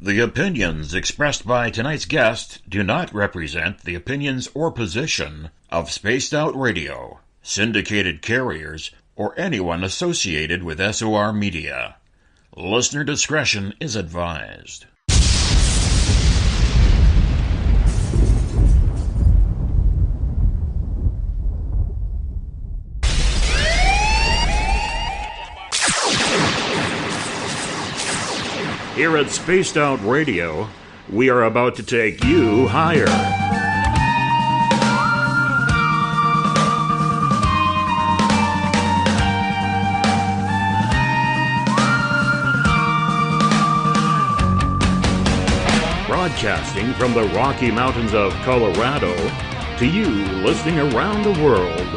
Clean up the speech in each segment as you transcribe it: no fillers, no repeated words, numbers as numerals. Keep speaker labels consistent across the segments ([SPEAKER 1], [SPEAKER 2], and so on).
[SPEAKER 1] The opinions expressed by tonight's guest do not represent the opinions or position of Spaced Out Radio, syndicated carriers, or anyone associated with SOR Media. Listener discretion is advised. Here at Spaced Out Radio, we are about to take you higher. Broadcasting from the Rocky Mountains of Colorado to you listening around the world.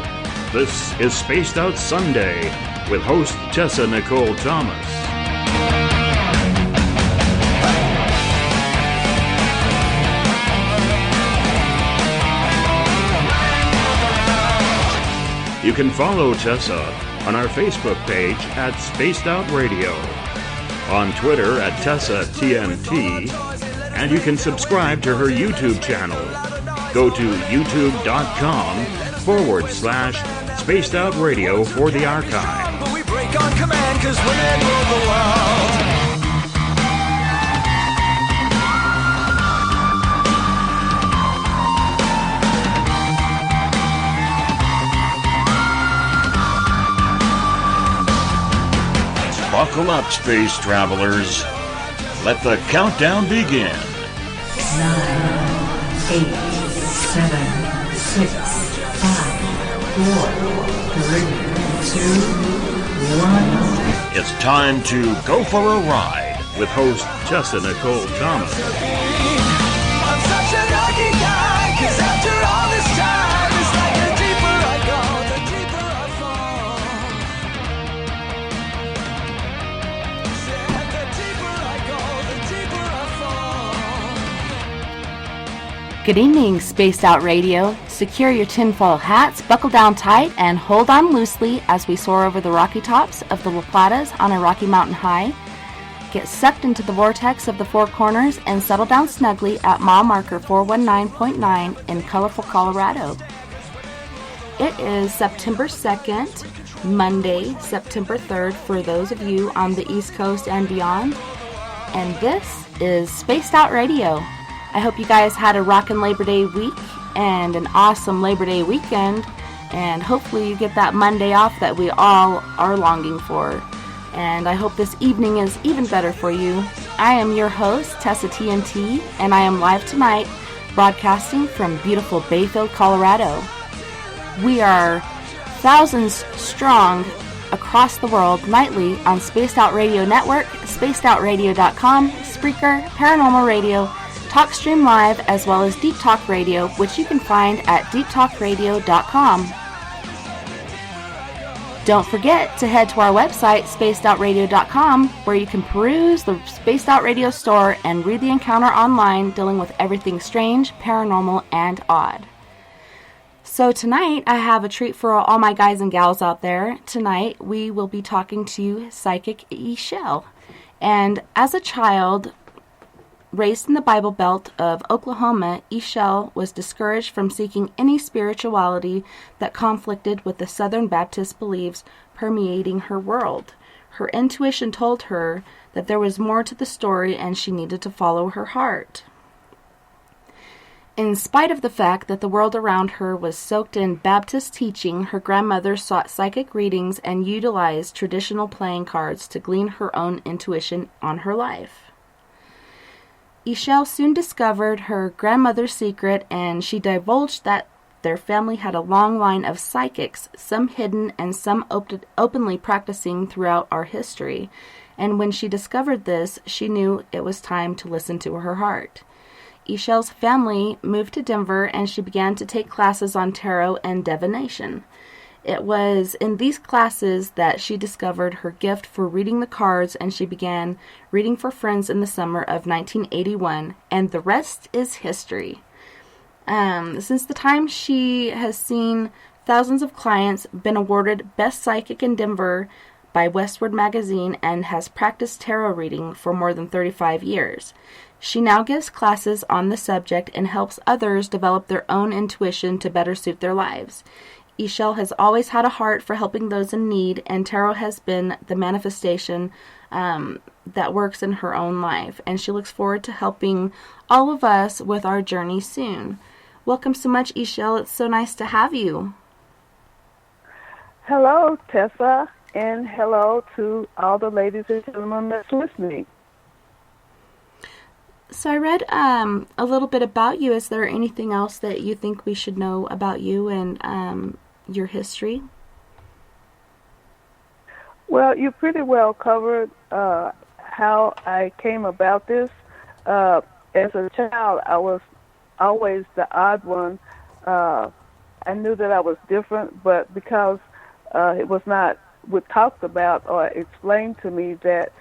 [SPEAKER 1] This is Spaced Out Sunday with host Tessa Nicole Thomas. You can follow Tessa on our Facebook page at Spaced Out Radio, on Twitter at TessaTNT, and you can subscribe to her YouTube channel. Go to youtube.com/Spaced Out Radio for the archive. But we break on command 'cause women rule the world. Buckle up, space travelers. Let the countdown begin.
[SPEAKER 2] 9, 8, 7, 6, 5, 4, 3, 2, 1.
[SPEAKER 1] It's time to go for a ride with host Tessa Nicole Thomas.
[SPEAKER 3] I'm such a lucky guy, 'cause after all this time, it's like the deeper I go, the deeper I fall.
[SPEAKER 4] Good evening, Spaced Out Radio. Secure your tinfoil hats, buckle down tight, and hold on loosely as we soar over the rocky tops of the La Platas on a Rocky Mountain high. Get sucked into the vortex of the Four Corners and settle down snugly at mile marker 419.9 in colorful Colorado. It is September 2nd, Monday, September 3rd for those of you on the East Coast and beyond. And this is Spaced Out Radio. I hope you guys had a rockin' Labor Day week and an awesome Labor Day weekend, and hopefully you get that Monday off that we all are longing for. And I hope this evening is even better for you. I am your host, Tessa TNT, and I am live tonight, broadcasting from beautiful Bayfield, Colorado. We are thousands strong across the world nightly on Spaced Out Radio Network, spacedoutradio.com, Spreaker, Paranormal Radio, TalkStream Live, as well as Deep Talk Radio, which you can find at deeptalkradio.com. Don't forget to head to our website, spacedoutradio.com, where you can peruse the Spaced Out Radio store and read the encounter online dealing with everything strange, paranormal, and odd. So tonight, I have a treat for all my guys and gals out there. Tonight, we will be talking to Psychic Ixchel. And as a child raised in the Bible Belt of Oklahoma, Ixchel was discouraged from seeking any spirituality that conflicted with the Southern Baptist beliefs permeating her world. Her intuition told her that there was more to the story and she needed to follow her heart. In spite of the fact that the world around her was soaked in Baptist teaching, her grandmother sought psychic readings and utilized traditional playing cards to glean her own intuition on her life. Ixchel soon discovered her grandmother's secret, and she divulged that their family had a long line of psychics, some hidden and some openly practicing throughout our history. And when she discovered this, she knew it was time to listen to her heart. Ixchel's family moved to Denver, and she began to take classes on tarot and divination. It was in these classes that she discovered her gift for reading the cards, and she began reading for friends in the summer of 1981, and the rest is history. Since the time, she has seen thousands of clients, been awarded Best Psychic in Denver by Westward Magazine and has practiced tarot reading for more than 35 years. She now gives classes on the subject and helps others develop their own intuition to better suit their lives. Ixchel has always had a heart for helping those in need, and tarot has been the manifestation that works in her own life, and she looks forward to helping all of us with our journey soon. Welcome so much, Ixchel. It's so nice to have you.
[SPEAKER 5] Hello, Tessa, and hello to all the ladies and gentlemen that's listening.
[SPEAKER 4] So I read a little bit about you. Is there anything else that you think we should know about you and your history?
[SPEAKER 5] Well, you pretty well covered how I came about this. As a child, I was always the odd one. I knew that I was different, but because it was not talked about or explained to me that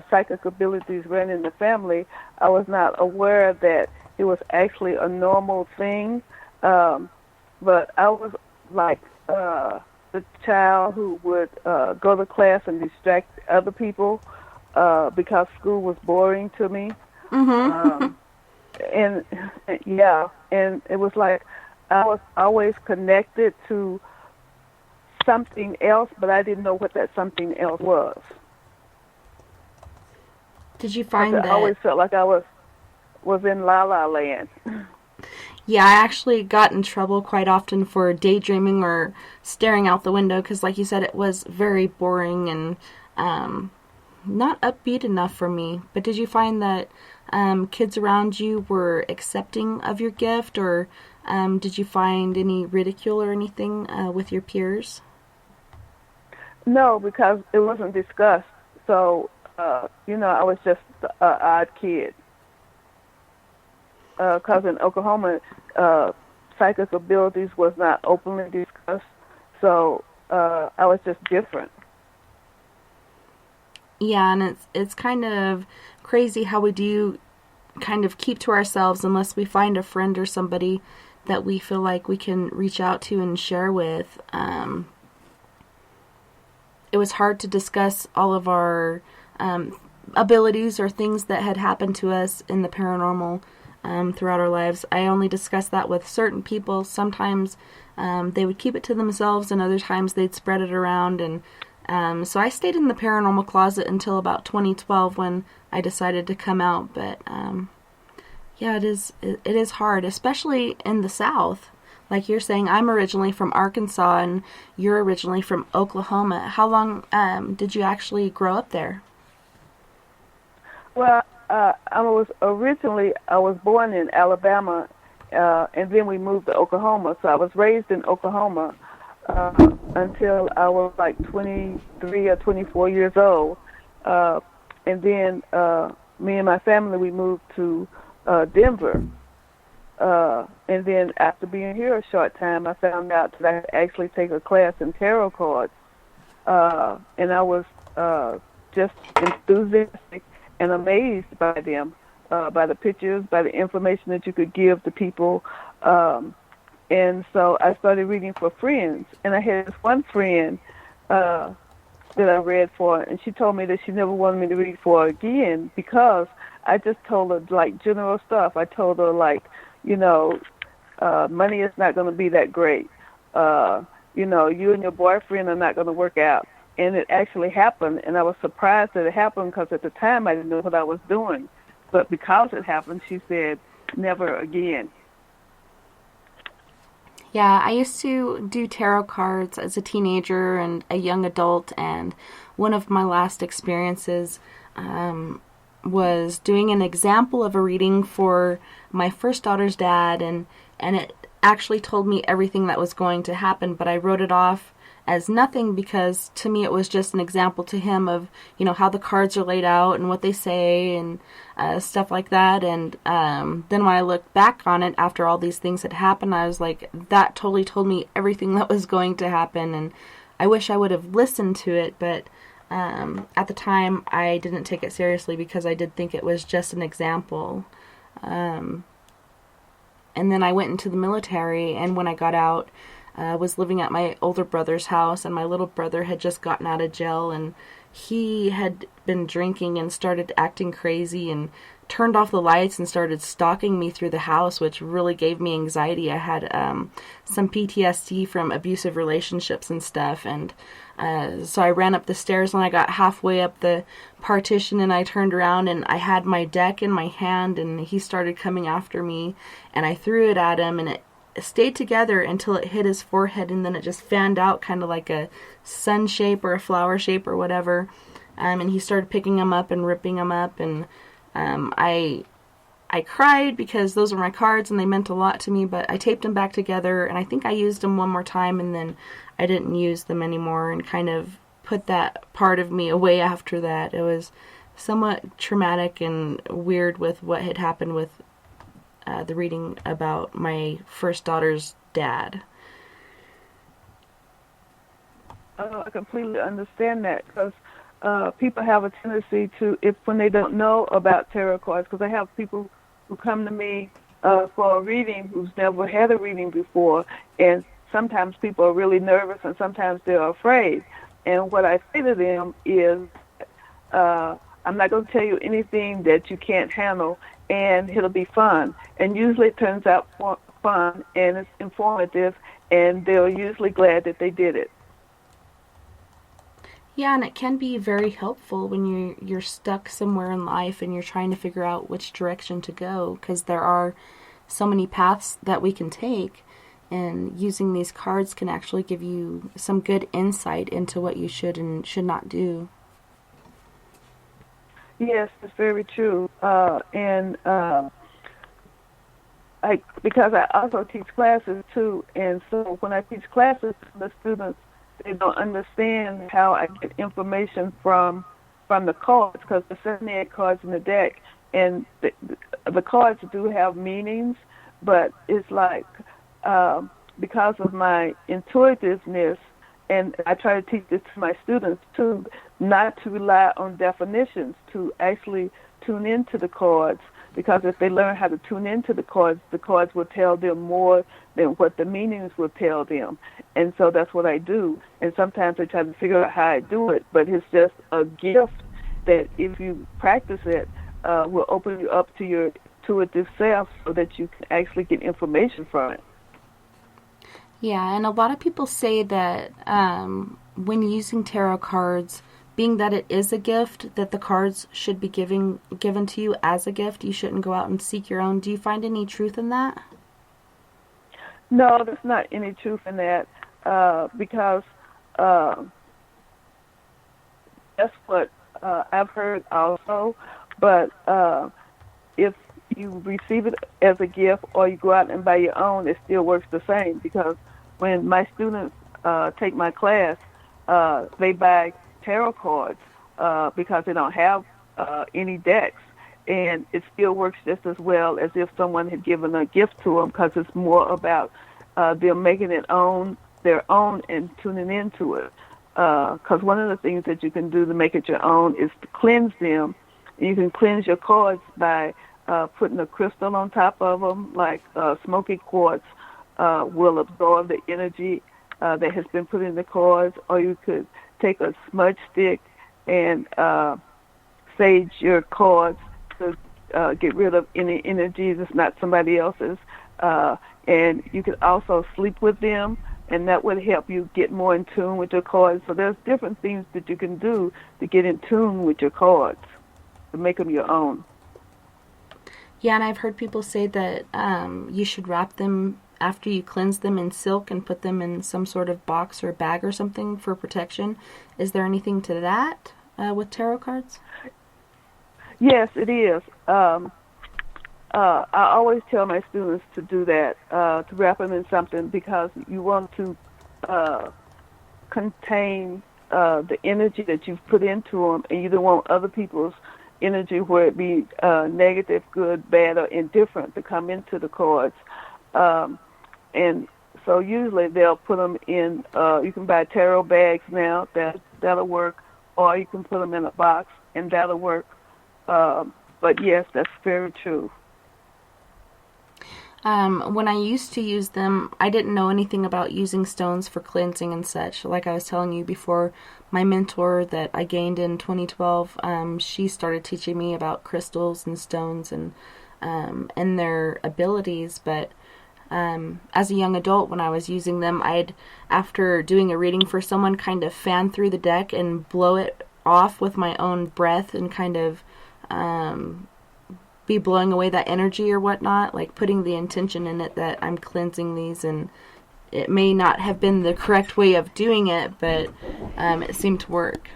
[SPEAKER 5] psychic abilities ran in the family, I was not aware that it was actually a normal thing. But I was like the child who would go to class and distract other people because school was boring to me.
[SPEAKER 4] Mm-hmm.
[SPEAKER 5] And it was like I was always connected to something else, but I didn't know what that something else was.
[SPEAKER 4] Did you find that?
[SPEAKER 5] I always felt like I was in La La Land.
[SPEAKER 4] Yeah, I actually got in trouble quite often for daydreaming or staring out the window because, like you said, it was very boring and not upbeat enough for me. But did you find that kids around you were accepting of your gift, or did you find any ridicule or anything with your peers?
[SPEAKER 5] No, because it wasn't discussed. So, I was just an odd kid. Because in Oklahoma, psychic abilities was not openly discussed. So I was just different.
[SPEAKER 4] Yeah, and it's kind of crazy how we do kind of keep to ourselves unless we find a friend or somebody that we feel like we can reach out to and share with. It was hard to discuss all of our abilities or things that had happened to us in the paranormal throughout our lives. I only discussed that with certain people. Sometimes they would keep it to themselves, and other times they'd spread it around. And so I stayed in the paranormal closet until about 2012 when I decided to come out. But yeah, it is hard, especially in the South. Like you're saying, I'm originally from Arkansas, and you're originally from Oklahoma. How long did you actually grow up there?
[SPEAKER 5] Well, I was born in Alabama, and then we moved to Oklahoma. So I was raised in Oklahoma until I was like 23 or 24 years old. And then me and my family, we moved to Denver. And then after being here a short time, I found out that I could actually take a class in tarot cards. And I was just enthusiastic and amazed by them, by the pictures, by the information that you could give to people. And so I started reading for friends. And I had this one friend that I read for, and she told me that she never wanted me to read for again because I just told her, like, general stuff. I told her, like, money is not going to be that great. You and your boyfriend are not going to work out. And it actually happened, and I was surprised that it happened because at the time I didn't know what I was doing. But because it happened, she said, never again.
[SPEAKER 4] Yeah, I used to do tarot cards as a teenager and a young adult, and one of my last experiences was doing an example of a reading for my first daughter's dad, and it actually told me everything that was going to happen, but I wrote it off as nothing because to me it was just an example to him of, how the cards are laid out and what they say and stuff like that. And then when I looked back on it after all these things had happened, I was like, that totally told me everything that was going to happen. And I wish I would have listened to it, but at the time I didn't take it seriously because I did think it was just an example. And then I went into the military, and when I got out, I was living at my older brother's house, and my little brother had just gotten out of jail, and he had been drinking and started acting crazy and turned off the lights and started stalking me through the house, which really gave me anxiety. I had some PTSD from abusive relationships and stuff, and so I ran up the stairs, and I got halfway up the partition, and I turned around, and I had my deck in my hand, and he started coming after me, and I threw it at him, and it stayed together until it hit his forehead, and then it just fanned out kind of like a sun shape or a flower shape or whatever, and he started picking them up and ripping them up, and I cried because those were my cards and they meant a lot to me, but I taped them back together, and I think I used them one more time, and then I didn't use them anymore, and kind of put that part of me away after that. It was somewhat traumatic and weird with what had happened with the reading about my first daughter's dad.
[SPEAKER 5] I completely understand that, because people have a tendency to, when they don't know about tarot cards, because I have people who come to me for a reading who's never had a reading before, and sometimes people are really nervous and sometimes they're afraid. And what I say to them is, I'm not going to tell you anything that you can't handle, and it'll be fun. And usually it turns out fun, and it's informative, and they're usually glad that they did it.
[SPEAKER 4] Yeah, and it can be very helpful when you're stuck somewhere in life and you're trying to figure out which direction to go, because there are so many paths that we can take, and using these cards can actually give you some good insight into what you should and should not do.
[SPEAKER 5] Yes, it's very true. Because I also teach classes too, and so when I teach classes, the students, they don't understand how I get information from the cards, because there's 78 cards in the deck, and the cards do have meanings, but it's like because of my intuitiveness, and I try to teach this to my students too, not to rely on definitions, to actually tune into the cards, because if they learn how to tune into the cards will tell them more than what the meanings will tell them. And so that's what I do. And sometimes I try to figure out how I do it, but it's just a gift that if you practice it, will open you up to your intuitive self so that you can actually get information from it.
[SPEAKER 4] Yeah, and a lot of people say that when using tarot cards, being that it is a gift, that the cards should be given to you as a gift. You shouldn't go out and seek your own. Do you find any truth in that?
[SPEAKER 5] No, there's not any truth in that, because that's what I've heard also. But if you receive it as a gift or you go out and buy your own, it still works the same, because when my students take my class, they buy tarot cards because they don't have any decks, and it still works just as well as if someone had given a gift to them, because it's more about them making it their own and tuning into it, because one of the things that you can do to make it your own is to cleanse them. You can cleanse your cards by putting a crystal on top of them, like smoky quartz will absorb the energy that has been put in the cards, or you could take a smudge stick and sage your cards to get rid of any energy that's not somebody else's. And you could also sleep with them, and that would help you get more in tune with your cards. So there's different things that you can do to get in tune with your cards, to make them your own.
[SPEAKER 4] Yeah, and I've heard people say that you should wrap them after you cleanse them in silk and put them in some sort of box or bag or something for protection. Is there anything to that with tarot cards?
[SPEAKER 5] Yes, it is. I always tell my students to do that, to wrap them in something, because you want to contain the energy that you've put into them, and you don't want other people's energy, where it be negative, good, bad, or indifferent, to come into the cards. And so usually they'll put them in, you can buy tarot bags now, that'll work, or you can put them in a box, and that'll work. But yes, that's very true.
[SPEAKER 4] When I used to use them, I didn't know anything about using stones for cleansing and such. Like I was telling you before, my mentor that I gained in 2012, she started teaching me about crystals and stones and their abilities. But as a young adult, when I was using them, I'd, after doing a reading for someone, kind of fan through the deck and blow it off with my own breath and kind of be blowing away that energy or whatnot, like putting the intention in it that I'm cleansing these. And it may not have been the correct way of doing it, but it seemed to work.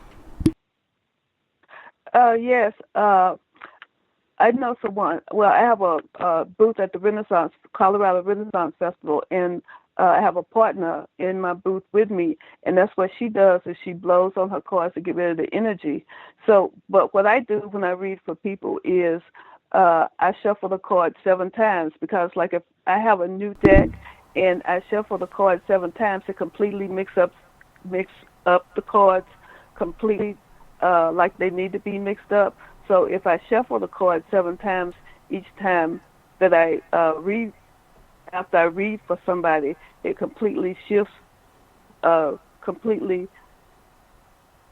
[SPEAKER 5] Yes. I know someone. Well, I have a booth at the Colorado Renaissance Festival, and I have a partner in my booth with me, and that's what she does is she blows on her cards to get rid of the energy. So, but what I do when I read for people is I shuffle the cards 7 times, because like if I have a new deck and I shuffle the cards 7 times to completely mix up the cards completely like they need to be mixed up. So if I shuffle the cards 7 times each time that I read, after I read for somebody, it completely shifts, completely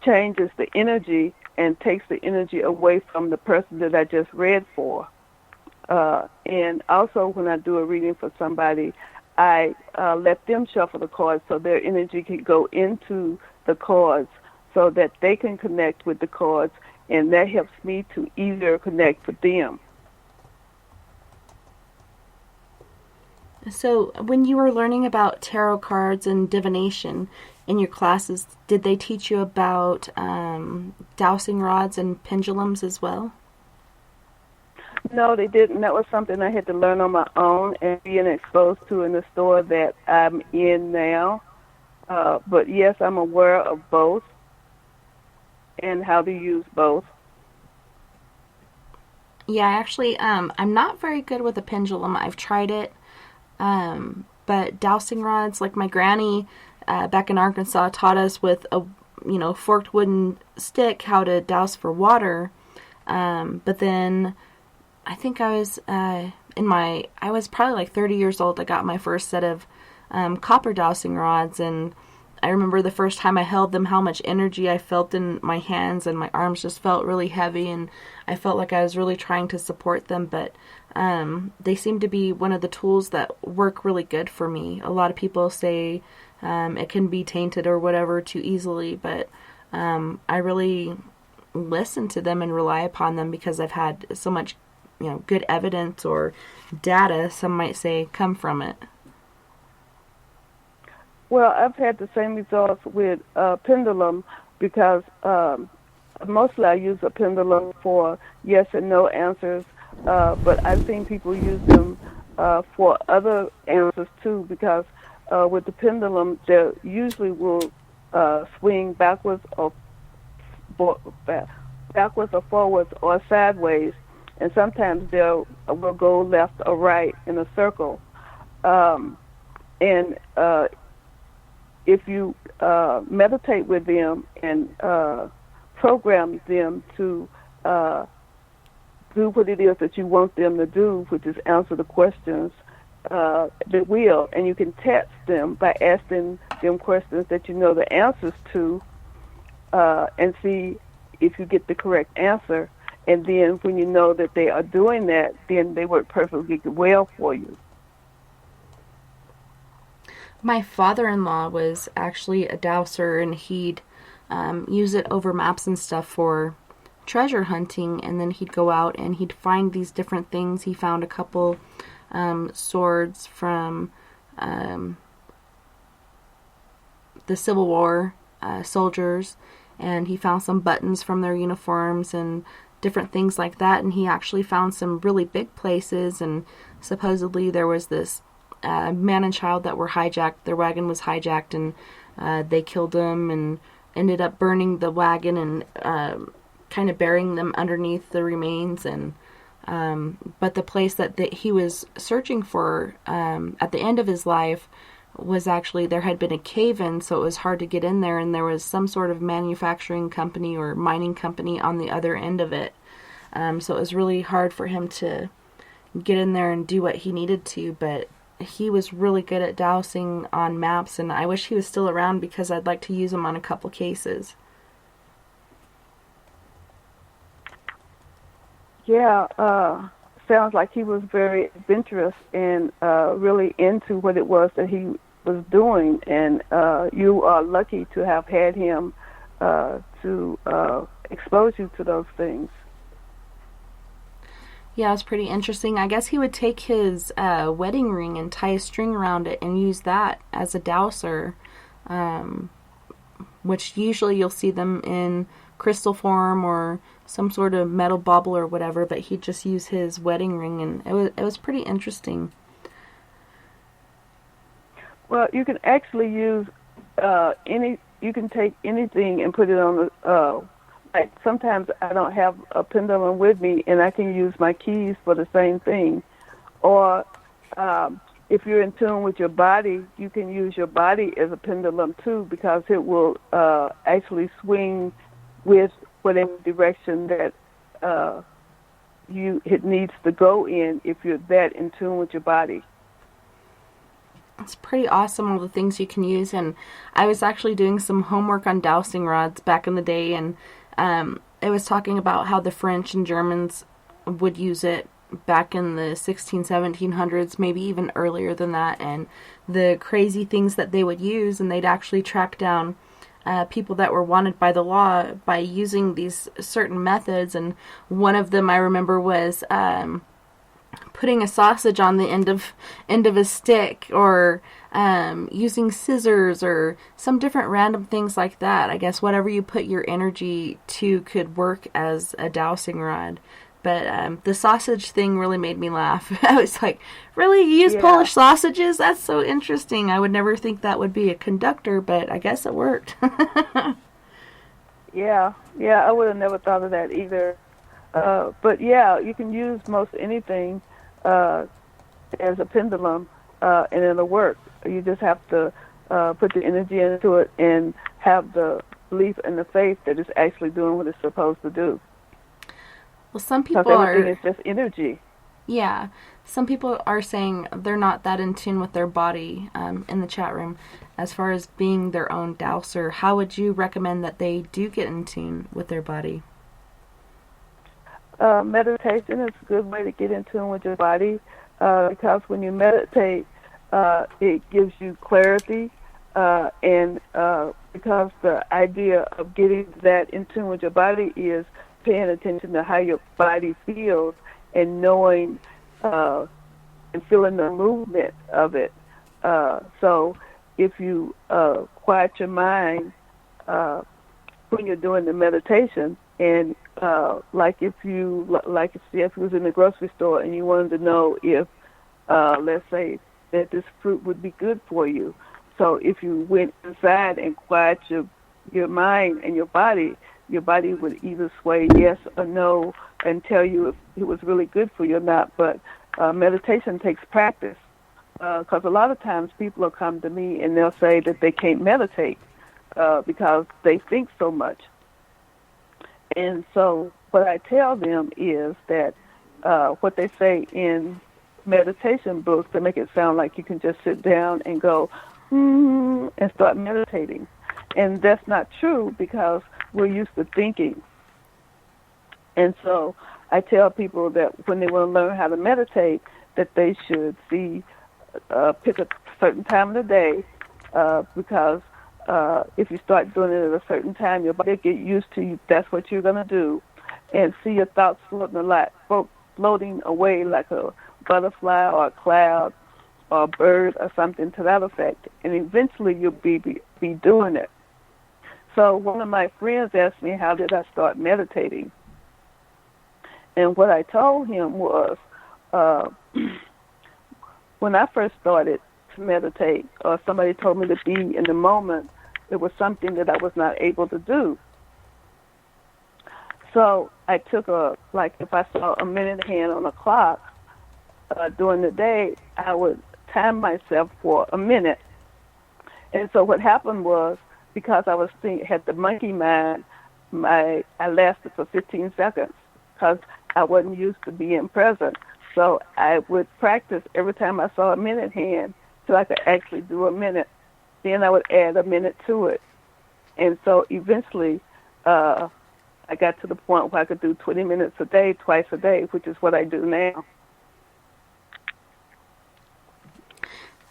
[SPEAKER 5] changes the energy and takes the energy away from the person that I just read for. And also when I do a reading for somebody, I let them shuffle the cards so their energy can go into the cards so that they can connect with the cards, and that helps me to easier connect with them.
[SPEAKER 4] So when you were learning about tarot cards and divination in your classes, did they teach you about dowsing rods and pendulums as well?
[SPEAKER 5] No, they didn't. That was something I had to learn on my own and being exposed to in the store that I'm in now. But yes, I'm aware of both and how to use both.
[SPEAKER 4] Yeah, actually, I'm not very good with a pendulum. I've tried it. But dowsing rods, like my granny back in Arkansas taught us with a forked wooden stick how to douse for water. But then I think I was I was probably like 30 years old. I got my first set of copper dowsing rods, and I remember the first time I held them, how much energy I felt in my hands, and my arms just felt really heavy, and I felt like I was really trying to support them, but they seem to be one of the tools that work really good for me. A lot of people say it can be tainted or whatever too easily, but I really listen to them and rely upon them because I've had so much, good evidence or data, some might say, come from it.
[SPEAKER 5] Well, I've had the same results with pendulum because mostly I use a pendulum for yes and no answers, but I've seen people use them for other answers too, because with the pendulum, they usually will swing backwards or forwards or sideways, and sometimes they will go left or right in a circle. And if you meditate with them and program them to do what it is that you want them to do, which is answer the questions, they will. And you can test them by asking them questions that you know the answers to, and see if you get the correct answer. And then when you know that they are doing that, then they work perfectly well for you.
[SPEAKER 4] My father-in-law was actually a dowser, and he'd use it over maps and stuff for treasure hunting, and then he'd go out and he'd find these different things. He found a couple swords from the Civil War soldiers, and he found some buttons from their uniforms and different things like that, and he actually found some really big places, and supposedly there was this man and child that were hijacked. Their wagon was hijacked, and they killed them and ended up burning the wagon and kind of burying them underneath the remains. And but the place that he was searching for at the end of his life was actually, there had been a cave-in, so it was hard to get in there, and there was some sort of manufacturing company or mining company on the other end of it. So it was really hard for him to get in there and do what he needed to, but he was really good at dowsing on maps, and I wish he was still around because I'd like to use him on a couple cases.
[SPEAKER 5] Yeah, sounds like he was very adventurous and really into what it was that he was doing, and you are lucky to have had him to expose you to those things.
[SPEAKER 4] Yeah, it was pretty interesting. I guess he would take his wedding ring and tie a string around it and use that as a dowser, which usually you'll see them in crystal form or some sort of metal bauble or whatever, but he'd just use his wedding ring, and it was pretty interesting.
[SPEAKER 5] Well, you can actually use you can take anything and put it on the, like sometimes I don't have a pendulum with me and I can use my keys for the same thing. Or if you're in tune with your body, you can use your body as a pendulum too, because it will actually swing with whatever direction that it needs to go in if you're that in tune with your body.
[SPEAKER 4] It's pretty awesome, all the things you can use, and I was actually doing some homework on dowsing rods back in the day, and it was talking about how the French and Germans would use it back in the 1700s, maybe even earlier than that, and the crazy things that they would use, and they'd actually track down people that were wanted by the law by using these certain methods, and one of them I remember was putting a sausage on the end of a stick, or using scissors, or some different random things like that. I guess whatever you put your energy to could work as a dowsing rod. But the sausage thing really made me laugh. I was like, really? You use Polish sausages? That's so interesting. I would never think that would be a conductor, but I guess it worked.
[SPEAKER 5] Yeah, I would have never thought of that either. But yeah, you can use most anything as a pendulum, and it'll work. You just have to put the energy into it and have the belief and the faith that it's actually doing what it's supposed to do.
[SPEAKER 4] Well, some people
[SPEAKER 5] everything is just energy.
[SPEAKER 4] Yeah, some people are saying they're not that in tune with their body in the chat room as far as being their own dowser. How would you recommend that they do get in tune with their body?
[SPEAKER 5] Meditation is a good way to get in tune with your body, because when you meditate, it gives you clarity, and because the idea of getting that in tune with your body is paying attention to how your body feels and knowing and feeling the movement of it. So if you quiet your mind when you're doing the meditation, and like if you was in the grocery store and you wanted to know if, let's say, that this fruit would be good for you. So if you went inside and quiet your mind and your body would either sway yes or no and tell you if it was really good for you or not. But meditation takes practice, because a lot of times people will come to me and they'll say that they can't meditate because they think so much. And so what I tell them is that what they say in meditation books, they make it sound like you can just sit down and go, and start meditating. And that's not true, because we're used to thinking. And so I tell people that when they want to learn how to meditate, that they should pick a certain time of the day, because if you start doing it at a certain time, your body will get used to you. That's what you're going to do. And see your thoughts floating away like a butterfly or a cloud or a bird or something to that effect. And eventually you'll be doing it. So one of my friends asked me, how did I start meditating? And what I told him was, when I first started to meditate, or somebody told me to be in the moment, it was something that I was not able to do. So I took if I saw a minute hand on a clock during the day, I would time myself for a minute. And so what happened was, because I had the monkey mind, I lasted for 15 seconds because I wasn't used to being present. So I would practice every time I saw a minute hand so I could actually do a minute. Then I would add a minute to it. And so eventually I got to the point where I could do 20 minutes a day, twice a day, which is what I do now.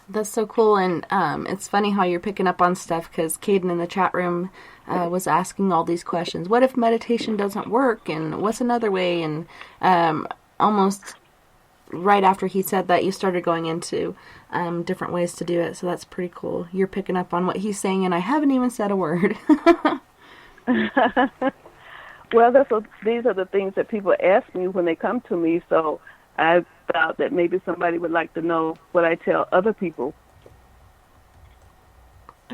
[SPEAKER 4] That's so cool, and it's funny how you're picking up on stuff, because Caden in the chat room was asking all these questions. What if meditation doesn't work, and what's another way? And almost right after he said that, you started going into different ways to do it, so that's pretty cool. You're picking up on what he's saying, and I haven't even said a word.
[SPEAKER 5] Well, these are the things that people ask me when they come to me, so I thought that maybe somebody would like to know what I tell other people.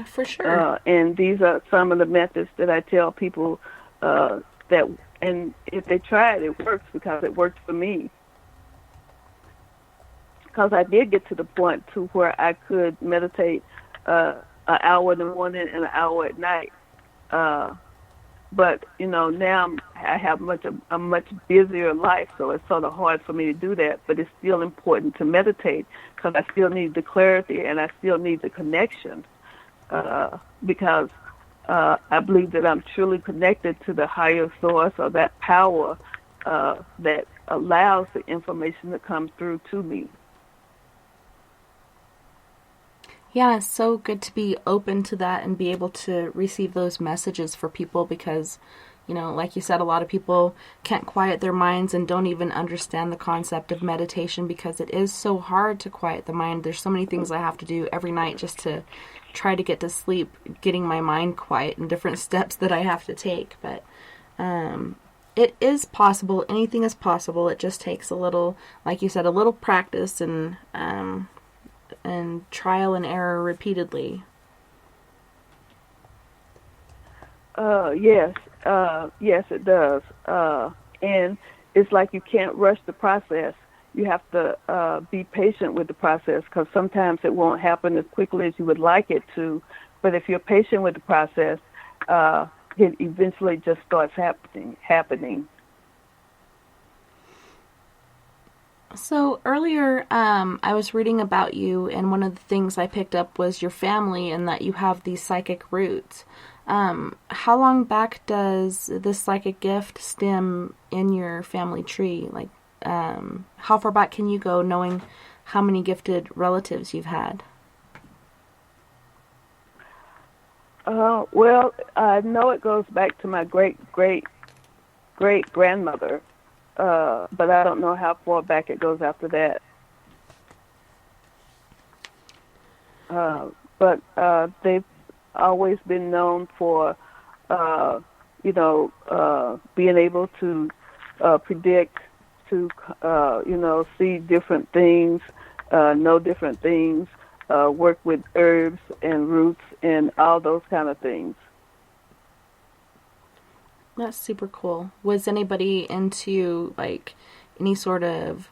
[SPEAKER 4] For sure.
[SPEAKER 5] And these are some of the methods that I tell people that, and if they try it, it works, because it worked for me. Because I did get to the point to where I could meditate an hour in the morning and an hour at night. But, now I have a much busier life, so it's sort of hard for me to do that. But it's still important to meditate, because I still need the clarity and I still need the connection, because I believe that I'm truly connected to the higher source, or that power that allows the information to come through to me.
[SPEAKER 4] Yeah, it's so good to be open to that and be able to receive those messages for people, because, like you said, a lot of people can't quiet their minds and don't even understand the concept of meditation, because it is so hard to quiet the mind. There's so many things I have to do every night just to try to get to sleep, getting my mind quiet, and different steps that I have to take. But it is possible. Anything is possible. It just takes a little, like you said, a little practice and trial and error repeatedly.
[SPEAKER 5] Yes, it does. And it's like you can't rush the process. You have to be patient with the process, because sometimes it won't happen as quickly as you would like it to. But if you're patient with the process, it eventually just starts happening.
[SPEAKER 4] So earlier, I was reading about you, and one of the things I picked up was your family, and that you have these psychic roots. How long back does this psychic gift stem in your family tree? Like, how far back can you go, knowing how many gifted relatives you've had?
[SPEAKER 5] Well, I know it goes back to my great-great-great-grandmother. But I don't know how far back it goes after that. But they've always been known for, being able to predict, to, see different things, know different things, work with herbs and roots and all those kind of things.
[SPEAKER 4] That's super cool. Was anybody into, like, any sort of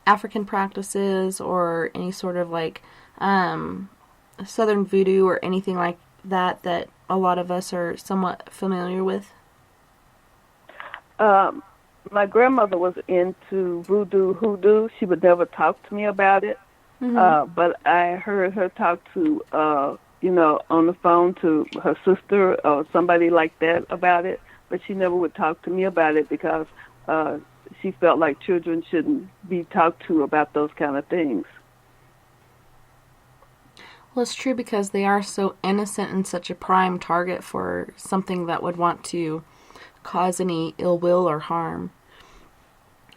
[SPEAKER 4] African practices, or any sort of, like, Southern voodoo or anything like that a lot of us are somewhat familiar with?
[SPEAKER 5] My grandmother was into hoodoo. She would never talk to me about it. Mm-hmm. But I heard her talk to, on the phone to her sister or somebody like that about it. But she never would talk to me about it, because she felt like children shouldn't be talked to about those kind of things.
[SPEAKER 4] Well, it's true, because they are so innocent and such a prime target for something that would want to cause any ill will or harm.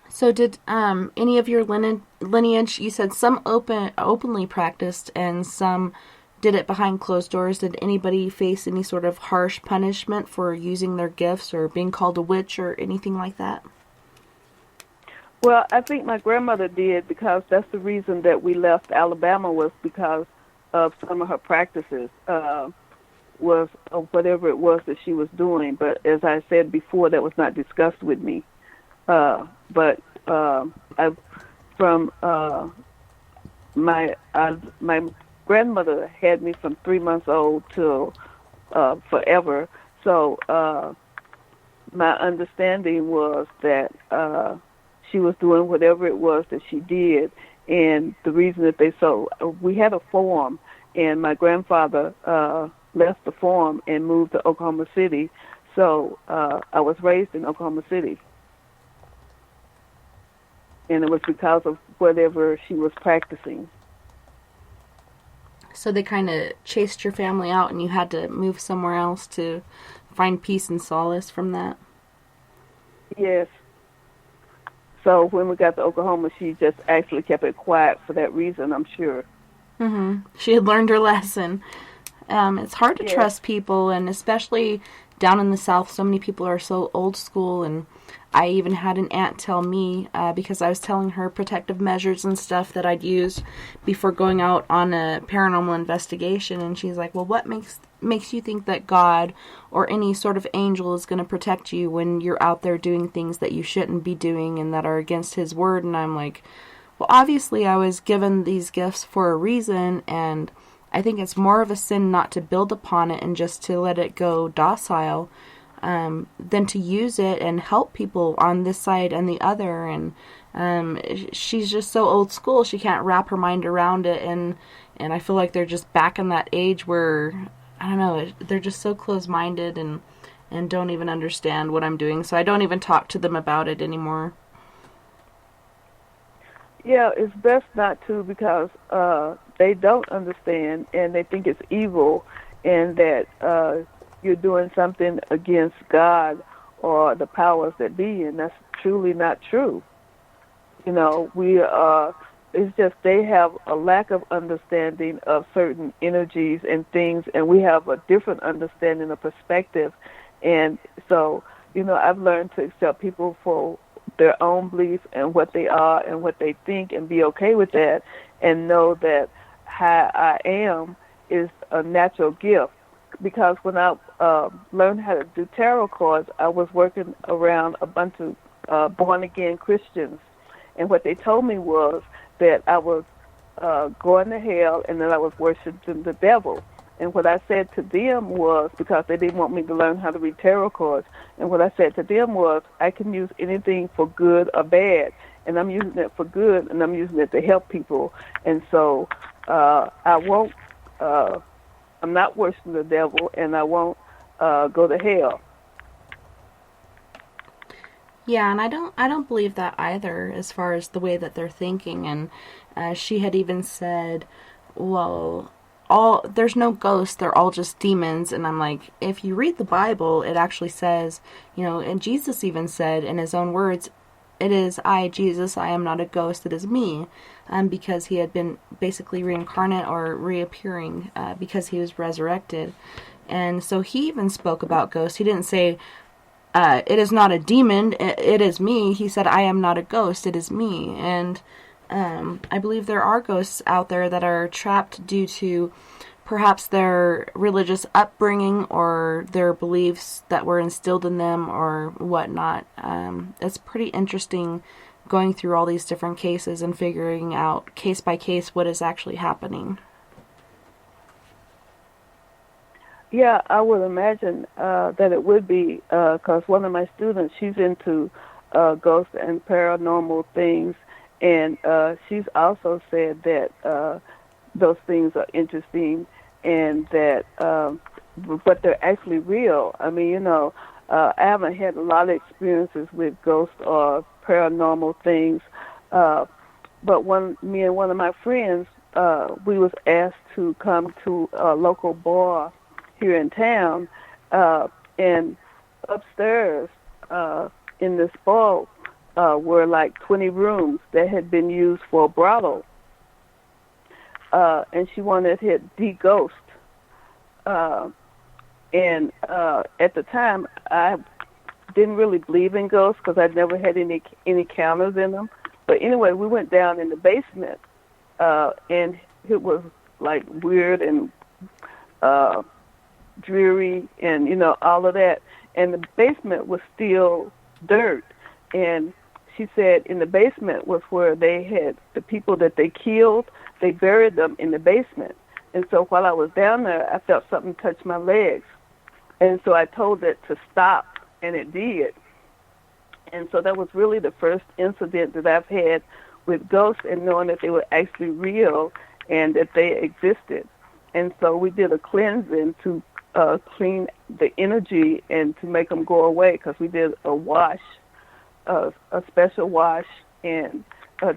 [SPEAKER 4] So did any of your lineage, you said some openly practiced and some did it behind closed doors. Did anybody face any sort of harsh punishment for using their gifts, or being called a witch, or anything like that?
[SPEAKER 5] Well, I think my grandmother did, because that's the reason that we left Alabama, was because of some of her practices, was whatever it was that she was doing. But as I said before, that was not discussed with me. But my grandmother had me from 3 months old till forever. So my understanding was that she was doing whatever it was that she did. And the reason that we had a farm, and my grandfather left the farm and moved to Oklahoma City. So I was raised in Oklahoma City. And it was because of whatever she was practicing.
[SPEAKER 4] So they kind of chased your family out and you had to move somewhere else to find peace and solace from that?
[SPEAKER 5] Yes. So when we got to Oklahoma, she just actually kept it quiet for that reason, I'm sure.
[SPEAKER 4] Mm-hmm. She had learned her lesson. It's hard to trust people, and especially down in the South, so many people are so old school, and I even had an aunt tell me, because I was telling her protective measures and stuff that I'd use before going out on a paranormal investigation, and she's like, well, what makes you think that God or any sort of angel is going to protect you when you're out there doing things that you shouldn't be doing and that are against his word? And I'm like, well, obviously I was given these gifts for a reason, and I think it's more of a sin not to build upon it and just to let it go docile, than to use it and help people on this side and the other. And she's just so old school, she can't wrap her mind around it, and I feel like they're just back in that age where, I don't know, they're just so close-minded and don't even understand what I'm doing, so I don't even talk to them about it anymore.
[SPEAKER 5] Yeah, it's best not to, because they don't understand, and they think it's evil, and that you're doing something against God or the powers that be, and that's truly not true. You know, it's just they have a lack of understanding of certain energies and things, and we have a different understanding of perspective. And so, you know, I've learned to accept people for their own beliefs and what they are and what they think, and be okay with that, and know that how I am is a natural gift. Because when I learned how to do tarot cards, I was working around a bunch of born-again Christians, and what they told me was that I was going to hell and that I was worshiping the devil. And what I said to them was, because they didn't want me to learn how to read tarot cards, and what I said to them was, I can use anything for good or bad, and I'm using it for good, and I'm using it to help people. And so I won't, I'm not worshiping the devil, and I won't go to hell.
[SPEAKER 4] Yeah, and I don't believe that either, as far as the way that they're thinking. And she had even said, well, there's no ghosts, they're all just demons. And I'm like, if you read the Bible, it actually says, you know, and Jesus even said in his own words, it is I, Jesus, I am not a ghost, it is me. Because he had been basically reincarnate or reappearing because he was resurrected. And so he even spoke about ghosts. He didn't say, it is not a demon, it is me. He said, I am not a ghost, it is me. And I believe there are ghosts out there that are trapped due to perhaps their religious upbringing or their beliefs that were instilled in them or whatnot. It's pretty interesting going through all these different cases and figuring out case by case what is actually happening.
[SPEAKER 5] Yeah, I would imagine that it would be, because one of my students, she's into ghosts and paranormal things, and she's also said that those things are interesting and that, but they're actually real. I mean, you know, I haven't had a lot of experiences with ghosts or paranormal things, but me and one of my friends, we was asked to come to a local bar here in town, and upstairs in this bar were like 20 rooms that had been used for a brothel, and she wanted it de-ghost. And at the time, I didn't really believe in ghosts because I'd never had any encounters in them. But anyway, we went down in the basement, and it was like weird and dreary and, you know, all of that. And the basement was still dirt. And she said in the basement was where they had the people that they killed, they buried them in the basement. And so while I was down there, I felt something touch my legs. And so I told it to stop, and it did. And so that was really the first incident that I've had with ghosts, and knowing that they were actually real and that they existed. And so we did a cleansing to clean the energy and to make them go away, because we did a wash, a special wash, and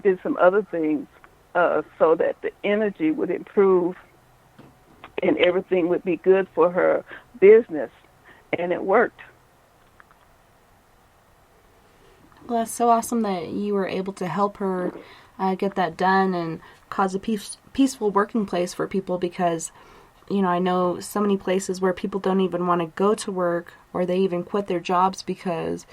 [SPEAKER 5] did some other things so that the energy would improve and everything would be good for her business. And it worked.
[SPEAKER 4] Well, that's so awesome that you were able to help her get that done and cause a peaceful working place for people, because, you know, I know so many places where people don't even want to go to work, or they even quit their jobs because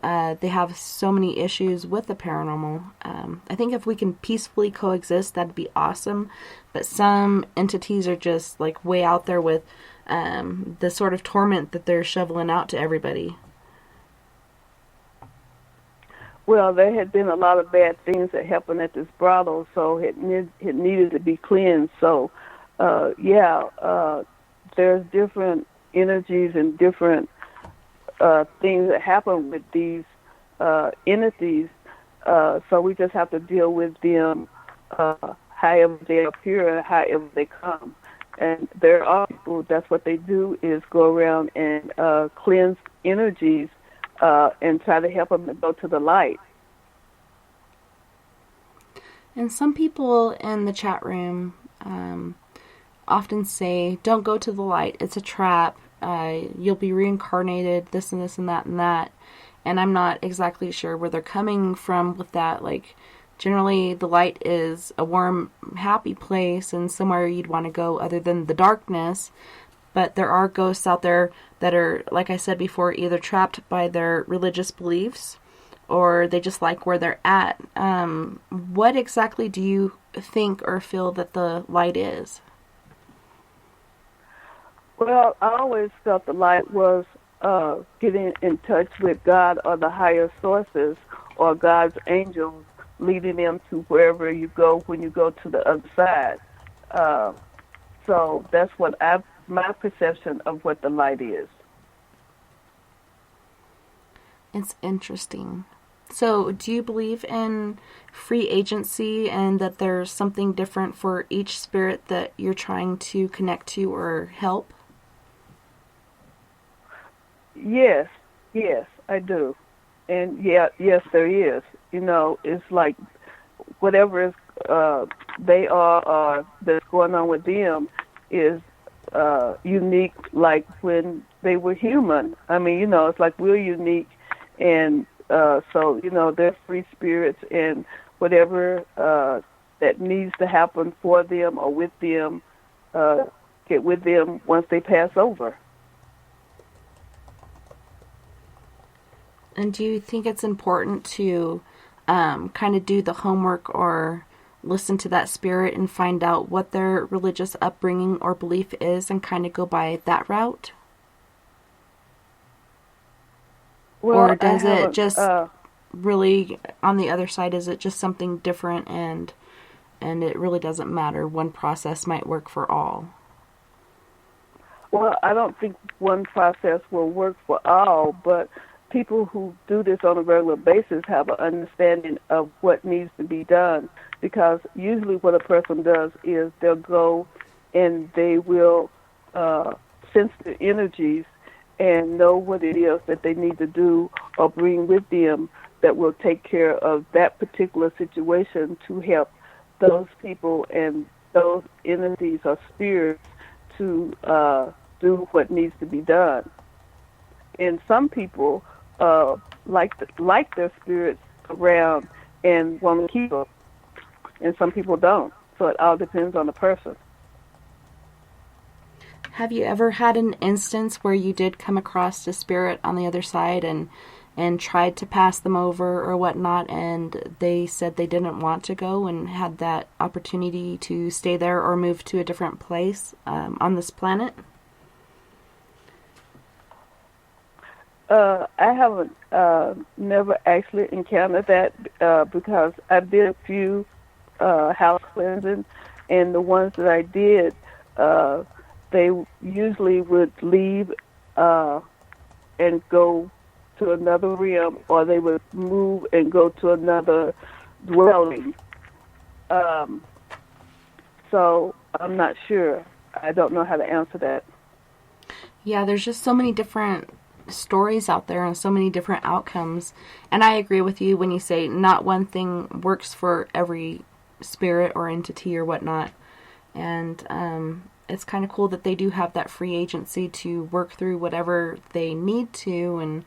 [SPEAKER 4] they have so many issues with the paranormal. I think if we can peacefully coexist, that'd be awesome. But some entities are just like way out there with the sort of torment that they're shoveling out to everybody.
[SPEAKER 5] Well, there had been a lot of bad things that happened at this brothel, so it needed to be cleansed. So, there's different energies and different things that happen with these entities. So we just have to deal with them however they appear and however they come. And there are people, that's what they do, is go around and cleanse energies and try to help them to go to the light.
[SPEAKER 4] And some people in the chat room often say, don't go to the light, it's a trap, you'll be reincarnated, this and this and that and that. And I'm not exactly sure where they're coming from with that. Like, generally the light is a warm, happy place and somewhere you'd want to go other than the darkness. But there are ghosts out there that are, like I said before, either trapped by their religious beliefs or they just like where they're at. What exactly do you think or feel that the light is?
[SPEAKER 5] Well, I always felt the light was getting in touch with God or the higher sources or God's angels, leading them to wherever you go when you go to the other side. So that's what my perception of what the light is.
[SPEAKER 4] It's interesting. So do you believe in free agency and that there's something different for each spirit that you're trying to connect to or help?
[SPEAKER 5] Yes, I do. And yes, there is. You know, it's like whatever is they are that's going on with them is unique, like when they were human. I mean, you know, it's like we're unique, and so, you know, they're free spirits, and whatever that needs to happen for them or with them, get with them once they pass over.
[SPEAKER 4] And do you think it's important to kind of do the homework or listen to that spirit and find out what their religious upbringing or belief is and kind of go by that route?
[SPEAKER 5] Well,
[SPEAKER 4] or does it just really, on the other side, is it just something different and it really doesn't matter? One process might work for all.
[SPEAKER 5] Well, I don't think one process will work for all, but people who do this on a regular basis have an understanding of what needs to be done, because usually what a person does is they'll go and they will sense the energies and know what it is that they need to do or bring with them that will take care of that particular situation to help those people and those entities or spirits to do what needs to be done. And some people like their spirits around and want to keep them, and some people don't. So it all depends on the person.
[SPEAKER 4] Have you ever had an instance where you did come across a spirit on the other side and tried to pass them over or whatnot, and they said they didn't want to go and had that opportunity to stay there or move to a different place on this planet?
[SPEAKER 5] I haven't never actually encountered that because I did a few house cleansing, and the ones that I did, they usually would leave and go to to another realm, or they would move and go to another dwelling. So I'm not sure. I don't know how to answer that.
[SPEAKER 4] Yeah, there's just so many different stories out there and so many different outcomes. And I agree with you when you say not one thing works for every spirit or entity or whatnot. And it's kind of cool that they do have that free agency to work through whatever they need to,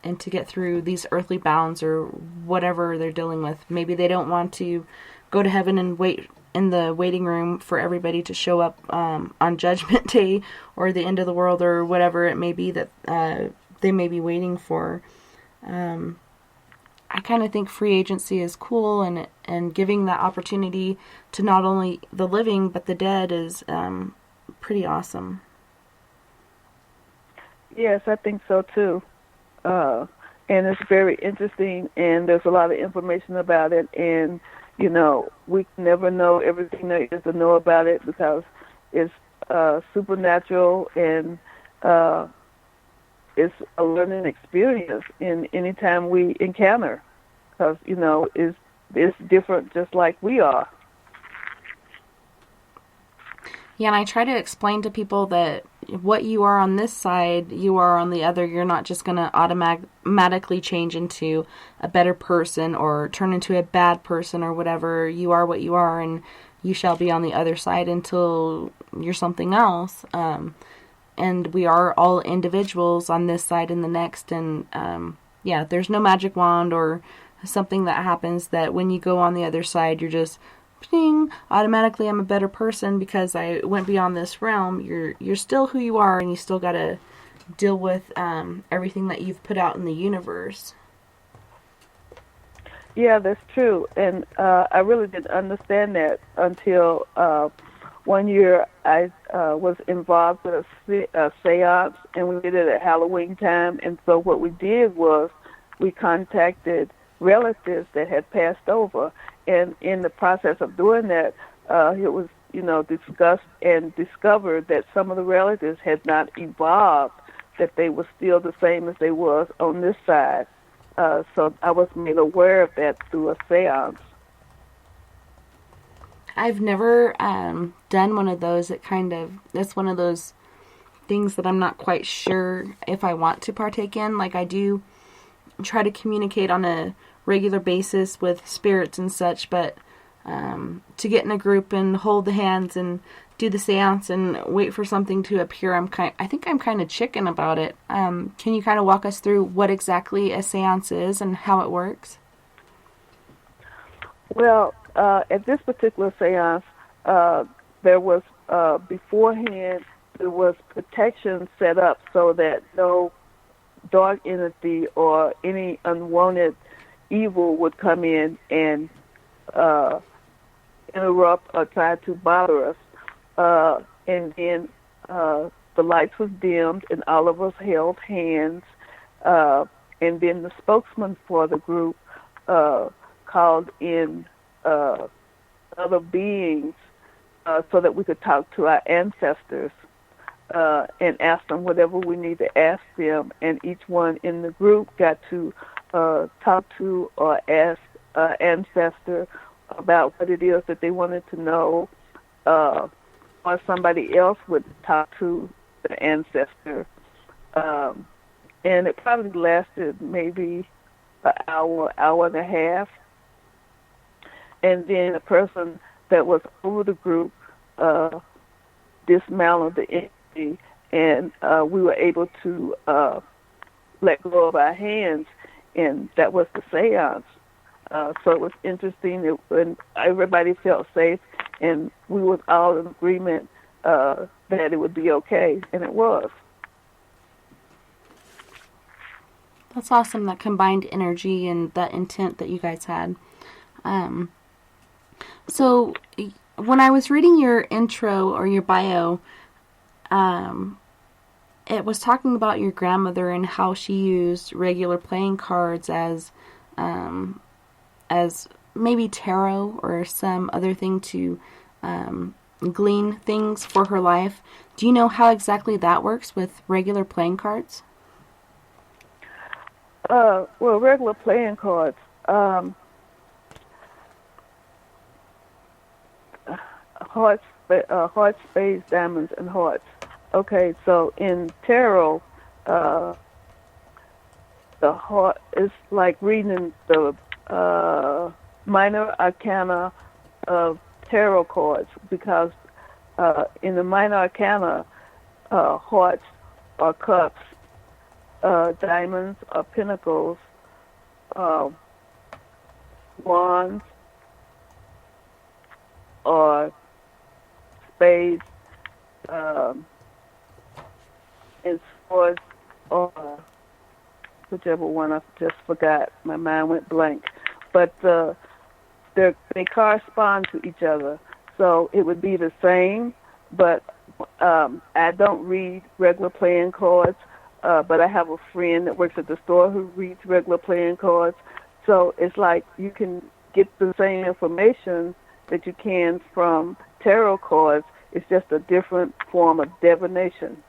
[SPEAKER 4] and to get through these earthly bounds or whatever they're dealing with. Maybe they don't want to go to heaven and wait in the waiting room for everybody to show up on Judgment Day or the end of the world or whatever it may be that they may be waiting for. I kind of think free agency is cool, and giving that opportunity to not only the living but the dead is pretty awesome.
[SPEAKER 5] Yes, I think so too. And it's very interesting, and there's a lot of information about it, and you know, we can never know everything there is to know about it because it's supernatural, and it's a learning experience in any time we encounter, because you know it's different just like we are.
[SPEAKER 4] Yeah, and I try to explain to people that what you are on this side, you are on the other. You're not just going to automatically change into a better person or turn into a bad person or whatever. You are what you are, and you shall be on the other side until you're something else. And we are all individuals on this side and the next. And yeah, there's no magic wand or something that happens that when you go on the other side, you're just ping, automatically I'm a better person because I went beyond this realm. You're still who you are, and you still got to deal with everything that you've put out in the universe.
[SPEAKER 5] Yeah, that's true. And I really didn't understand that until one year I was involved with a seance, and we did it at Halloween time. And so what we did was we contacted relatives that had passed over. And in the process of doing that, it was, you know, discussed and discovered that some of the relatives had not evolved, that they were still the same as they was on this side. So I was made aware of that through a seance.
[SPEAKER 4] I've never done one of those. That's one of those things that I'm not quite sure if I want to partake in. Like, I do try to communicate on a regular basis with spirits and such, but to get in a group and hold the hands and do the seance and wait for something to appear, I think I'm kind of chicken about it. Can you kind of walk us through what exactly a seance is and how it works?
[SPEAKER 5] Well, at this particular seance, there was beforehand there was protection set up so that no dark entity or any unwanted evil would come in and interrupt or try to bother us. And then the lights was dimmed, and all of us held hands. And then the spokesman for the group called in other beings so that we could talk to our ancestors and ask them whatever we need to ask them. And each one in the group got to talk to or ask an ancestor about what it is that they wanted to know, or somebody else would talk to the ancestor. And it probably lasted maybe an hour, hour and a half. And then a person that was over the group dismantled the entity, and we were able to let go of our hands, and that was the seance. So it was interesting, and everybody felt safe, and we was all in agreement that it would be okay, and it was.
[SPEAKER 4] That's awesome, that combined energy and that intent that you guys had. So when I was reading your intro or your bio, it was talking about your grandmother and how she used regular playing cards as maybe tarot or some other thing to glean things for her life. Do you know how exactly that works with regular playing cards?
[SPEAKER 5] Well, regular playing cards. Hearts, spades, diamonds, and hearts. Okay, so in tarot, the heart is like reading the minor arcana of tarot cards, because in the minor arcana, hearts are cups, diamonds are pinnacles, wands or spades, and swords, or whichever one I just forgot. My mind went blank. But they correspond to each other, so it would be the same. But I don't read regular playing cards. But I have a friend that works at the store who reads regular playing cards. So it's like you can get the same information that you can from tarot cards. It's just a different form of divination.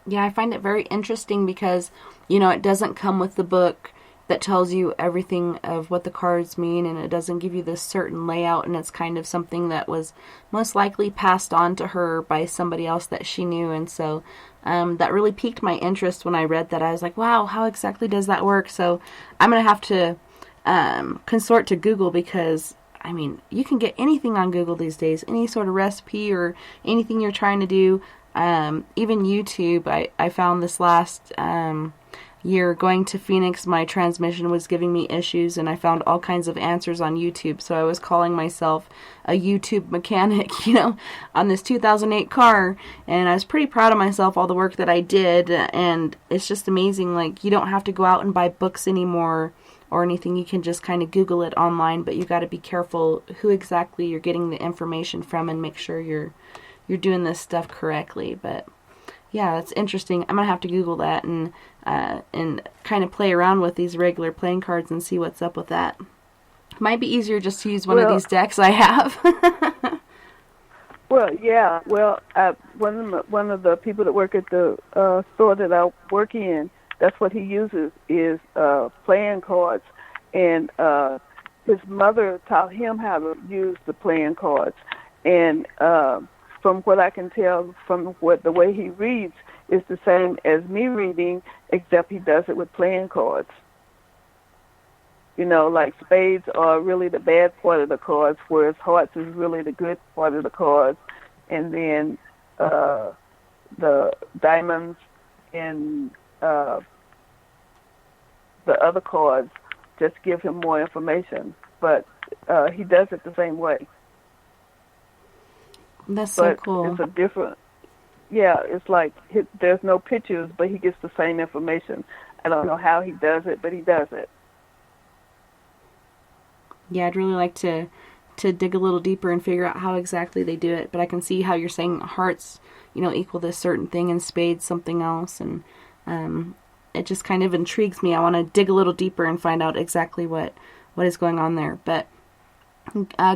[SPEAKER 4] Yeah, I find it very interesting because, it doesn't come with the book that tells you everything of what the cards mean, and it doesn't give you this certain layout, and it's kind of something that was most likely passed on to her by somebody else that she knew. And so that really piqued my interest when I read that. I was like, wow, how exactly does that work? So I'm going to have to consort to Google, because you can get anything on Google these days, any sort of recipe or anything you're trying to do. Even YouTube, I found this last year going to Phoenix, my transmission was giving me issues, and I found all kinds of answers on YouTube. So I was calling myself a YouTube mechanic, on this 2008 car, and I was pretty proud of myself, all the work that I did. And it's just amazing, like, you don't have to go out and buy books anymore or anything. You can just kind of Google it online, but you got to be careful who exactly you're getting the information from and make sure you're doing this stuff correctly. But yeah, that's interesting. I'm gonna have to Google that and kind of play around with these regular playing cards and see what's up with that. Might be easier just to use one of these decks I have.
[SPEAKER 5] Well, yeah. Well, one of the people that work at the store that I work in, that's what he uses, is playing cards, and his mother taught him how to use the playing cards, and from what I can tell from the way he reads, is the same as me reading, except he does it with playing cards. Like spades are really the bad part of the cards, whereas hearts is really the good part of the cards, and then the diamonds and the other cards just give him more information, but he does it the same way.
[SPEAKER 4] That's so cool.
[SPEAKER 5] It's a different, it's like there's no pictures, but he gets the same information. I don't know how he does it, but he does it.
[SPEAKER 4] Yeah, I'd really like to dig a little deeper and figure out how exactly they do it, but I can see how you're saying hearts, equal this certain thing, and spades something else, and it just kind of intrigues me. I want to dig a little deeper and find out exactly what is going on there. But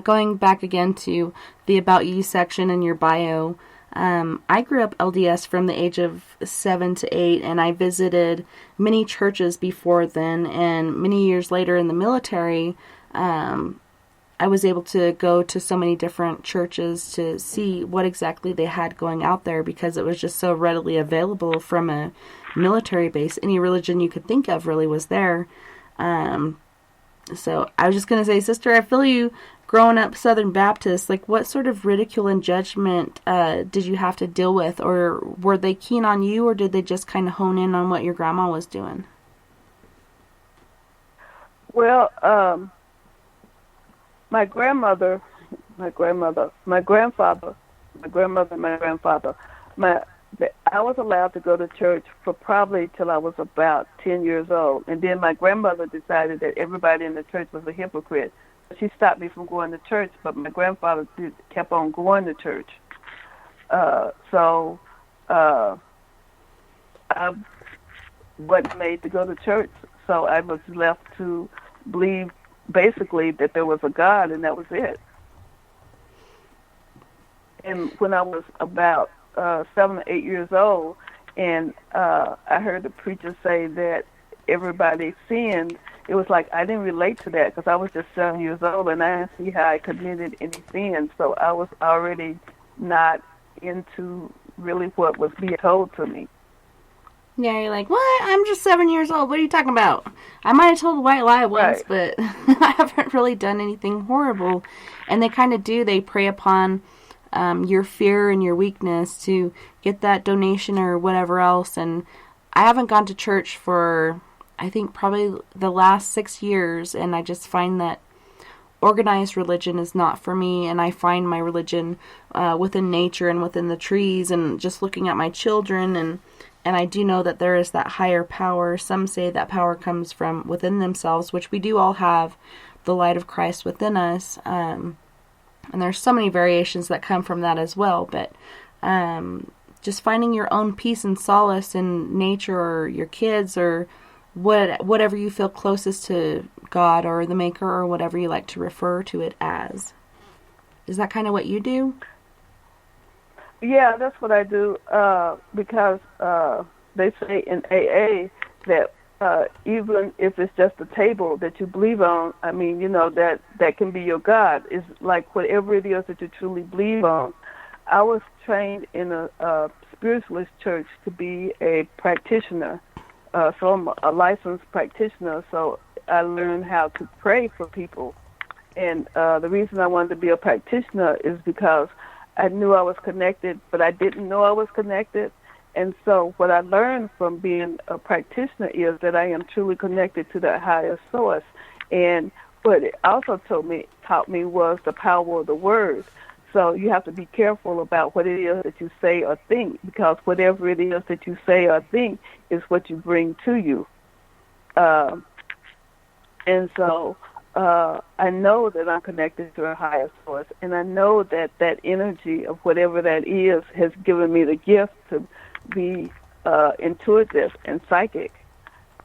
[SPEAKER 4] going back again to the About You section in your bio, I grew up LDS from the age of 7 to 8, and I visited many churches before then, and many years later in the military, I was able to go to so many different churches to see what exactly they had going out there, because it was just so readily available from a military base. Any religion you could think of really was there. So I was just going to say, sister, I feel you growing up Southern Baptist. Like, what sort of ridicule and judgment did you have to deal with? Or were they keen on you, or did they just kind of hone in on what your grandma was doing?
[SPEAKER 5] Well, my grandfather, I was allowed to go to church for probably till I was about 10 years old. And then my grandmother decided that everybody in the church was a hypocrite. She stopped me from going to church, but my grandfather kept on going to church. So I wasn't made to go to church. So I was left to believe basically that there was a God, and that was it. And when I was about 7 or 8 years old, and I heard the preacher say that everybody sinned, it was like I didn't relate to that because I was just 7 years old and I didn't see how I committed any sin. So I was already not into really what was being told to me.
[SPEAKER 4] Yeah, you're like, what? I'm just 7 years old. What are you talking about? I might have told a white lie once,
[SPEAKER 5] Right.
[SPEAKER 4] but I haven't really done anything horrible. And they kind of do. They prey upon your fear and your weakness to get that donation or whatever else. And I haven't gone to church for, I think, probably the last 6 years. And I just find that organized religion is not for me. And I find my religion within nature and within the trees and just looking at my children. And I do know that there is that higher power. Some say that power comes from within themselves, which we do all have the light of Christ within us. And there's so many variations that come from that as well. But just finding your own peace and solace in nature or your kids or whatever you feel closest to God or the Maker or whatever you like to refer to it as. Is that kind of what you do?
[SPEAKER 5] Yeah, that's what I do because they say in AA that even if it's just a table that you believe on, I mean, you know, that can be your God. It's like whatever it is that you truly believe on. I was trained in a spiritualist church to be a practitioner, so I'm a licensed practitioner, so I learned how to pray for people. And the reason I wanted to be a practitioner is because I knew I was connected, but I didn't know I was connected. And so what I learned from being a practitioner is that I am truly connected to that higher source. And what it also taught me was the power of the word. So you have to be careful about what it is that you say or think, because whatever it is that you say or think is what you bring to you. And so I know that I'm connected to a higher source, and I know that that energy of whatever that is has given me the gift to be intuitive and psychic.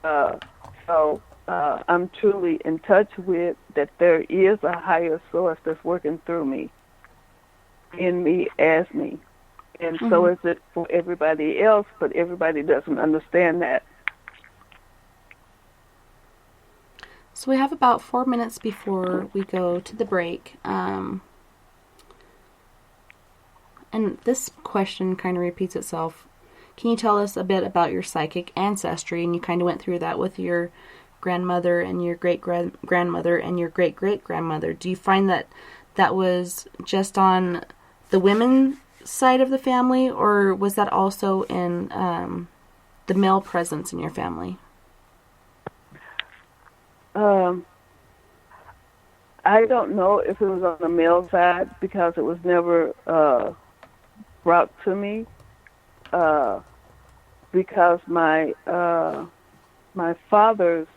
[SPEAKER 5] So I'm truly in touch with that there is a higher source that's working through me, in me, as me. And so is it for everybody else, but everybody doesn't understand that.
[SPEAKER 4] So we have about 4 minutes before we go to the break. And this question kind of repeats itself. Can you tell us a bit about your psychic ancestry? And you kind of went through that with your grandmother and your great-grandmother and your great-great-grandmother. Do you find that that was just on the women's side of the family, or was that also in the male presence in your family?
[SPEAKER 5] I don't know if it was on the male side because it was never brought to me. Because my father's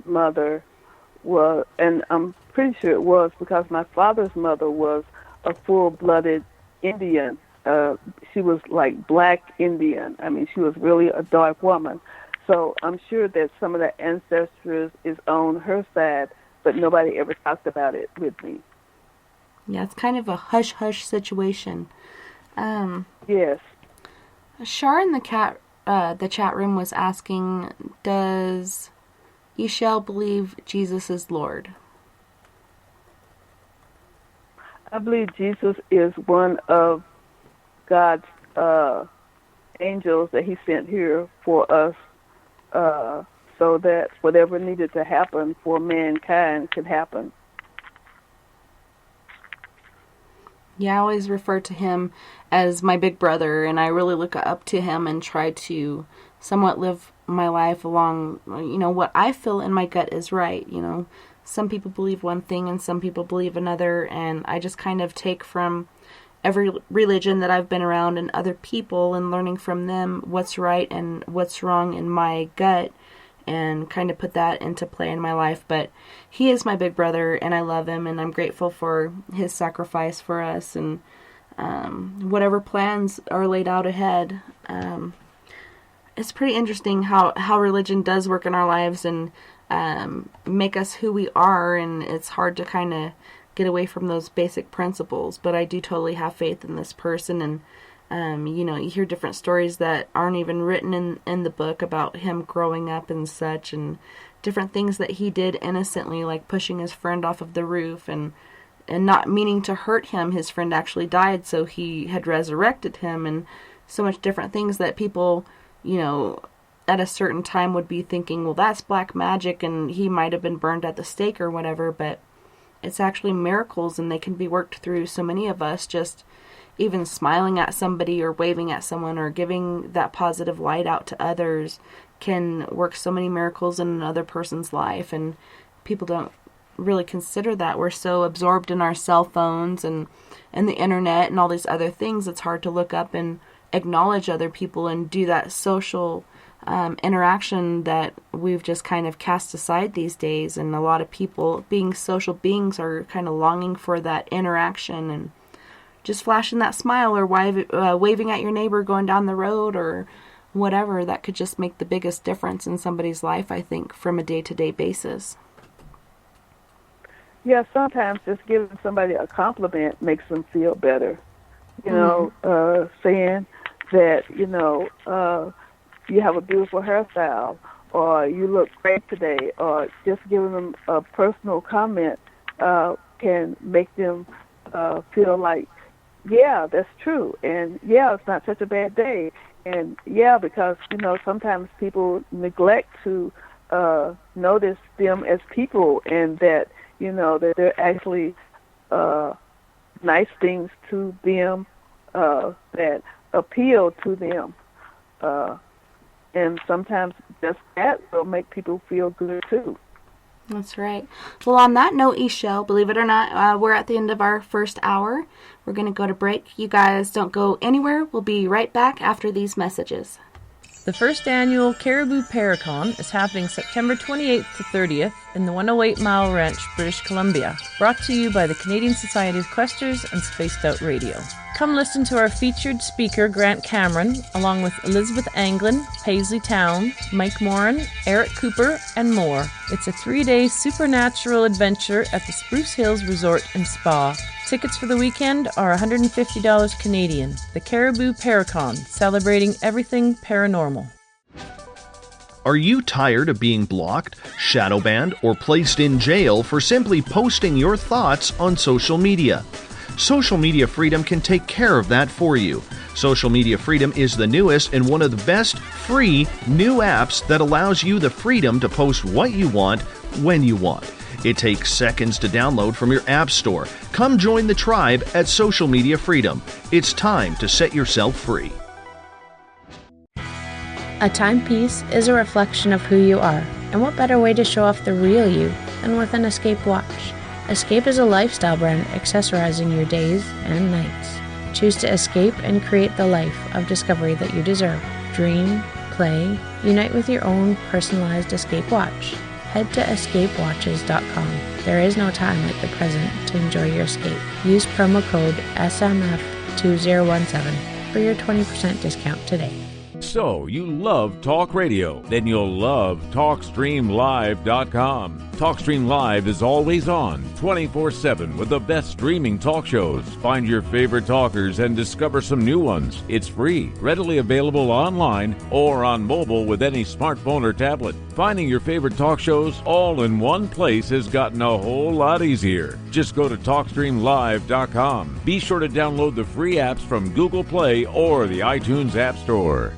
[SPEAKER 5] mother was, and I'm pretty sure it was because my father's mother was a full-blooded Indian. She was like black Indian. I mean, she was really a dark woman. So I'm sure that some of the ancestors is on her side, but nobody ever talked about it with me.
[SPEAKER 4] Yeah, it's kind of a hush-hush situation.
[SPEAKER 5] Yes.
[SPEAKER 4] Shar in the chat room was asking, does Ixchel believe Jesus is Lord?
[SPEAKER 5] I believe Jesus is one of God's angels that he sent here for us so that whatever needed to happen for mankind could happen.
[SPEAKER 4] Yeah, I always refer to him as my big brother, and I really look up to him and try to somewhat live my life along, what I feel in my gut is right. Some people believe one thing and some people believe another, and I just kind of take from every religion that I've been around and other people and learning from them what's right and what's wrong in my gut and kind of put that into play in my life. But he is my big brother, and I love him, and I'm grateful for his sacrifice for us and whatever plans are laid out ahead. It's pretty interesting how religion does work in our lives and make us who we are, and it's hard to kind of get away from those basic principles. But I do totally have faith in this person, and You hear different stories that aren't even written in the book about him growing up and such, and different things that he did innocently, like pushing his friend off of the roof and not meaning to hurt him. His friend actually died, so he had resurrected him, and so much different things that people, at a certain time would be thinking, well, that's black magic, and he might have been burned at the stake or whatever, but it's actually miracles, and they can be worked through. So many of us just even smiling at somebody or waving at someone or giving that positive light out to others can work so many miracles in another person's life, and people don't really consider that. We're so absorbed in our cell phones and the internet and all these other things, it's hard to look up and acknowledge other people and do that social interaction that we've just kind of cast aside these days. And a lot of people, being social beings, are kind of longing for that interaction and just flashing that smile or waving at your neighbor going down the road or whatever. That could just make the biggest difference in somebody's life, I think, from a day-to-day basis.
[SPEAKER 5] Yeah, sometimes just giving somebody a compliment makes them feel better. Saying that, you have a beautiful hairstyle, or you look great today, or just giving them a personal comment can make them feel like, yeah, that's true, and yeah, it's not such a bad day, and yeah, because, sometimes people neglect to notice them as people, and that, that they're actually nice things to them that appeal to them. And sometimes just that will make people feel good too.
[SPEAKER 4] That's right. Well, on that note, Ixchel, believe it or not, we're at the end of our first hour. We're going to go to break. You guys don't go anywhere. We'll be right back after these messages.
[SPEAKER 6] The first annual Caribou Paracon is happening September 28th to 30th in the 108 Mile Ranch, British Columbia. Brought to you by the Canadian Society of Questers and Spaced Out Radio. Come listen to our featured speaker, Grant Cameron, along with Elizabeth Anglin, Paisley Town, Mike Moran, Eric Cooper, and more. It's a 3-day supernatural adventure at the Spruce Hills Resort and Spa. Tickets for the weekend are $150 Canadian. The Caribou Paracon, celebrating everything paranormal.
[SPEAKER 7] Are you tired of being blocked, shadow banned, or placed in jail for simply posting your thoughts on social media? Social Media Freedom can take care of that for you. Social Media Freedom is the newest and one of the best free new apps that allows you the freedom to post what you want, when you want. It takes seconds to download from your app store. Come join the tribe at Social Media Freedom. It's time to set yourself free.
[SPEAKER 8] A timepiece is a reflection of who you are, and what better way to show off the real you than with an Escape watch? Escape is a lifestyle brand accessorizing your days and nights. Choose to escape and create the life of discovery that you deserve. Dream, play, unite with your own personalized Escape watch. Head to escapewatches.com. There is no time like the present to enjoy your escape. Use promo code SMF2017 for your 20% discount today.
[SPEAKER 9] So, you love talk radio? Then you'll love TalkStreamLive.com. TalkStream Live is always on, 24/7, with the best streaming talk shows. Find your favorite talkers and discover some new ones. It's free, readily available online or on mobile with any smartphone or tablet. Finding your favorite talk shows all in one place has gotten a whole lot easier. Just go to TalkStreamLive.com. Be sure to download the free apps from Google Play or the iTunes App Store.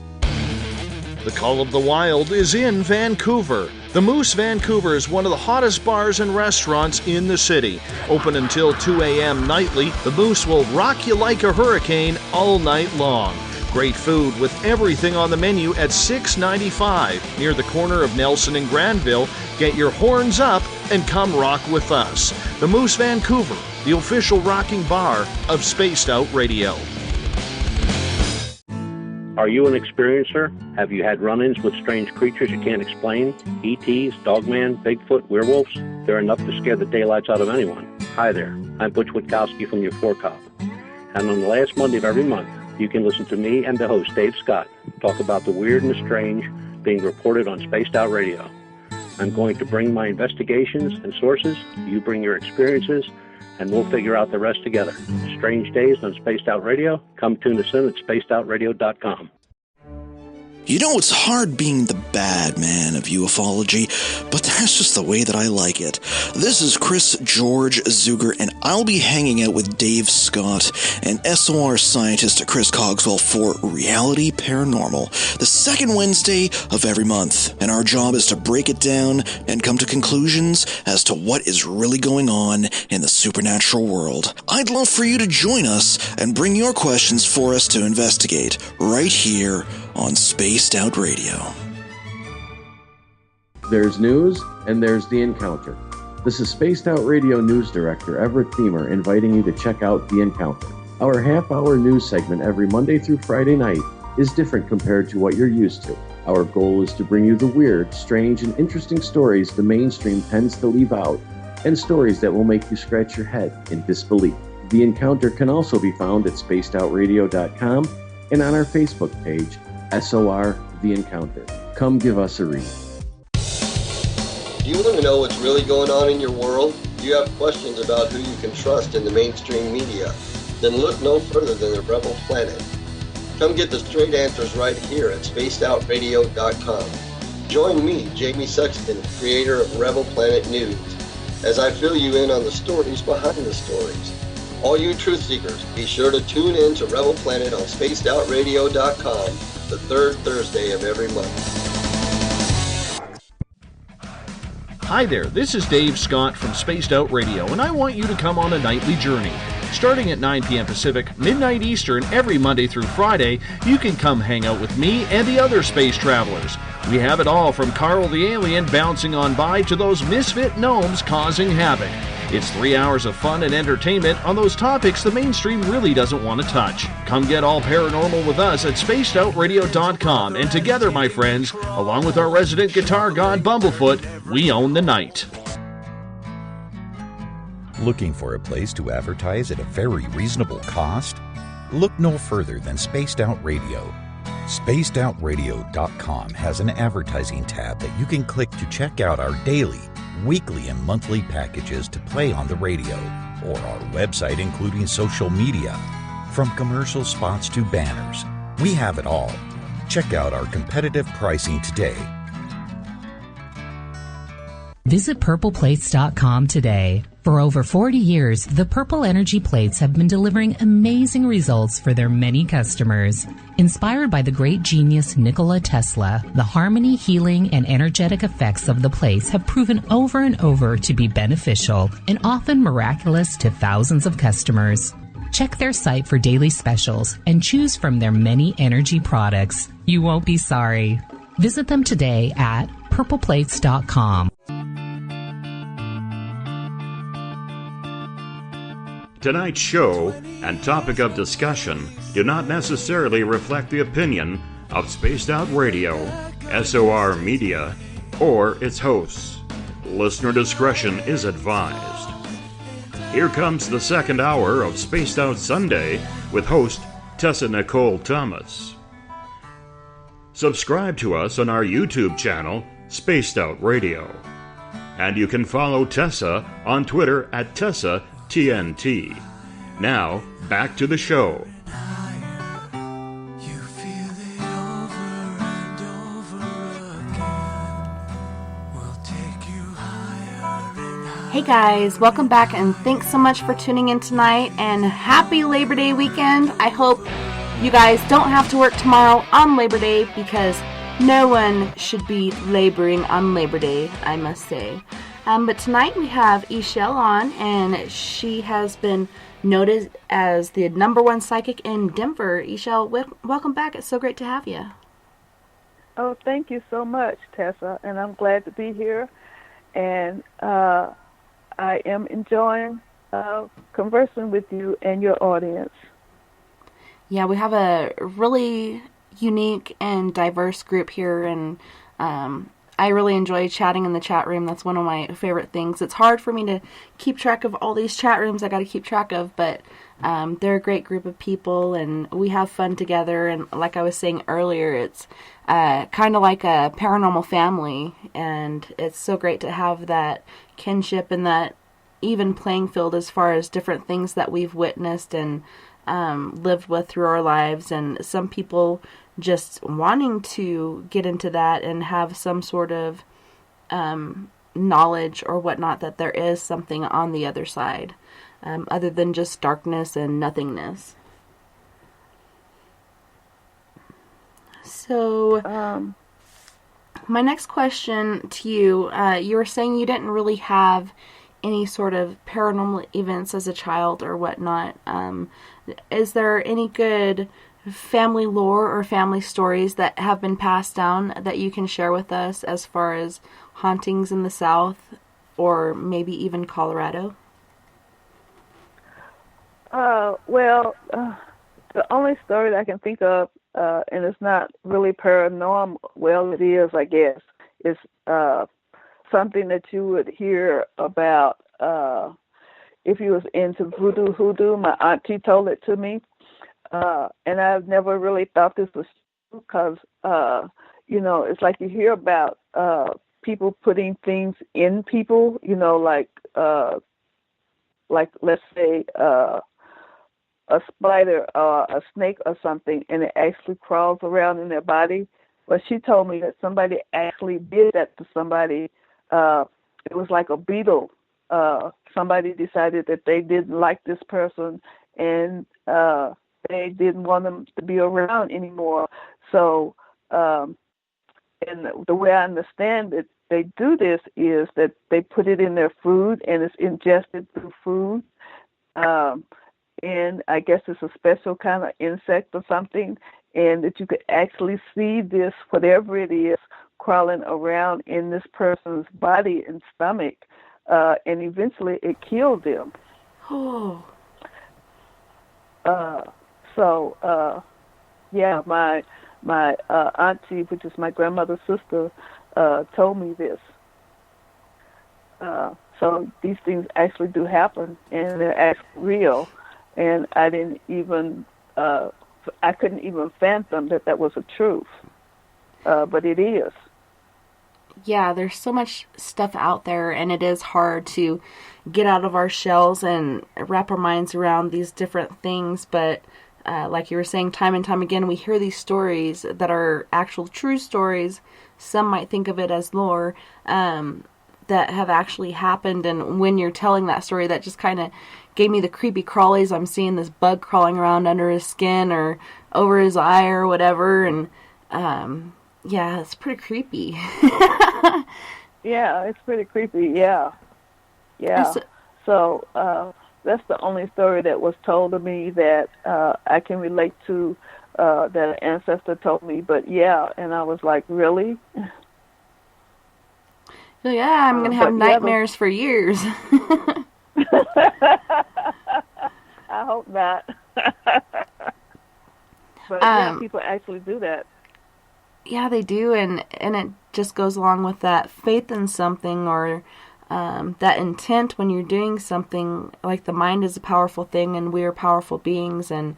[SPEAKER 7] The Call of the Wild is in Vancouver. The Moose Vancouver is one of the hottest bars and restaurants in the city. Open until 2 a.m. nightly, the Moose will rock you like a hurricane all night long. Great food with everything on the menu at $6.95 near the corner of Nelson and Granville. Get your horns up and come rock with us. The Moose Vancouver, the official rocking bar of Spaced Out Radio.
[SPEAKER 10] Are you an experiencer? Have you had run-ins with strange creatures you can't explain? ETs, Dogman, Bigfoot, werewolves? They're enough to scare the daylights out of anyone. Hi there, I'm Butch Witkowski from your Cop. And on the last Monday of every month, you can listen to me and the host, Dave Scott, talk about the weird and the strange being reported on Spaced Out Radio. I'm going to bring my investigations and sources, you bring your experiences, and we'll figure out the rest together. Strange Days on Spaced Out Radio. Come tune us in at spacedoutradio.com.
[SPEAKER 11] You know, it's hard being the bad man of ufology, but that's just the way that I like it. This is Chris George Zuger, and I'll be hanging out with Dave Scott and SOR scientist Chris Cogswell for Reality Paranormal, the second Wednesday of every month. And our job is to break it down and come to conclusions as to what is really going on in the supernatural world. I'd love for you to join us and bring your questions for us to investigate right here on Spaced Out Radio.
[SPEAKER 12] There's news, and there's The Encounter. This is Spaced Out Radio News Director Everett Thiemer inviting you to check out The Encounter. Our half-hour news segment every Monday through Friday night is different compared to what you're used to. Our goal is to bring you the weird, strange, and interesting stories the mainstream tends to leave out, and stories that will make you scratch your head in disbelief. The Encounter can also be found at spacedoutradio.com and on our Facebook page, SOR The Encounter. Come give us a read.
[SPEAKER 13] Do you want to know what's really going on in your world? Do you have questions about who you can trust in the mainstream media? Then look no further than the Rebel Planet. Come get the straight answers right here at spacedoutradio.com. Join me, Jamie Sexton, creator of Rebel Planet News, as I fill you in on the stories behind the stories. All you truth seekers, be sure to tune in to Rebel Planet on spacedoutradio.com the third Thursday of every month.
[SPEAKER 7] Hi there, this is Dave Scott from Spaced Out Radio, and I want you to come on a nightly journey. Starting at 9 p.m. Pacific, midnight Eastern, every Monday through Friday, you can come hang out with me and the other space travelers. We have it all from Carl the Alien bouncing on by to those misfit gnomes causing havoc. It's 3 hours of fun and entertainment on those topics the mainstream really doesn't want to touch. Come get all paranormal with us at spacedoutradio.com, and together, my friends, along with our resident guitar god Bumblefoot, we own the night.
[SPEAKER 14] Looking for a place to advertise at a very reasonable cost? Look no further than Spaced Out Radio. SpacedOutRadio.com has an advertising tab that you can click to check out our daily, weekly, and monthly packages to play on the radio, or our website including social media. From commercial spots to banners, we have it all. Check out our competitive pricing today.
[SPEAKER 15] Visit purpleplates.com today. For over 40 years, the Purple Energy Plates have been delivering amazing results for their many customers. Inspired by the great genius Nikola Tesla, the harmony, healing, and energetic effects of the plates have proven over and over to be beneficial and often miraculous to thousands of customers. Check their site for daily specials and choose from their many energy products. You won't be sorry. Visit them today at purpleplates.com.
[SPEAKER 1] Tonight's show and topic of discussion do not necessarily reflect the opinion of Spaced Out Radio, SOR Media, or its hosts. Listener discretion is advised. Here comes the second hour of Spaced Out Sunday with host Tessa Nicole Thomas. Subscribe to us on our YouTube channel, Spaced Out Radio. And you can follow Tessa on Twitter at TessaTNT. Now, back to the show.
[SPEAKER 4] Hey guys, welcome back and thanks so much for tuning in tonight, and happy Labor Day weekend. I hope you guys don't have to work tomorrow on Labor Day, because no one should be laboring on Labor Day, I must say. But tonight we have Ixchel on, and she has been noted as the #1 psychic in Denver. Ixchel, welcome back. It's so great to have you.
[SPEAKER 5] Oh, thank you so much, Tessa, and I'm glad to be here. And I am enjoying conversing with you and your audience.
[SPEAKER 4] Yeah, we have a really unique and diverse group here, and I really enjoy chatting in the chat room. That's one of my favorite things. It's hard for me to keep track of all these chat rooms I got to keep track of, but they're a great group of people, and we have fun together. And like I was saying earlier, it's kind of like a paranormal family, and it's so great to have that kinship and that even playing field as far as different things that we've witnessed and lived with through our lives, and some people just wanting to get into that and have some sort of knowledge or whatnot that there is something on the other side, other than just darkness and nothingness. So, my next question to you, you were saying you didn't really have any sort of paranormal events as a child or whatnot. Is there any good family lore or family stories that have been passed down that you can share with us as far as hauntings in the South or maybe even Colorado?
[SPEAKER 5] Well, the only story that I can think of, and it's not really paranormal, well, it is, I guess, is something that you would hear about if you was into hoodoo. My auntie told it to me, and I've never really thought this was true because, it's like you hear about people putting things in people, like let's say a spider or a snake or something, and it actually crawls around in their body. But she told me that somebody actually did that to somebody. It was like a beetle. Somebody decided that they didn't like this person, and they didn't want them to be around anymore. So, and the way I understand it, they do this is that they put it in their food, and it's ingested through food. And I guess it's a special kind of insect or something, and that you could actually see this, whatever it is, crawling around in this person's body and stomach, and eventually it killed them.
[SPEAKER 4] Oh.
[SPEAKER 5] Yeah, my auntie, which is my grandmother's sister, told me this. So these things actually do happen, and they're actually real. And I didn't even, I couldn't even fathom that was the truth. But it is.
[SPEAKER 4] Yeah, there's so much stuff out there, and it is hard to get out of our shells and wrap our minds around these different things. But like you were saying, time and time again, we hear these stories that are actual true stories. Some might think of it as lore, that have actually happened. And when you're telling that story, that just kind of gave me the creepy crawlies. I'm seeing this bug crawling around under his skin or over his eye or whatever. And yeah, it's pretty creepy.
[SPEAKER 5] Yeah, it's pretty creepy. Yeah. So that's the only story that was told to me that I can relate to, that an ancestor told me. But yeah, and I was like, really?
[SPEAKER 4] Yeah, I'm going to have nightmares for years.
[SPEAKER 5] I hope not. But yeah, people actually do that.
[SPEAKER 4] Yeah, they do, and it just goes along with that faith in something, or that intent when you're doing something. Like, the mind is a powerful thing, and we are powerful beings, and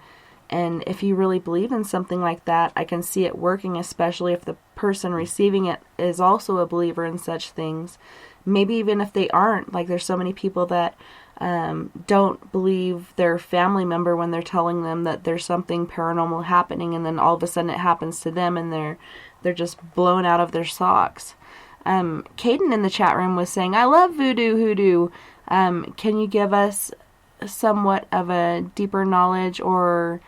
[SPEAKER 4] if you really believe in something like that, I can see it working, especially if the person receiving it is also a believer in such things. Maybe even if they aren't. Like, there's so many people that don't believe their family member when they're telling them that there's something paranormal happening, and then all of a sudden it happens to them, and they're just blown out of their socks. Caden in the chat room was saying, I love hoodoo. Can you give us somewhat of a deeper knowledge or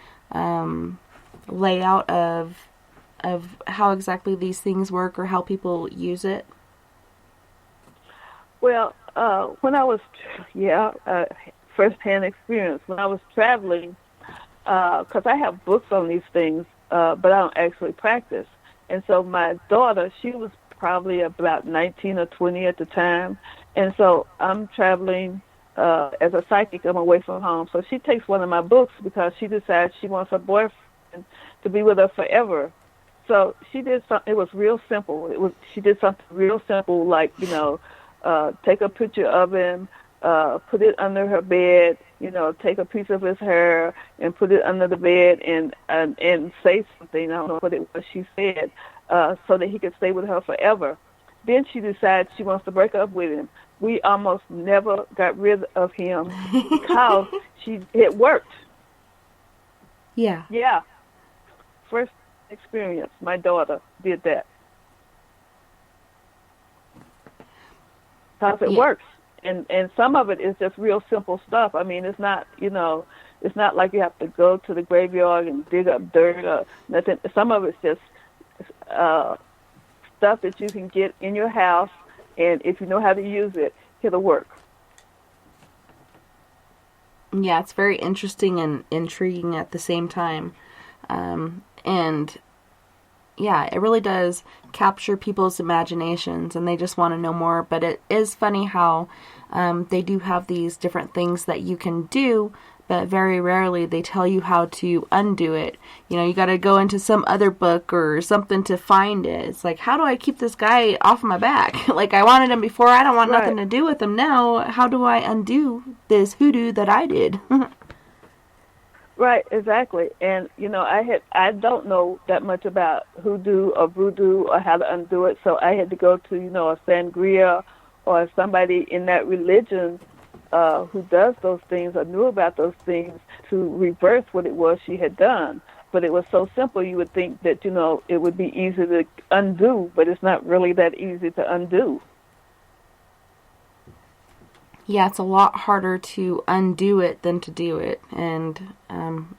[SPEAKER 4] layout of how exactly these things work or how people use it?
[SPEAKER 5] Well, when I was, first-hand experience. When I was traveling, because I have books on these things, but I don't actually practice. And so my daughter, she was probably about 19 or 20 at the time. And so I'm traveling as a psychic. I'm away from home. So she takes one of my books because she decides she wants her boyfriend to be with her forever. So she did something. It was real simple. She did something real simple, like, take a picture of him, put it under her bed, take a piece of his hair and put it under the bed and say something. I don't know what it was she said, so that he could stay with her forever. Then she decides she wants to break up with him. we almost never got rid of him because it worked.
[SPEAKER 4] Yeah.
[SPEAKER 5] Yeah. First experience, my daughter did that. Because it works. And some of it is just real simple stuff. I mean, it's not, it's not like you have to go to the graveyard and dig up dirt or nothing. Some of it's just stuff that you can get in your house, and if you know how to use it, it'll work.
[SPEAKER 4] Yeah, it's very interesting and intriguing at the same time. And yeah, it really does capture people's imaginations, and they just want to know more. But it is funny how they do have these different things that you can do, but very rarely they tell you how to undo it. You got to go into some other book or something to find it. It's like, how do I keep this guy off my back? Like, I wanted him before, I don't want nothing to do with him now. How do I undo this hoodoo that I did?
[SPEAKER 5] Right, exactly. And, I don't know that much about hoodoo or voodoo or how to undo it, so I had to go to, a sangria or somebody in that religion who does those things or knew about those things to reverse what it was she had done. But it was so simple, you would think that, it would be easy to undo, but it's not really that easy to undo.
[SPEAKER 4] Yeah, it's a lot harder to undo it than to do it. And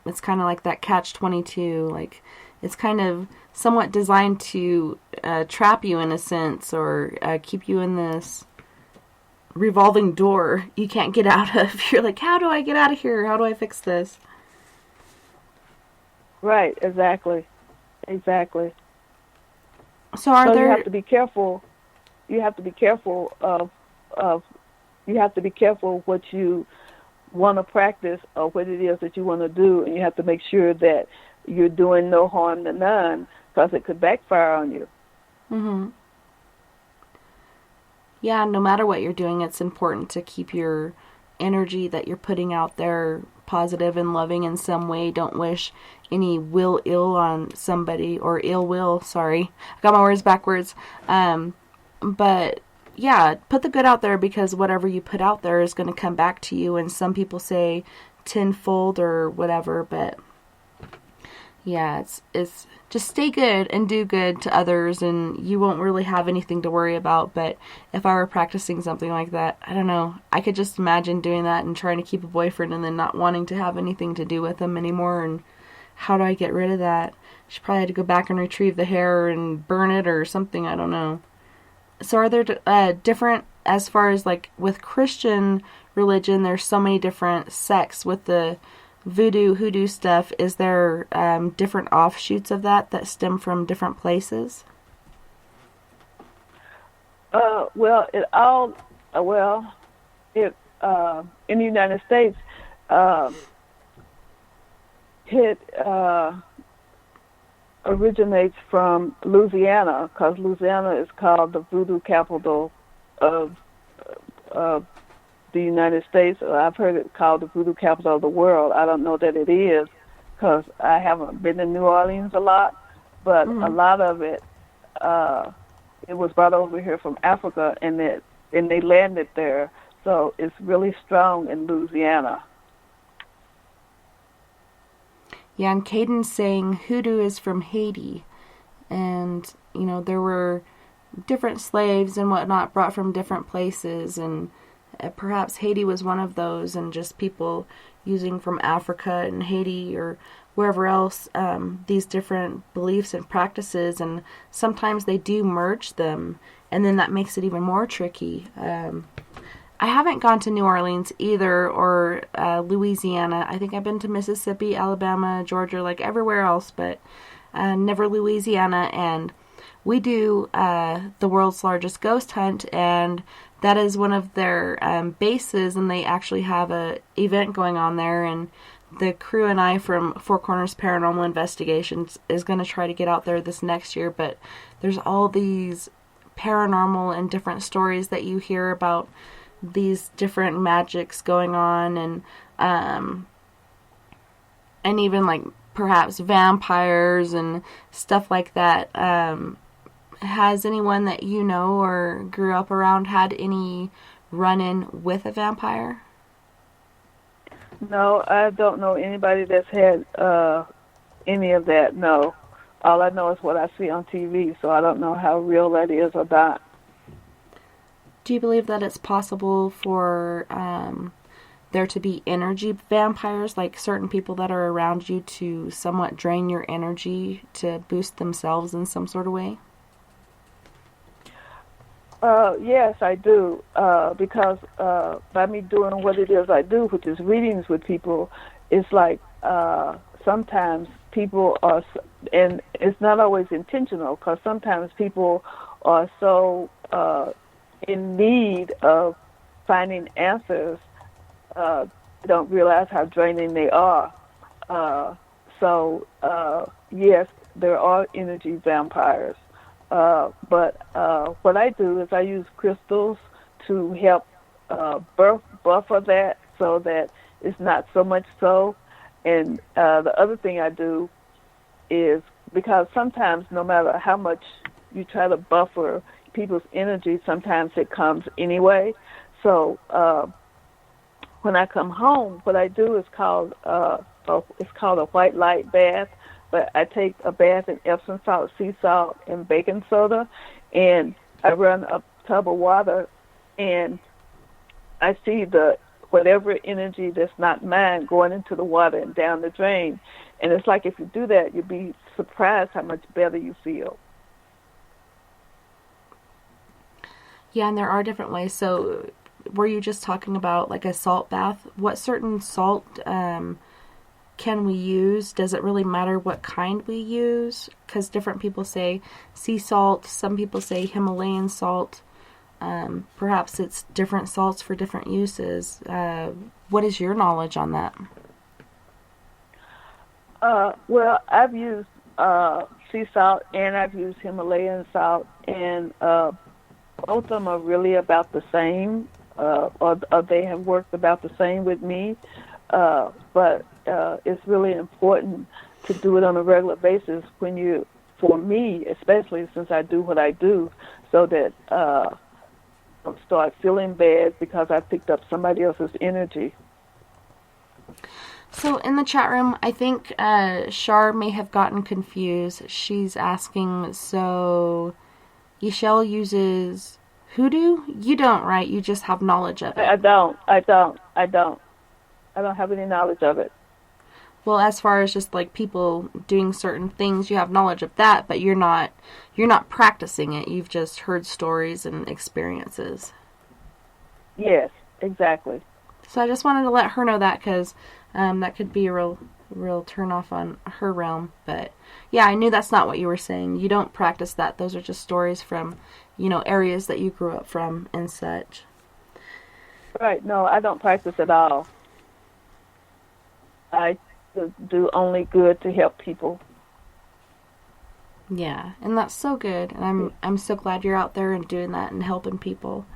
[SPEAKER 4] it's kind of like that catch-22. Like, it's kind of somewhat designed to trap you in a sense, or keep you in this revolving door you can't get out of. You're like, how do I get out of here? How do I fix this?
[SPEAKER 5] Right, exactly.
[SPEAKER 4] So are there...
[SPEAKER 5] You have to be careful. You have to be careful you have to be careful what you want to practice or what it is that you want to do, and you have to make sure that you're doing no harm to none, because it could backfire on you.
[SPEAKER 4] Mm-hmm. Yeah, no matter what you're doing, it's important to keep your energy that you're putting out there positive and loving in some way. Don't wish any ill on somebody, or ill will, sorry. I got my words backwards. But yeah, put the good out there, because whatever you put out there is going to come back to you. And some people say tenfold or whatever, but yeah, it's just stay good and do good to others, and you won't really have anything to worry about. But if I were practicing something like that, I don't know, I could just imagine doing that and trying to keep a boyfriend and then not wanting to have anything to do with him anymore. And how do I get rid of that? She probably had to go back and retrieve the hair and burn it or something, I don't know. So are there different, as far as like with Christian religion, there's so many different sects with the voodoo, hoodoo stuff. Is there different offshoots of that stem from different places?
[SPEAKER 5] In the United States, it originates from Louisiana, because Louisiana is called the voodoo capital of the United States. I've heard it called the voodoo capital of the world. I don't know that it is, because I haven't been in New Orleans a lot, but a lot of it, it was brought over here from Africa, and they landed there. So it's really strong in Louisiana.
[SPEAKER 4] Yeah, and Caden's saying hoodoo is from Haiti. And, there were different slaves and whatnot brought from different places. And perhaps Haiti was one of those, and just people using from Africa and Haiti or wherever else these different beliefs and practices. And sometimes they do merge them, and then that makes it even more tricky. I haven't gone to New Orleans either, or Louisiana. I think I've been to Mississippi, Alabama, Georgia, like everywhere else, but never Louisiana. And we do the world's largest ghost hunt, and that is one of their bases, and they actually have a event going on there. And the crew and I from Four Corners Paranormal Investigations is going to try to get out there this next year. But there's all these paranormal and different stories that you hear about these different magics going on, and even like perhaps vampires and stuff like that. Has anyone that you know or grew up around had any run-in with a vampire?
[SPEAKER 5] No, I don't know anybody that's had any of that, no. All I know is what I see on TV, so I don't know how real that is or not.
[SPEAKER 4] Do you believe that it's possible for there to be energy vampires, like certain people that are around you, to somewhat drain your energy to boost themselves in some sort of way?
[SPEAKER 5] Yes, I do, because by me doing what it is I do, which is readings with people, it's like sometimes people are, and it's not always intentional, because sometimes people are so in need of finding answers, they don't realize how draining they are. So, yes, there are energy vampires. But what I do is I use crystals to help buffer that so that it's not so much so. And the other thing I do is, because sometimes no matter how much you try to buffer people's energy, sometimes it comes anyway. So when I come home, what I do is called it's called a white light bath. But I take a bath in Epsom salt, sea salt, and baking soda, and I run a tub of water, and I see whatever energy that's not mine going into the water and down the drain. And it's like if you do that, you'll be surprised how much better you feel.
[SPEAKER 4] Yeah, and there are different ways. So were you just talking about like a salt bath? What certain salt can we use? Does it really matter what kind we use? Because different people say sea salt, some people say Himalayan salt. Perhaps it's different salts for different uses. What is your knowledge on that?
[SPEAKER 5] Well, I've used sea salt and I've used Himalayan salt, and both of them are really about the same, or they have worked about the same with me. But it's really important to do it on a regular basis for me, especially since I do what I do, so that I don't start feeling bad because I picked up somebody else's energy.
[SPEAKER 4] So in the chat room, I think Shar may have gotten confused. She's asking, so Ixchel uses hoodoo? You don't, right? You just have knowledge of it.
[SPEAKER 5] I don't have any knowledge of it.
[SPEAKER 4] Well, as far as just like people doing certain things, you have knowledge of that, but you're not practicing it. You've just heard stories and experiences.
[SPEAKER 5] Yes, exactly.
[SPEAKER 4] So I just wanted to let her know that, because that could be a real turn off on her realm. But yeah, I knew that's not what you were saying. You don't practice that. Those are just stories from, areas that you grew up from and such.
[SPEAKER 5] Right. No, I don't practice at all. I do only good to help people.
[SPEAKER 4] Yeah, and that's so good. And I'm so glad you're out there and doing that and helping people.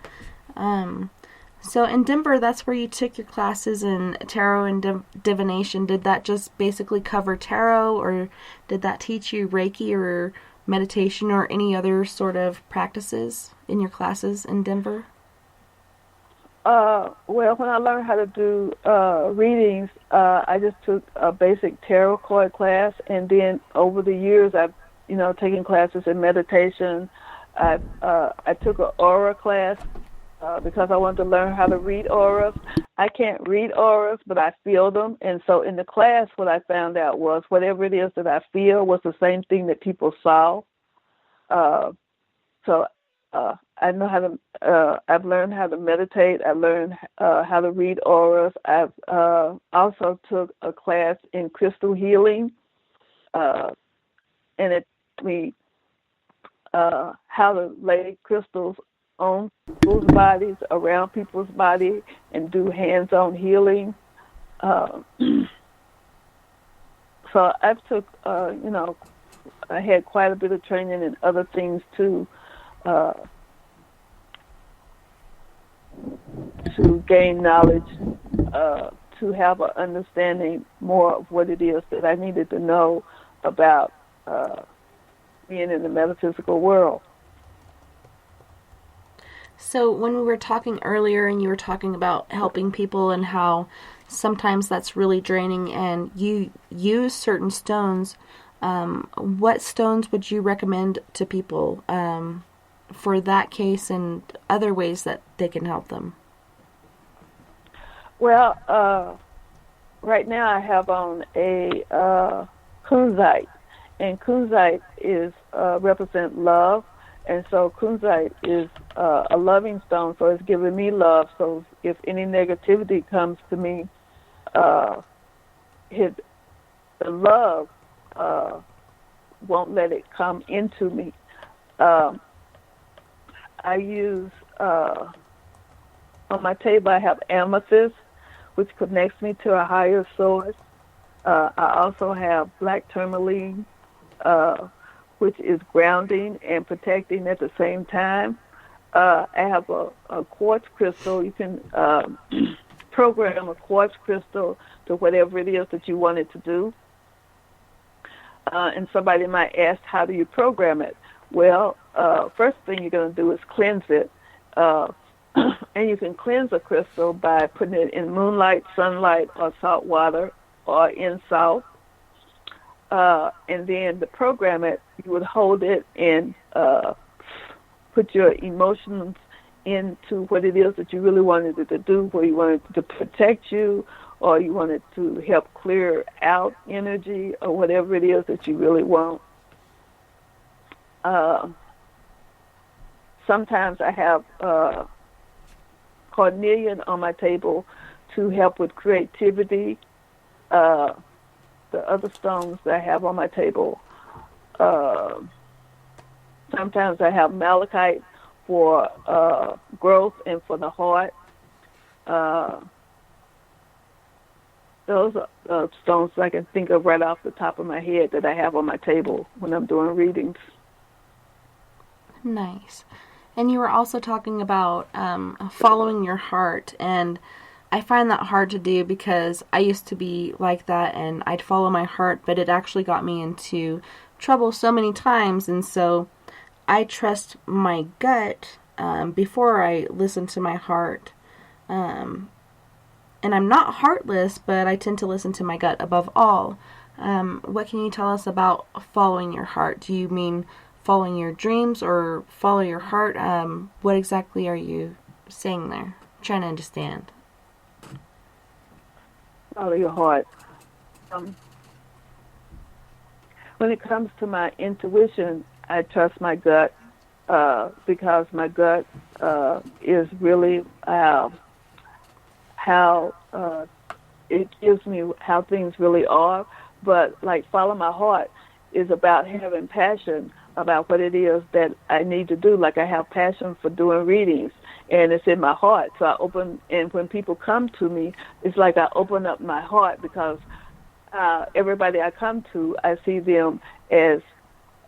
[SPEAKER 4] So in Denver, that's where you took your classes in tarot and divination. Did that just basically cover tarot, or did that teach you Reiki or meditation or any other sort of practices in your classes in Denver?
[SPEAKER 5] Well, when I learned how to do readings, I just took a basic tarot card class, and then over the years, I've taken classes in meditation. I took an aura class because I wanted to learn how to read auras. I can't read auras, but I feel them, and so in the class, what I found out was whatever it is that I feel was the same thing that people saw. So I know how to. I've learned how to meditate. I learned how to read auras. I've also took a class in crystal healing, and it taught me how to lay crystals on people's bodies, around people's body, and do hands-on healing. So I've took, I had quite a bit of training in other things too. To gain knowledge, to have an understanding more of what it is that I needed to know about being in the metaphysical world.
[SPEAKER 4] So when we were talking earlier and you were talking about helping people and how sometimes that's really draining and you use certain stones, what stones would you recommend to people for that case and other ways that they can help them?
[SPEAKER 5] Well, right now I have on a Kunzite, and Kunzite is represent love, and so Kunzite is a loving stone, so it's giving me love. So if any negativity comes to me, the love won't let it come into me. I use on my table I have amethyst, which connects me to a higher source. I also have black tourmaline, which is grounding and protecting at the same time. I have a quartz crystal. You can program a quartz crystal to whatever it is that you want it to do. And somebody might ask, how do you program it? Well, first thing you're going to do is cleanse it. And you can cleanse a crystal by putting it in moonlight, sunlight, or salt water, or in salt. And then to program it, you would hold it and put your emotions into what it is that you really wanted it to do, where you wanted it to protect you, or you wanted to help clear out energy, or whatever it is that you really want. Sometimes I have cornelian on my table to help with creativity. The other stones that I have on my table, sometimes I have malachite for growth and for the heart. Those are stones I can think of right off the top of my head that I have on my table when I'm doing readings.
[SPEAKER 4] Nice. And you were also talking about following your heart, and I find that hard to do because I used to be like that, and I'd follow my heart, but it actually got me into trouble so many times, and so I trust my gut before I listen to my heart. And I'm not heartless, but I tend to listen to my gut above all. What can you tell us about following your heart? Do you mean following your dreams or follow your heart? What exactly are you saying there? I'm trying to understand.
[SPEAKER 5] Follow your heart. When it comes to my intuition, I trust my gut because my gut is really how it gives me how things really are. But like follow my heart is about having passion about what it is that I need to do. Like I have passion for doing readings, and it's in my heart. So I open, and when people come to me, it's like I open up my heart because everybody I come to, I see them as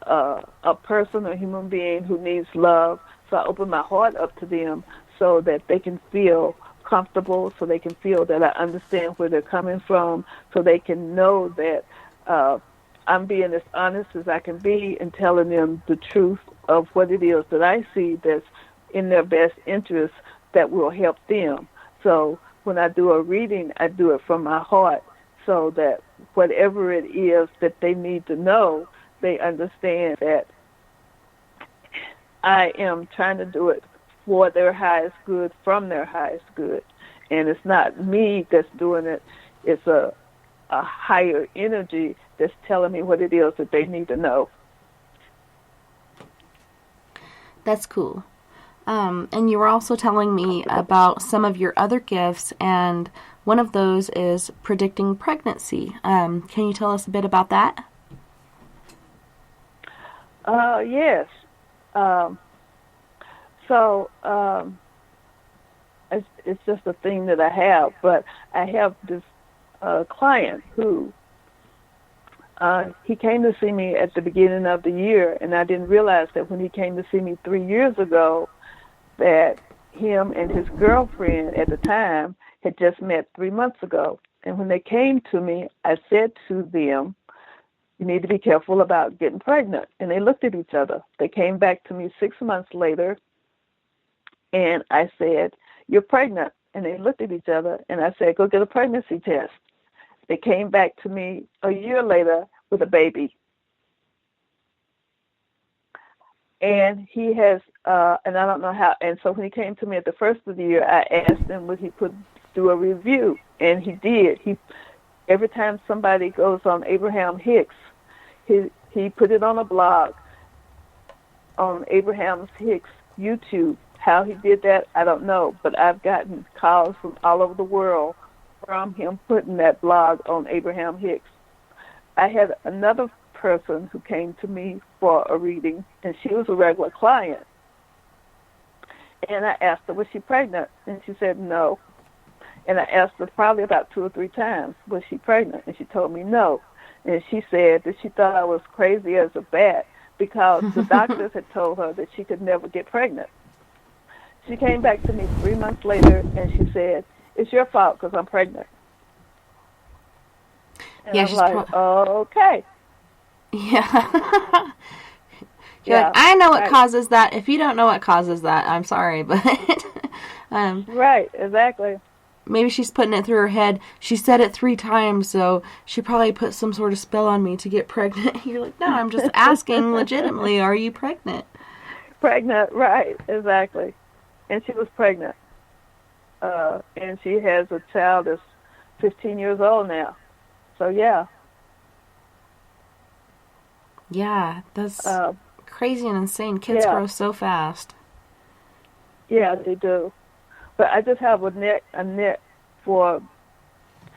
[SPEAKER 5] a person, a human being who needs love. So I open my heart up to them so that they can feel comfortable, so they can feel that I understand where they're coming from, so they can know that I'm being as honest as I can be and telling them the truth of what it is that I see that's in their best interest that will help them. So when I do a reading, I do it from my heart so that whatever it is that they need to know, they understand that I am trying to do it for their highest good, from their highest good. And it's not me that's doing it. It's a higher energy that's telling me what it is that they need to know.
[SPEAKER 4] That's cool. And you were also telling me about some of your other gifts, and one of those is predicting pregnancy. Can you tell us a bit about that?
[SPEAKER 5] Yes. It's just a thing that I have, but I have this client who he came to see me at the beginning of the year, and I didn't realize that when he came to see me 3 years ago that him and his girlfriend at the time had just met 3 months ago. And when they came to me, I said to them, you need to be careful about getting pregnant. And they looked at each other. They came back to me 6 months later, And I said, "You're pregnant." And they looked at each other, and I said, "Go get a pregnancy test." They came back to me a year later with a baby. And he has, and I don't know how, and so when he came to me at the first of the year, I asked him would he do a review, and he did. Every time somebody goes on Abraham Hicks, he put it on a blog on Abraham Hicks YouTube. How he did that, I don't know, but I've gotten calls from all over the world from him putting that blog on Abraham Hicks. I had another person who came to me for a reading, and she was a regular client. And I asked her, was she pregnant? And she said no. And I asked her probably about 2 or 3 times, was she pregnant? And she told me no. And she said that she thought I was crazy as a bat because the doctors had told her that she could never get pregnant. She came back to me 3 months later, and she said, "It's your fault because I'm pregnant." And
[SPEAKER 4] Yeah,
[SPEAKER 5] I'm
[SPEAKER 4] she's
[SPEAKER 5] like, okay.
[SPEAKER 4] Yeah. You're like, I know what causes that. If you don't know what causes that, I'm sorry, but
[SPEAKER 5] right, exactly.
[SPEAKER 4] Maybe she's putting it through her head. She said it 3 times, so she probably put some sort of spell on me to get pregnant. You're like, no, I'm just asking legitimately, are you pregnant?
[SPEAKER 5] Pregnant, right, exactly. And she was pregnant. And she has a child that's 15 years old now. So, yeah.
[SPEAKER 4] Yeah, that's crazy and insane. Kids grow so fast.
[SPEAKER 5] Yeah, they do. But I just have a net for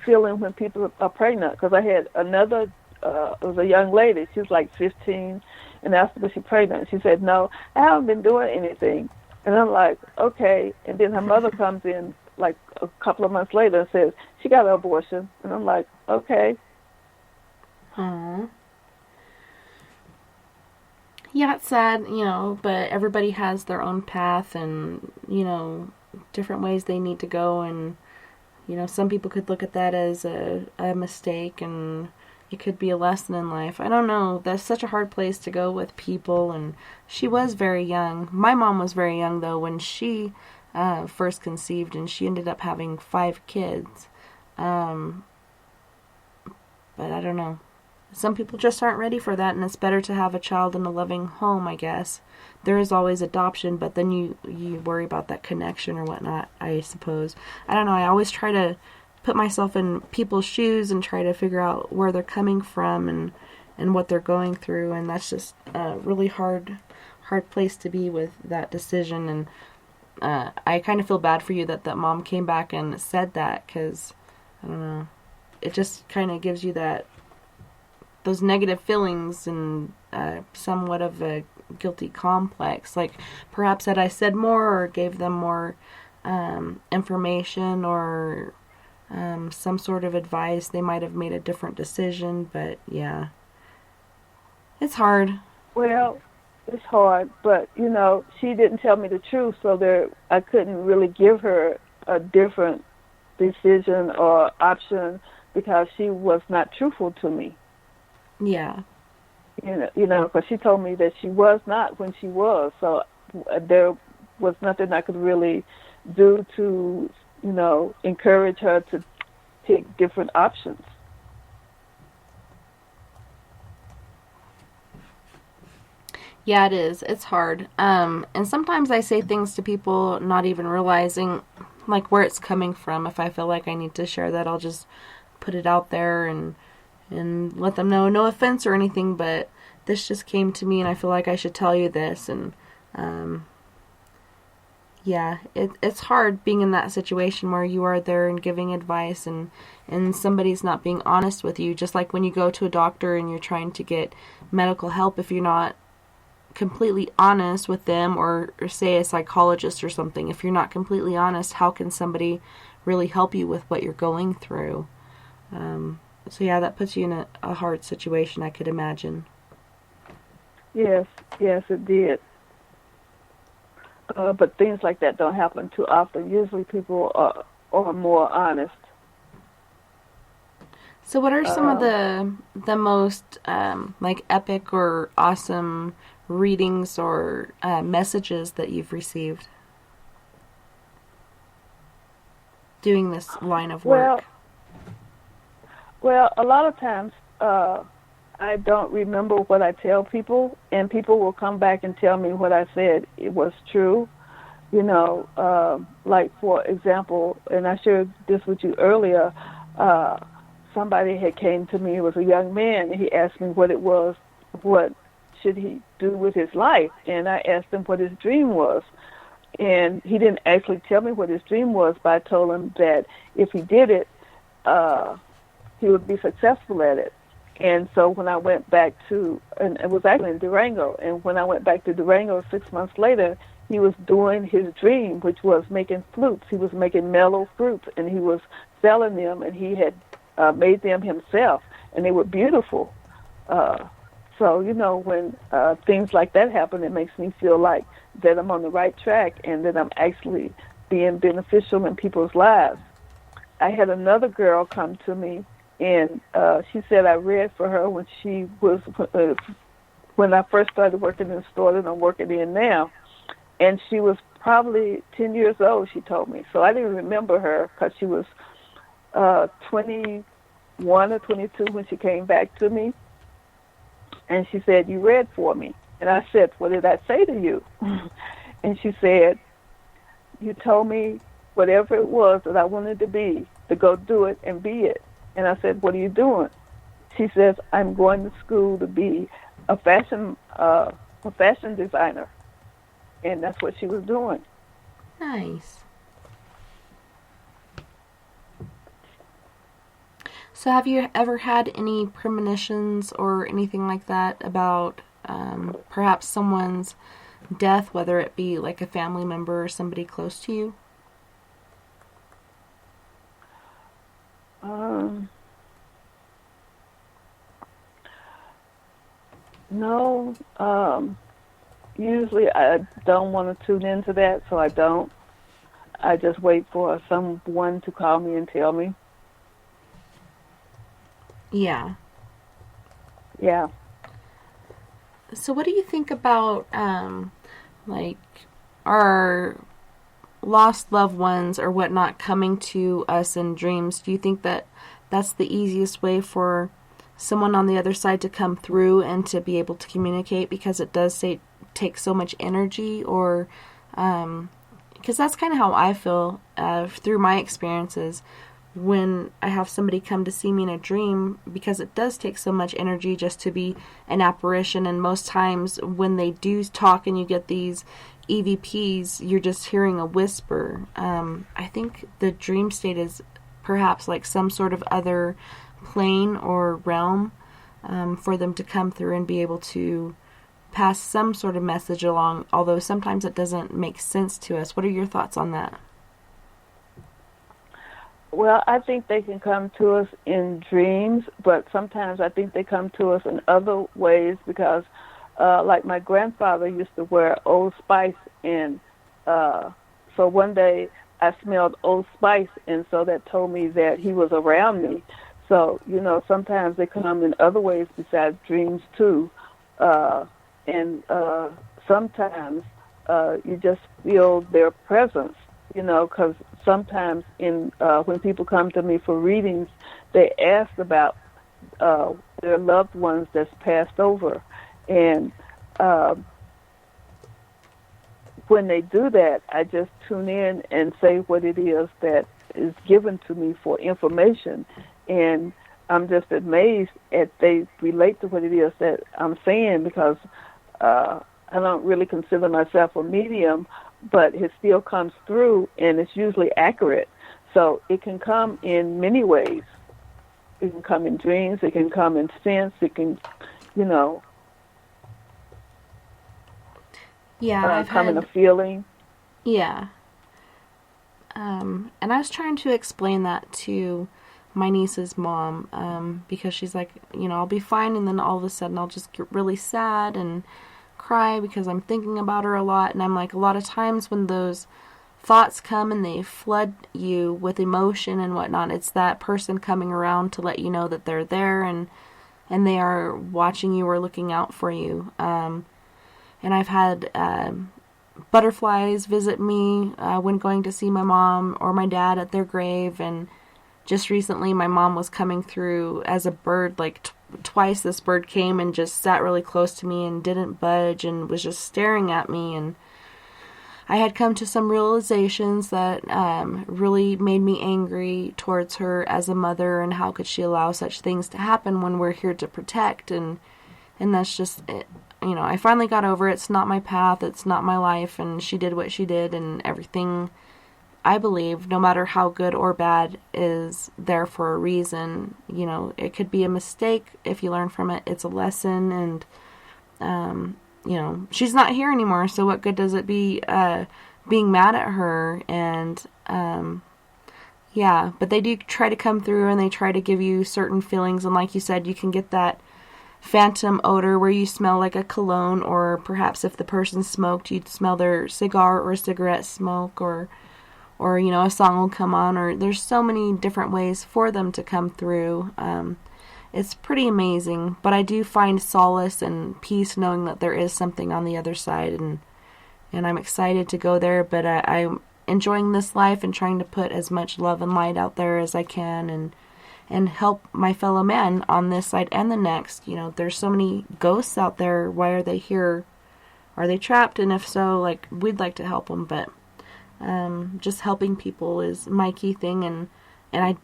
[SPEAKER 5] feeling when people are pregnant. Because I had another, it was a young lady. She was like 15, and asked her, was she pregnant? And she said, no, I haven't been doing anything. And I'm like, okay. And then her mother comes in like a couple of months later and says, she got an abortion. And I'm like, okay.
[SPEAKER 4] Aww. Yeah, it's sad, but everybody has their own path and, different ways they need to go. And, some people could look at that as a mistake and it could be a lesson in life. I don't know. That's such a hard place to go with people. And she was very young. My mom was very young, though, when she first conceived, and she ended up having 5 kids. But I don't know. Some people just aren't ready for that, and it's better to have a child in a loving home, I guess. There is always adoption, but then you worry about that connection or whatnot, I suppose. I don't know. I always try to put myself in people's shoes and try to figure out where they're coming from and what they're going through, and that's just a really hard place to be with that decision. And I kind of feel bad for you that mom came back and said that, because, I don't know, it just kind of gives you those negative feelings and somewhat of a guilty complex. Like, perhaps had I said more or gave them more information or some sort of advice, they might have made a different decision. But yeah, it's hard.
[SPEAKER 5] Well, it's hard, but she didn't tell me the truth, so I couldn't really give her a different decision or option because she was not truthful to me.
[SPEAKER 4] Yeah.
[SPEAKER 5] Because she told me that she was not when she was, so there was nothing I could really do to, encourage her to take different options.
[SPEAKER 4] Yeah, it is. It's hard. And sometimes I say things to people not even realizing, like, where it's coming from. If I feel like I need to share that, I'll just put it out there and let them know. No offense or anything, but this just came to me and I feel like I should tell you this. And yeah, it's hard being in that situation where you are there and giving advice and somebody's not being honest with you. Just like when you go to a doctor and you're trying to get medical help, if you're not completely honest with them, or say a psychologist or something, if you're not completely honest, how can somebody really help you with what you're going through? So yeah, that puts you in a hard situation, I could imagine.
[SPEAKER 5] Yes, it did. But things like that don't happen too often. Usually people are more honest.
[SPEAKER 4] So what are some of the most like epic or awesome readings or messages that you've received? doing this line of work?
[SPEAKER 5] Well, a lot of times I don't remember what I tell people, and people will come back and tell me what I said it was true. You know, like for example, and I shared this with you earlier, somebody had came to me, it was a young man, and he asked me what it was, what should he do with his life, and I asked him what his dream was. And he didn't actually tell me what his dream was, but I told him that if he did it, he would be successful at it. And so when I went back to, and it was actually in Durango, and when I went back to Durango 6 months later, he was doing his dream, which was making flutes. He was making mellow flutes, and he was selling them, and he had made them himself, and they were beautiful. So, you know, when things like that happen, it makes me feel like that I'm on the right track and that I'm actually being beneficial in people's lives. I had another girl come to me, and she said I read for her when she was, when I first started working in the store that I'm working in now. And she was probably 10 years old, she told me. So I didn't remember her because she was 21 or 22 when she came back to me. And she said, you read for me. And I said, what did I say to you? And she said, you told me whatever it was that I wanted to be, to go do it and be it. And I said, what are you doing? She says, I'm going to school to be a fashion designer. And that's what she was doing.
[SPEAKER 4] Nice. So have you ever had any premonitions or anything like that about perhaps someone's death, whether it be like a family member or somebody close to you?
[SPEAKER 5] No. Usually I don't want to tune into that, so I don't. I just wait for someone to call me and tell me.
[SPEAKER 4] Yeah.
[SPEAKER 5] Yeah.
[SPEAKER 4] So what do you think about, like, our lost loved ones or whatnot coming to us in dreams? Do you think that that's the easiest way for someone on the other side to come through and to be able to communicate, because it does take so much energy? Or, because that's kind of how I feel through my experiences when I have somebody come to see me in a dream, because it does take so much energy just to be an apparition. And most times when they do talk and you get these EVPs, you're just hearing a whisper. I think the dream state is perhaps like some sort of other plane or realm for them to come through and be able to pass some sort of message along, although sometimes it doesn't make sense to us. What are your thoughts on that?
[SPEAKER 5] Well, I think they can come to us in dreams, but sometimes I think they come to us in other ways because, like my grandfather used to wear Old Spice, and so one day I smelled Old Spice, and so that told me that he was around me. So, you know, sometimes they come in other ways besides dreams too, and sometimes you just feel their presence. You know, because sometimes when people come to me for readings, they ask about their loved ones that's passed over. And when they do that, I just tune in and say what it is that is given to me for information. And I'm just amazed at they relate to what it is that I'm saying, because I don't really consider myself a medium, but it still comes through, and it's usually accurate. So it can come in many ways. It can come in dreams. It can come in sense. It can, you know, come in a feeling.
[SPEAKER 4] Yeah. And I was trying to explain that to my niece's mom, because she's like, you know, I'll be fine, and then all of a sudden I'll just get really sad and cry because I'm thinking about her a lot. And I'm like, a lot of times when those thoughts come and they flood you with emotion and whatnot, it's that person coming around to let you know that they're there and they are watching you or looking out for you. And I've had butterflies visit me when going to see my mom or my dad at their grave. And just recently my mom was coming through as a bird, like twice this bird came and just sat really close to me and didn't budge and was just staring at me. And I had come to some realizations that really made me angry towards her as a mother, and how could she allow such things to happen when we're here to protect. And that's just it. You know, I finally got over it. It's not my path, it's not my life, and she did what she did, and everything, I believe, no matter how good or bad, is there for a reason. You know, it could be a mistake. If you learn from it, it's a lesson. And you know, she's not here anymore, so what good does it be being mad at her? And yeah, but they do try to come through, and they try to give you certain feelings. And like you said, you can get that phantom odor where you smell like a cologne, or perhaps if the person smoked, you'd smell their cigar or cigarette smoke, or you know, a song will come on, or there's so many different ways for them to come through. It's pretty amazing, but I do find solace and peace knowing that there is something on the other side, and I'm excited to go there. But I'm enjoying this life and trying to put as much love and light out there as I can, and help my fellow man on this side and the next. You know, there's so many ghosts out there. Why are they here? Are they trapped? And if so, like, we'd like to help them. But just helping people is my key thing. And I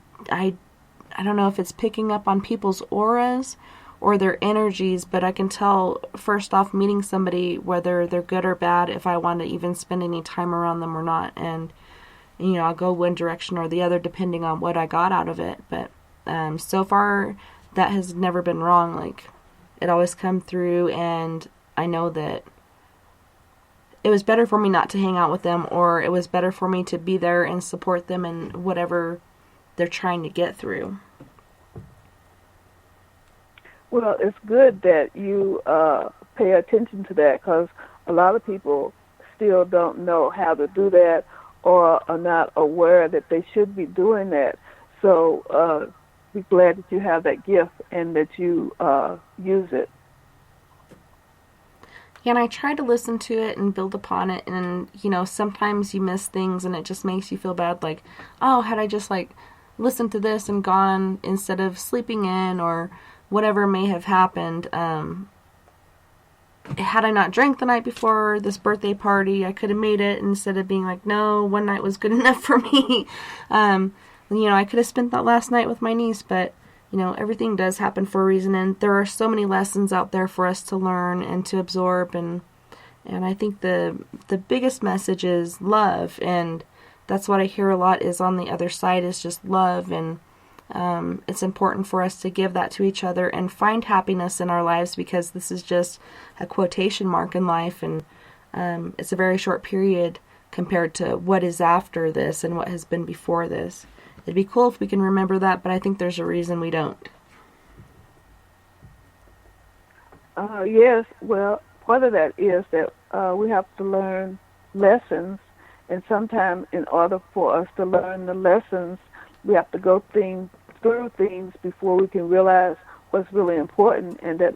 [SPEAKER 4] don't know if it's picking up on people's auras or their energies, but I can tell first off meeting somebody whether they're good or bad, if I want to even spend any time around them or not. And you know, I'll go one direction or the other depending on what I got out of it. But so far that has never been wrong. Like, it always come through, and I know that it was better for me not to hang out with them, or it was better for me to be there and support them in whatever they're trying to get through.
[SPEAKER 5] Well, it's good that you pay attention to that, because a lot of people still don't know how to do that, or are not aware that they should be doing that. So be glad that you have that gift and that you use it.
[SPEAKER 4] Yeah, and I try to listen to it and build upon it. And, you know, sometimes you miss things and it just makes you feel bad. Like, oh, had I just, like, listened to this and gone instead of sleeping in, or whatever may have happened. Had I not drank the night before this birthday party, I could have made it, instead of being like, no, one night was good enough for me. You know, I could have spent that last night with my niece, but, you know, everything does happen for a reason, and there are so many lessons out there for us to learn and to absorb, and I think the biggest message is love, and that's what I hear a lot is on the other side is just love, and it's important for us to give that to each other and find happiness in our lives, because this is just a quotation mark in life, and it's a very short period compared to what is after this and what has been before this. It'd be cool if we can remember that, but I think there's a reason we don't.
[SPEAKER 5] Yes, well, part of that is that we have to learn lessons, and sometimes in order for us to learn the lessons, we have to go through things before we can realize what's really important, and that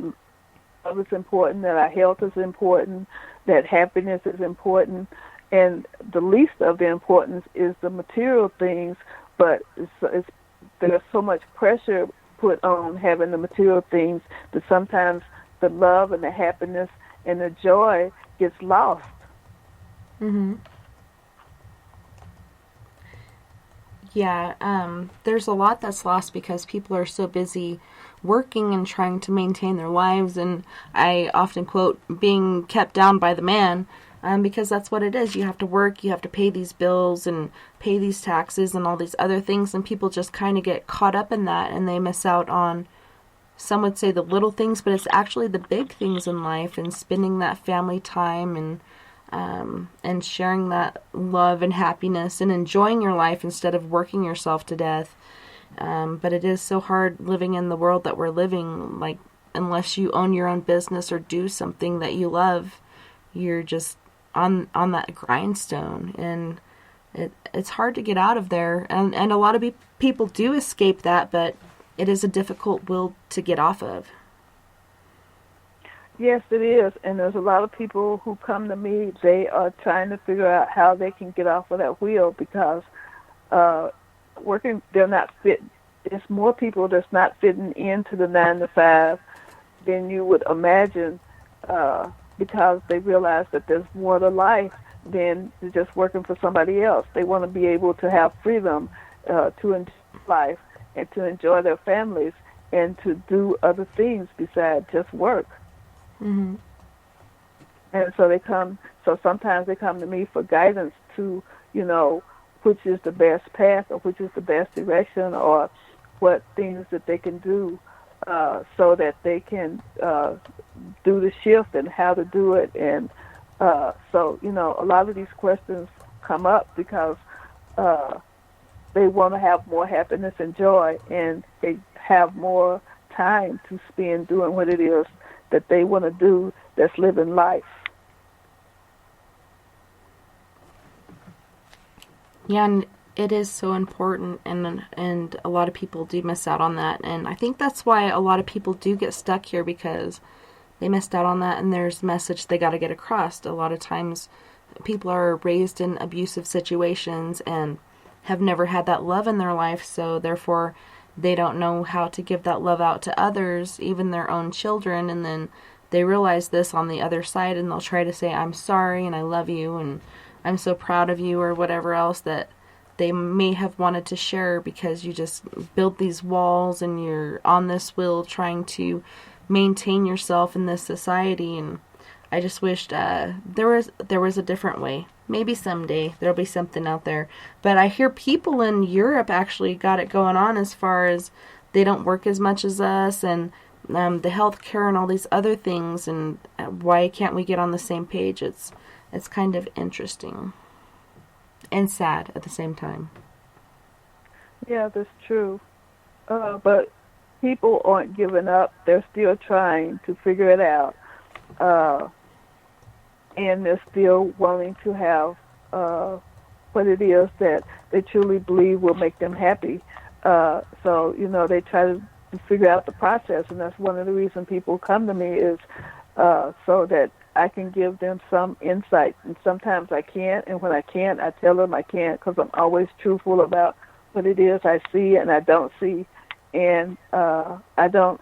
[SPEAKER 5] love is important, that our health is important, that happiness is important, and the least of the importance is the material things, but there's so much pressure put on having the material things that sometimes the love and the happiness and the joy gets lost.
[SPEAKER 4] Mm-hmm. Yeah, there's a lot that's lost because people are so busy working and trying to maintain their lives, and I often quote being kept down by the man, because that's what it is. You have to work, you have to pay these bills and pay these taxes and all these other things, and people just kind of get caught up in that, and they miss out on, some would say, the little things, but it's actually the big things in life, and spending that family time and sharing that love and happiness and enjoying your life instead of working yourself to death. But it is so hard living in the world that we're living. Like, unless you own your own business or do something that you love, you're just on that grindstone, and it's hard to get out of there. And a lot of people do escape that, but it is a difficult will to get off of.
[SPEAKER 5] Yes, it is. And there's a lot of people who come to me, they are trying to figure out how they can get off of that wheel because they're not fit. There's more people that's not fitting into the 9 to 5 than you would imagine because they realize that there's more to life than just working for somebody else. They want to be able to have freedom to enjoy life and to enjoy their families and to do other things besides just work.
[SPEAKER 4] Mm-hmm.
[SPEAKER 5] And so sometimes they come to me for guidance to, which is the best path or which is the best direction or what things that they can do so that they can do the shift and how to do it. And so, a lot of these questions come up because they want to have more happiness and joy, and they have more time to spend doing what it is that they want to do that's living life.
[SPEAKER 4] Yeah, and it is so important, and a lot of people do miss out on that. And I think that's why a lot of people do get stuck here, because they missed out on that, and there's a message they got to get across. A lot of times people are raised in abusive situations and have never had that love in their life, so therefore they don't know how to give that love out to others, even their own children, and then they realize this on the other side, and they'll try to say, I'm sorry, and I love you, and I'm so proud of you, or whatever else that they may have wanted to share, because you just build these walls, and you're on this wheel trying to maintain yourself in this society. And I just wished there was a different way. Maybe someday there'll be something out there. But I hear people in Europe actually got it going on, as far as they don't work as much as us, and the healthcare and all these other things. And why can't we get on the same page? It's kind of interesting and sad at the same time.
[SPEAKER 5] Yeah, that's true. But people aren't giving up. They're still trying to figure it out. And they're still wanting to have what it is that they truly believe will make them happy. So, they try to figure out the process, and that's one of the reasons people come to me is so that I can give them some insight. And sometimes I can't, and when I can't, I tell them I can't, because I'm always truthful about what it is I see and I don't see. And I don't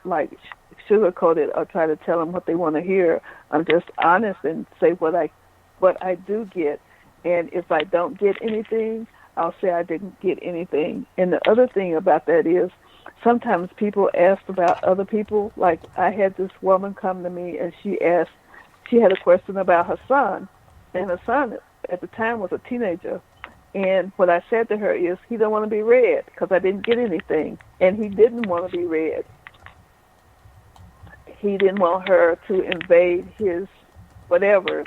[SPEAKER 5] sugarcoat it or try to tell them what they want to hear. I'm just honest and say what I do get. And if I don't get anything, I'll say I didn't get anything. And the other thing about that is sometimes people ask about other people. Like I had this woman come to me, and she had a question about her son. And her son at the time was a teenager. And what I said to her is, he don't want to be read, because I didn't get anything. And he didn't want to be read. He didn't want her to invade his whatever.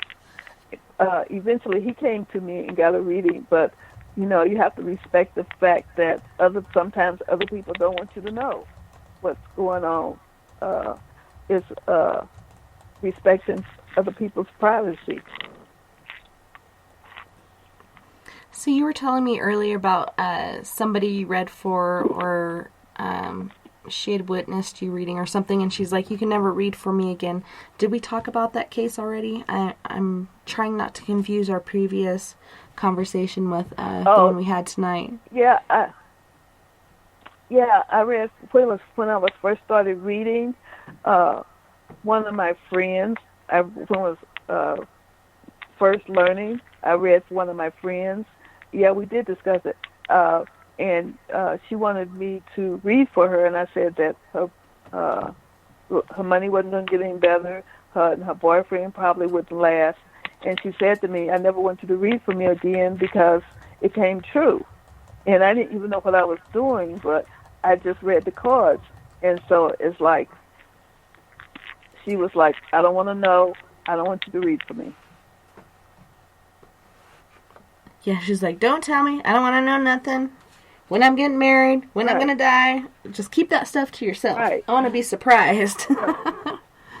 [SPEAKER 5] Eventually, he came to me and got a reading. But, you have to respect the fact that sometimes other people don't want you to know what's going on. It's respecting other people's privacy.
[SPEAKER 4] So you were telling me earlier about somebody you read for, or she had witnessed you reading or something, and she's like, you can never read for me again. Did we talk about that case already? I'm trying not to confuse our previous conversation with the one we had tonight.
[SPEAKER 5] Yeah, I read when I was first started reading. One of my friends, when I was first learning, I read for one of my friends. Yeah, we did discuss it. And she wanted me to read for her, and I said that her money wasn't going to get any better, and her boyfriend probably wouldn't last. And she said to me, I never want you to read for me again, because it came true. And I didn't even know what I was doing, but I just read the cards. And so it's like, she was like, I don't want to know. I don't want you to read for me.
[SPEAKER 4] Yeah, she's like, don't tell me. I don't want to know nothing. When I'm getting married, when I'm going to die, just keep that stuff to yourself.
[SPEAKER 5] Right.
[SPEAKER 4] I want to be surprised.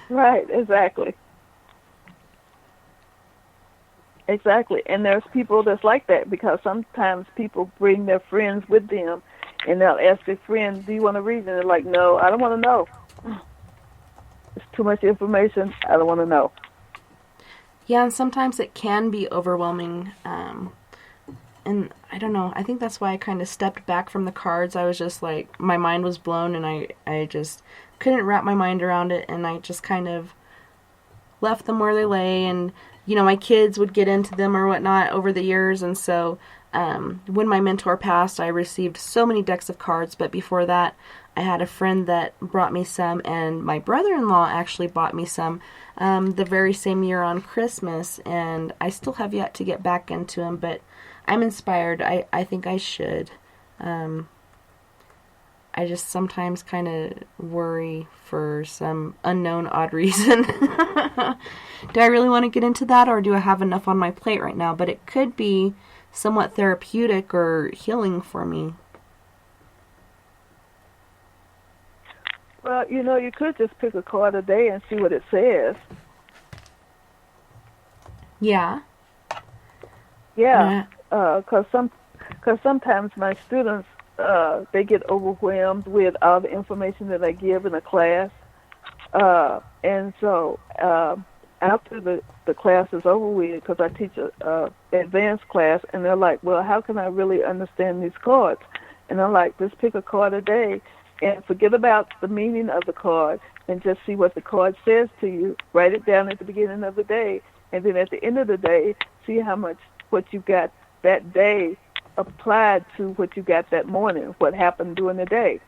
[SPEAKER 5] Right, exactly. Exactly. And there's people that's like that, because sometimes people bring their friends with them, and they'll ask their friend, do you want to read? And they're like, no, I don't want to know. it's too much information. I don't want to know.
[SPEAKER 4] Yeah, and sometimes it can be overwhelming. And I don't know. I think that's why I kind of stepped back from the cards. I was just like, my mind was blown, and I just couldn't wrap my mind around it, and I just kind of left them where they lay. And, you know, my kids would get into them or whatnot over the years, and so when my mentor passed, I received so many decks of cards, but before that, I had a friend that brought me some, and my brother-in-law actually bought me some the very same year on Christmas, and I still have yet to get back into them, but I'm inspired. I think I should. I just sometimes kind of worry for some unknown odd reason. Do I really want to get into that, or do I have enough on my plate right now? But it could be somewhat therapeutic or healing for me.
[SPEAKER 5] Well, you know, you could just pick a card a day and see what it says.
[SPEAKER 4] Yeah.
[SPEAKER 5] Yeah, because sometimes my students, they get overwhelmed with all the information that I give in a class. And so after the class is over with, because I teach a advanced class, and they're like, well, how can I really understand these cards? And I'm like, just pick a card a day and forget about the meaning of the card and just see what the card says to you. Write it down at the beginning of the day, and then at the end of the day, see how much what you got that day applied to what you got that morning, what happened during the day.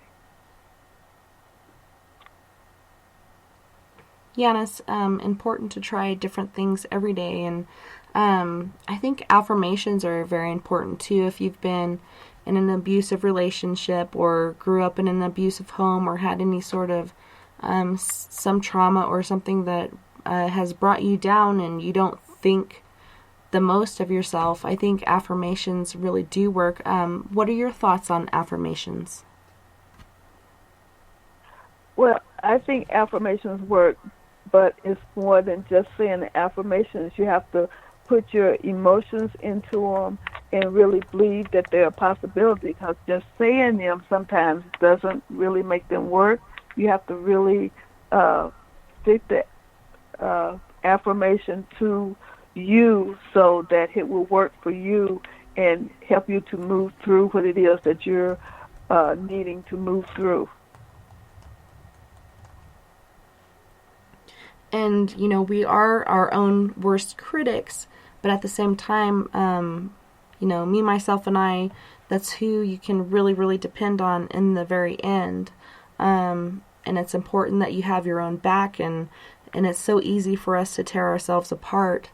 [SPEAKER 4] Yeah, and it's important to try different things every day, and I think affirmations are very important too. If you've been in an abusive relationship or grew up in an abusive home or had any sort of some trauma or something that has brought you down and you don't think the most of yourself, I think affirmations really do work. What are your thoughts on affirmations?
[SPEAKER 5] Well, I think affirmations work, but it's more than just saying the affirmations. You have to put your emotions into them and really believe that they're a possibility, because just saying them sometimes doesn't really make them work. You have to really stick the affirmation to you so that it will work for you and help you to move through what it is that you're needing to move through.
[SPEAKER 4] And, you know, we are our own worst critics, but at the same time, you know, me, myself, and I, that's who you can really, really depend on in the very end. And it's important that you have your own back, and it's so easy for us to tear ourselves apart.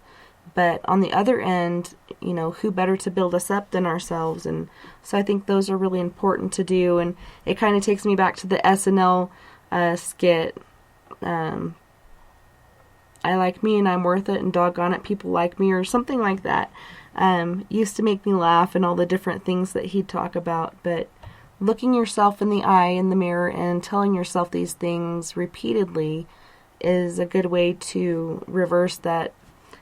[SPEAKER 4] But on the other end, you know, who better to build us up than ourselves? And so I think those are really important to do. And it kind of takes me back to the SNL skit. I like me and I'm worth it, and doggone it, people like me, or something like that. Used to make me laugh, and all the different things that he'd talk about. But looking yourself in the eye in the mirror and telling yourself these things repeatedly is a good way to reverse that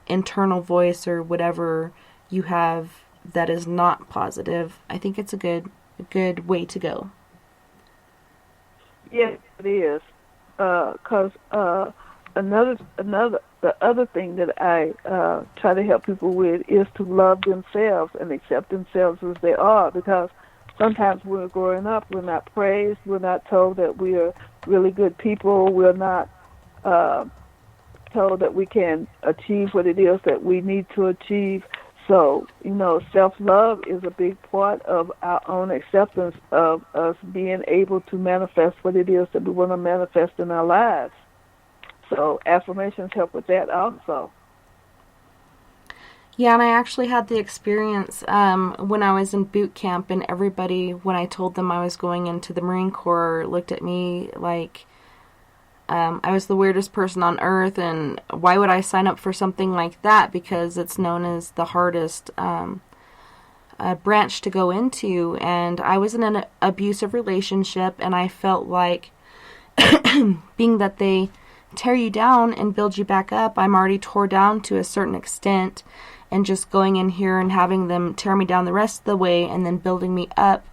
[SPEAKER 4] internal voice or whatever you have that is not positive. I think it's a good way to go.
[SPEAKER 5] Yes, it is. Because the other thing that I try to help people with is to love themselves and accept themselves as they are, because sometimes when we're growing up, we're not praised, we're not told that we are really good people, we're not told that we can achieve what it is that we need to achieve. So, you know, self-love is a big part of our own acceptance of us being able to manifest what it is that we want to manifest in our lives. So affirmations help with that also.
[SPEAKER 4] Yeah, and I actually had the experience when I was in boot camp, and everybody, when I told them I was going into the Marine Corps, looked at me like I was the weirdest person on earth, and why would I sign up for something like that? Because it's known as the hardest branch to go into, and I was in an abusive relationship, and I felt like being that they tear you down and build you back up, I'm already tore down to a certain extent, and just going in here and having them tear me down the rest of the way and then building me up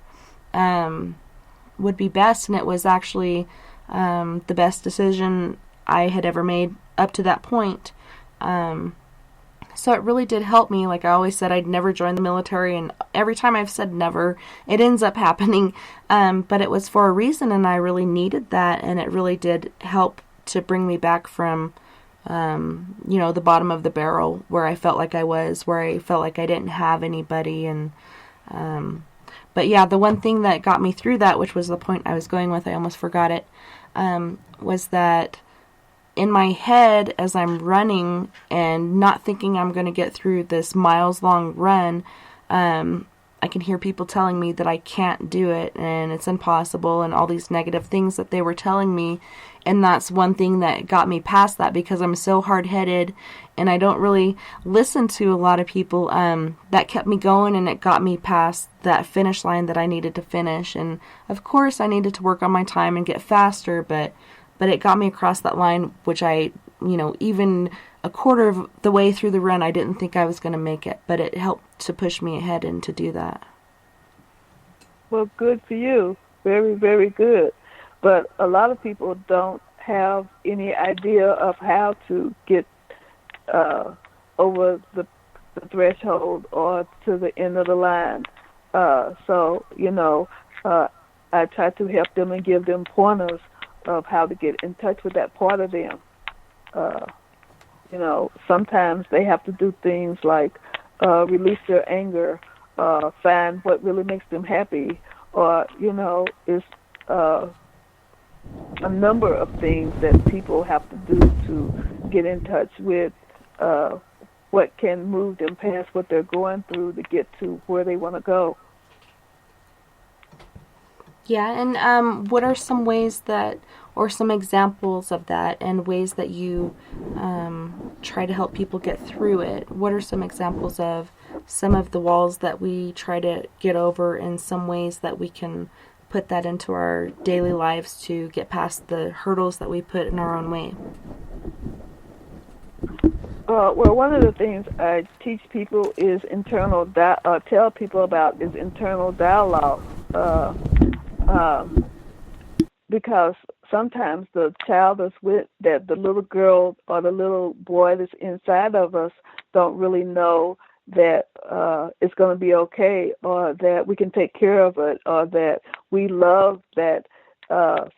[SPEAKER 4] would be best. And it was actually the best decision I had ever made up to that point. So it really did help me. Like I always said, I'd never join the military, and every time I've said never, it ends up happening. But it was for a reason, and I really needed that, and it really did help to bring me back from, the bottom of the barrel where I felt like I was, where I felt like I didn't have anybody. And but yeah, the one thing that got me through that, which was the point I was going with, I almost forgot it, was that in my head, as I'm running and not thinking I'm going to get through this miles-long run, I can hear people telling me that I can't do it and it's impossible and all these negative things that they were telling me. And that's one thing that got me past that, because I'm so hard-headed and I don't really listen to a lot of people. That kept me going, and it got me past that finish line that I needed to finish. And of course I needed to work on my time and get faster, but it got me across that line, which I, even a quarter of the way through the run, I didn't think I was going to make it, but it helped to push me ahead and to do that.
[SPEAKER 5] Well, good for you. Very, very good. But a lot of people don't have any idea of how to get over the threshold or to the end of the line. So, I try to help them and give them pointers of how to get in touch with that part of them. Sometimes they have to do things like release their anger, find what really makes them happy, or, it's a number of things that people have to do to get in touch with what can move them past what they're going through to get to where they want to go.
[SPEAKER 4] Yeah, and what are some ways that, or some examples of that, and ways that you try to help people get through it? What are some examples of some of the walls that we try to get over, and some ways that we can put that into our daily lives to get past the hurdles that we put in our own way?
[SPEAKER 5] Well, one of the things I teach people is tell people about is internal dialogue. Because sometimes the child that's that the little girl or the little boy that's inside of us don't really know that it's going to be okay, or that we can take care of it, or that we love that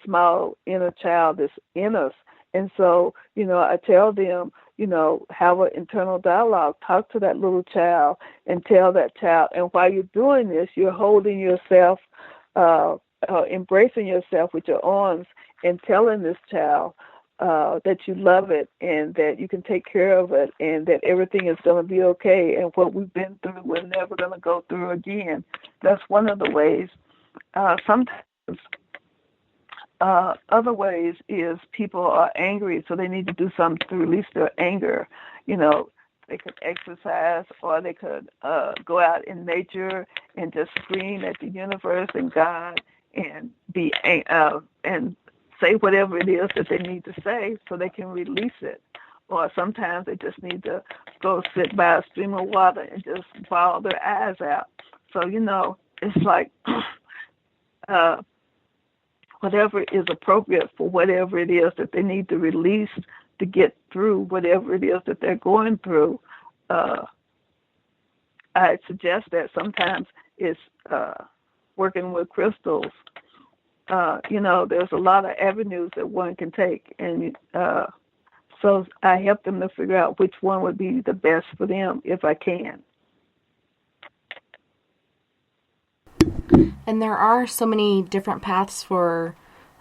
[SPEAKER 5] small inner child that's in us. And so, I tell them, have an internal dialogue, talk to that little child and tell that child. And while you're doing this, you're holding yourself, embracing yourself with your arms and telling this child that you love it and that you can take care of it and that everything is going to be okay, and what we've been through, we're never going to go through again. That's one of the ways. Sometimes other ways is people are angry, so they need to do something to release their anger. They could exercise, or they could go out in nature and just scream at the universe and God and be and say whatever it is that they need to say so they can release it. Or sometimes they just need to go sit by a stream of water and just bawl their eyes out. So, it's like whatever is appropriate for whatever it is that they need to release to get through whatever it is that they're going through. I suggest that sometimes it's working with crystals. There's a lot of avenues that one can take, and so I help them to figure out which one would be the best for them if I can.
[SPEAKER 4] And there are so many different paths for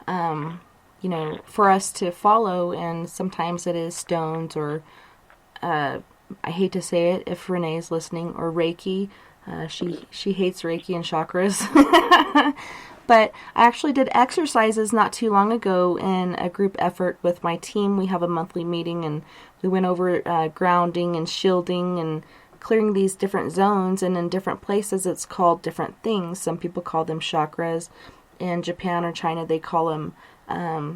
[SPEAKER 4] us to follow, and sometimes it is stones, or I hate to say it if Renee's listening, or Reiki. She hates Reiki and chakras. But I actually did exercises not too long ago in a group effort with my team. We have a monthly meeting, and we went over grounding and shielding and clearing these different zones, and in different places it's called different things. Some people call them chakras. In Japan or China they call them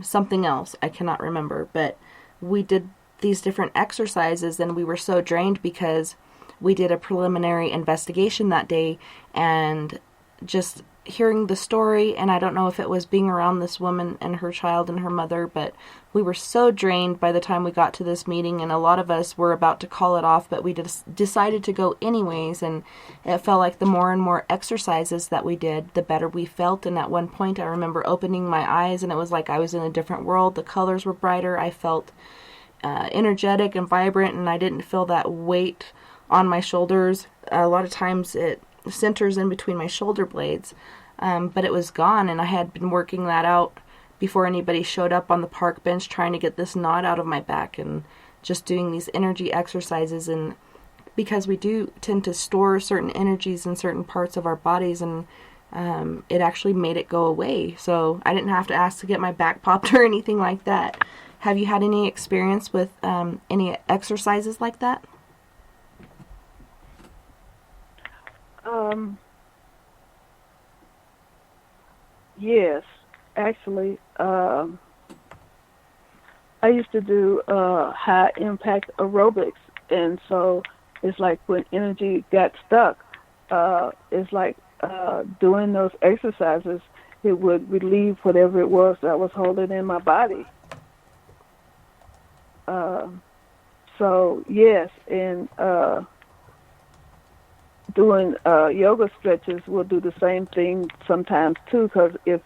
[SPEAKER 4] something else. I cannot remember. But we did these different exercises, and we were so drained because we did a preliminary investigation that day, and just hearing the story, and I don't know if it was being around this woman and her child and her mother, but we were so drained by the time we got to this meeting, and a lot of us were about to call it off, but we decided to go anyways, and it felt like the more and more exercises that we did, the better we felt. And at one point I remember opening my eyes, and it was like I was in a different world. The colors were brighter. I felt energetic and vibrant, and I didn't feel that weight on my shoulders. A lot of times it centers in between my shoulder blades, but it was gone, and I had been working that out before anybody showed up on the park bench, trying to get this knot out of my back and just doing these energy exercises. And because we do tend to store certain energies in certain parts of our bodies, and it actually made it go away. So I didn't have to ask to get my back popped or anything like that. Have you had any experience with any exercises like that?
[SPEAKER 5] Yes, actually, I used to do high impact aerobics, and so it's like when energy got stuck, it's like doing those exercises, it would relieve whatever it was that was holding in my body. So yes, and doing yoga stretches will do the same thing sometimes too, because if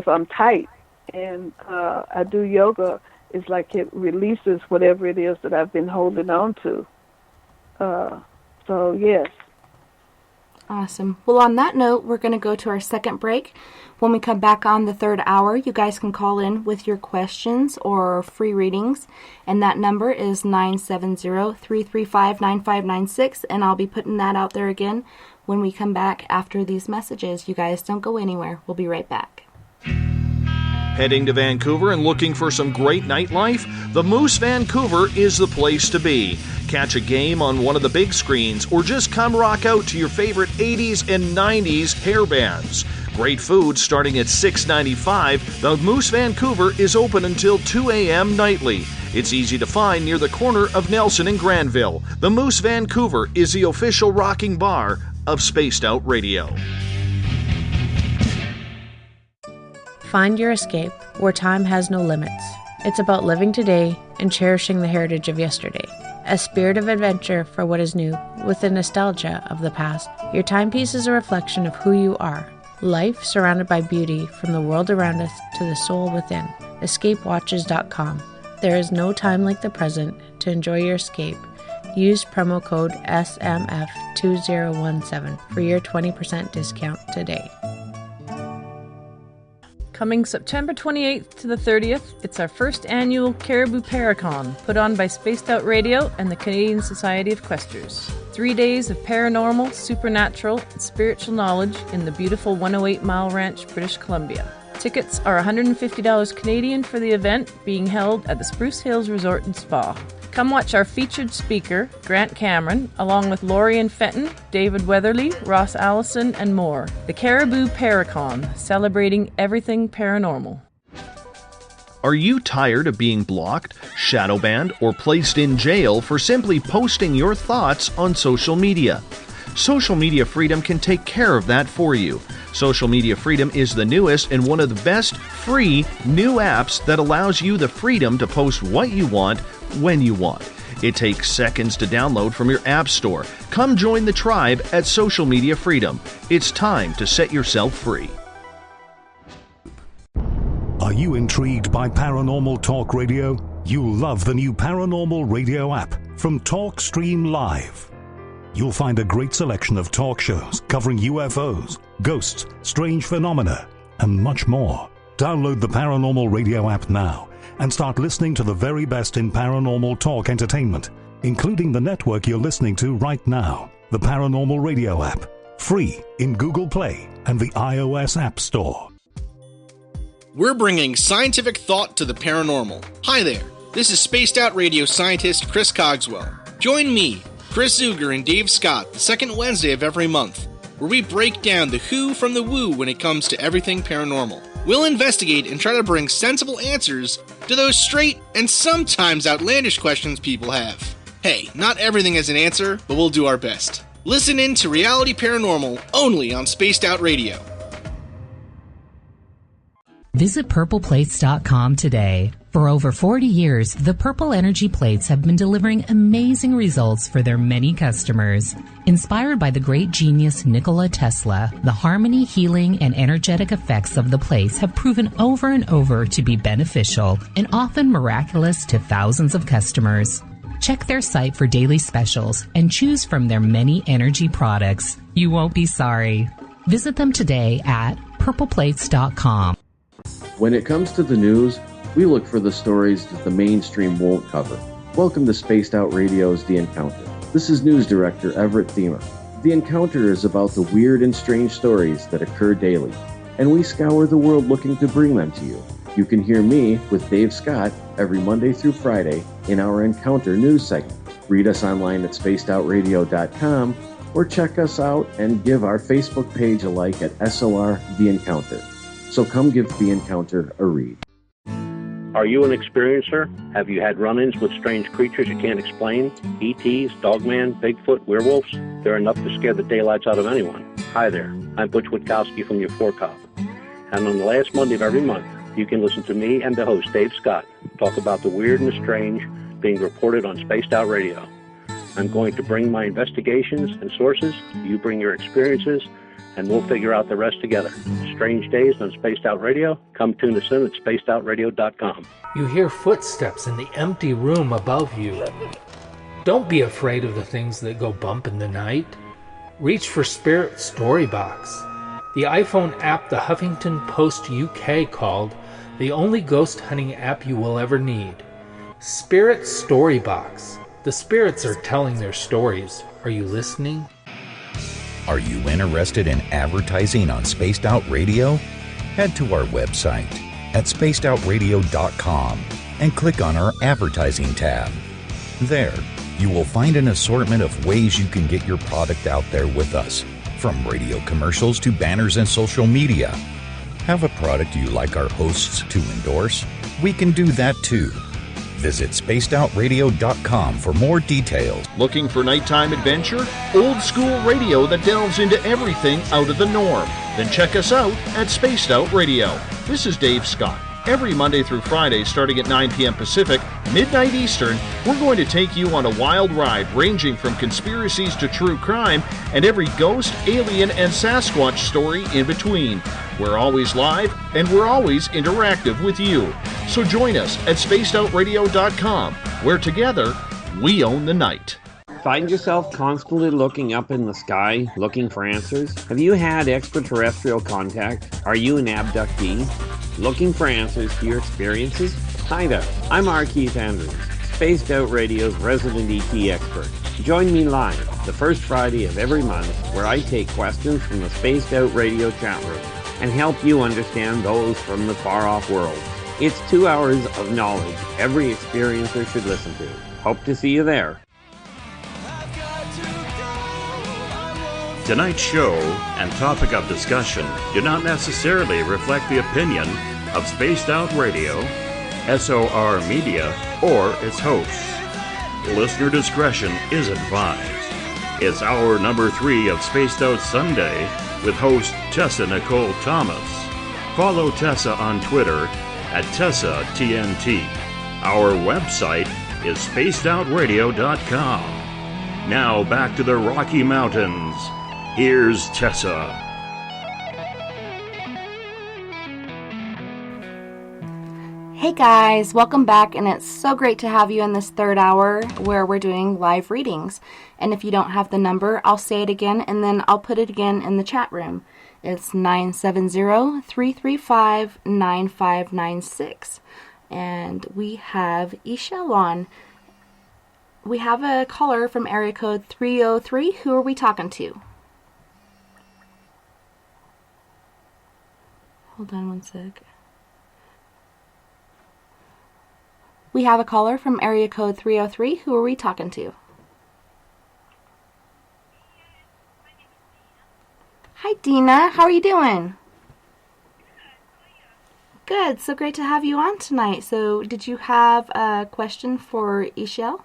[SPEAKER 5] I'm tight and I do yoga, it's like it releases whatever it is that I've been holding on to. So yes.
[SPEAKER 4] Awesome. Well, on that note, we're going to go to our second break. When we come back on the third hour, you guys can call in with your questions or free readings, and that number is 970-335-9596, and I'll be putting that out there again when we come back after these messages. You guys don't go anywhere. We'll be right back.
[SPEAKER 7] Heading to Vancouver and looking for some great nightlife? The Moose Vancouver is the place to be. Catch a game on one of the big screens, or just come rock out to your favorite 80s and 90s hair bands. Great food starting at $6.95. The Moose Vancouver is open until 2 a.m. nightly. It's easy to find near the corner of Nelson and Granville. The Moose Vancouver is the official rocking bar of Spaced Out Radio.
[SPEAKER 8] Find your escape where time has no limits. It's about living today and cherishing the heritage of yesterday. A spirit of adventure for what is new, with the nostalgia of the past. Your timepiece is a reflection of who you are. Life surrounded by beauty from the world around us to the soul within. EscapeWatches.com. There is no time like the present to enjoy your escape. Use promo code SMF2017 for your 20% discount today.
[SPEAKER 6] Coming September 28th to the 30th, it's our first annual Caribou Paracon, put on by Spaced Out Radio and the Canadian Society of Questers. 3 days of paranormal, supernatural, and spiritual knowledge in the beautiful 108 Mile Ranch, British Columbia. Tickets are $150 Canadian for the event, being held at the Spruce Hills Resort and Spa. Come watch our featured speaker, Grant Cameron, along with Lorian Fenton, David Weatherly, Ross Allison, and more. The Caribou Paracon, celebrating everything paranormal.
[SPEAKER 7] Are you tired of being blocked, shadow banned, or placed in jail for simply posting your thoughts on social media? Social Media Freedom can take care of that for you. Social Media Freedom is the newest and one of the best free new apps that allows you the freedom to post what you want when you want. It takes seconds to download from your app store. Come join the tribe at Social Media Freedom. It's time to set yourself free.
[SPEAKER 16] Are you intrigued by Paranormal Talk Radio? You'll love the new Paranormal Radio app from TalkStream Live. You'll find a great selection of talk shows covering UFOs, ghosts, strange phenomena, and much more. Download the Paranormal Radio app now and start listening to the very best in paranormal talk entertainment, including the network you're listening to right now, the Paranormal Radio app, free in Google Play and the iOS App Store.
[SPEAKER 17] We're bringing scientific thought to the paranormal. Hi there, this is Spaced Out Radio scientist Chris Cogswell. Join me, Chris Zuger, and Dave Scott the second Wednesday of every month, where we break down the who from the woo when it comes to everything paranormal. We'll investigate and try to bring sensible answers to those straight and sometimes outlandish questions people have. Hey, not everything has an answer, but we'll do our best. Listen in to Reality Paranormal only on Spaced Out Radio.
[SPEAKER 15] Visit purpleplates.com today. For over 40 years, the Purple Energy Plates have been delivering amazing results for their many customers. Inspired by the great genius Nikola Tesla, the harmony, healing, and energetic effects of the plates have proven over and over to be beneficial and often miraculous to thousands of customers. Check their site for daily specials and choose from their many energy products. You won't be sorry. Visit them today at purpleplates.com.
[SPEAKER 12] When it comes to the news, we look for the stories that the mainstream won't cover. Welcome to Spaced Out Radio's The Encounter. This is News Director Everett Thiemer. The Encounter is about the weird and strange stories that occur daily, and we scour the world looking to bring them to you. You can hear me with Dave Scott every Monday through Friday in our Encounter news segment. Read us online at spacedoutradio.com or check us out and give our Facebook page a like at SOR The Encounter. So come give The Encounter a read.
[SPEAKER 10] Are you an experiencer? Have you had run-ins with strange creatures you can't explain? ETs, Dogman, Bigfoot, werewolves? They're enough to scare the daylights out of anyone. Hi there, I'm Butch Witkowski from your Four Cop. And on the last Monday of every month, you can listen to me and the host, Dave Scott, talk about the weird and the strange being reported on Spaced Out Radio. I'm going to bring my investigations and sources, you bring your experiences, and we'll figure out the rest together. Strange Days on Spaced Out Radio. Come tune us in at spacedoutradio.com.
[SPEAKER 18] You hear footsteps in the empty room above you. Don't be afraid of the things that go bump in the night. Reach for Spirit Storybox, the iPhone app the Huffington Post UK called the only ghost hunting app you will ever need. Spirit Storybox. The spirits are telling their stories. Are you listening?
[SPEAKER 14] Are you interested in advertising on Spaced Out Radio? Head to our website at spacedoutradio.com and click on our advertising tab. There, you will find an assortment of ways you can get your product out there with us, from radio commercials to banners and social media. Have a product you like our hosts to endorse? We can do that too. Visit spacedoutradio.com for more details.
[SPEAKER 7] Looking for nighttime adventure? Old school radio that delves into everything out of the norm? Then check us out at Spaced Out Radio. This is Dave Scott. Every Monday through Friday, starting at 9 p.m. Pacific, midnight Eastern, we're going to take you on a wild ride ranging from conspiracies to true crime and every ghost, alien, and Sasquatch story in between. We're always live, and we're always interactive with you. So join us at spacedoutradio.com, where together, we own the night.
[SPEAKER 19] Find yourself constantly looking up in the sky, looking for answers? Have you had extraterrestrial contact? Are you an abductee? Looking for answers to your experiences? Hi there, I'm R. Keith Andrews, Spaced Out Radio's resident ET expert. Join me live the first Friday of every month, where I take questions from the Spaced Out Radio chat room and help you understand those from the far-off world. It's 2 hours of knowledge every experiencer should listen to. Hope to see you there.
[SPEAKER 1] Tonight's show and topic of discussion do not necessarily reflect the opinion of Spaced Out Radio, SOR Media, or its hosts. Listener discretion is advised. It's hour number 3 of Spaced Out Sunday with host Tessa Nicole Thomas. Follow Tessa on Twitter at TessaTNT. Our website is spacedoutradio.com. Now back to the Rocky Mountains. Here's Tessa.
[SPEAKER 4] Hey guys, welcome back, and it's so great to have you in this third hour where we're doing live readings. And if you don't have the number, I'll say it again, and then I'll put it again in the chat room. It's 970-335-9596. And we have Ixchel on. We have a caller from area code 303. Who are we talking to? Hold on one sec. We have a caller from area code 303. Who are we talking to? Hi, Dina. How are you doing? Good. So great to have you on tonight. So did you have a question for Ixchel?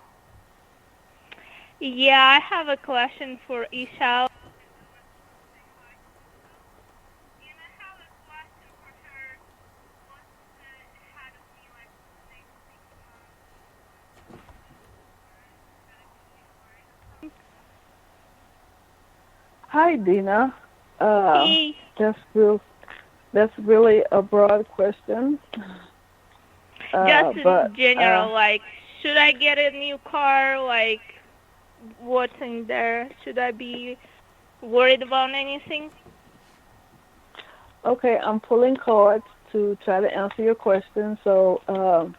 [SPEAKER 20] Yeah, I have a question for Ixchel.
[SPEAKER 5] Hi, Dina.
[SPEAKER 20] Hey.
[SPEAKER 5] That's really a broad question.
[SPEAKER 20] Just
[SPEAKER 5] but,
[SPEAKER 20] in general, like, should I get a new car? Like, what's in there? Should I be worried about anything?
[SPEAKER 5] Okay, I'm pulling cards to try to answer your question. So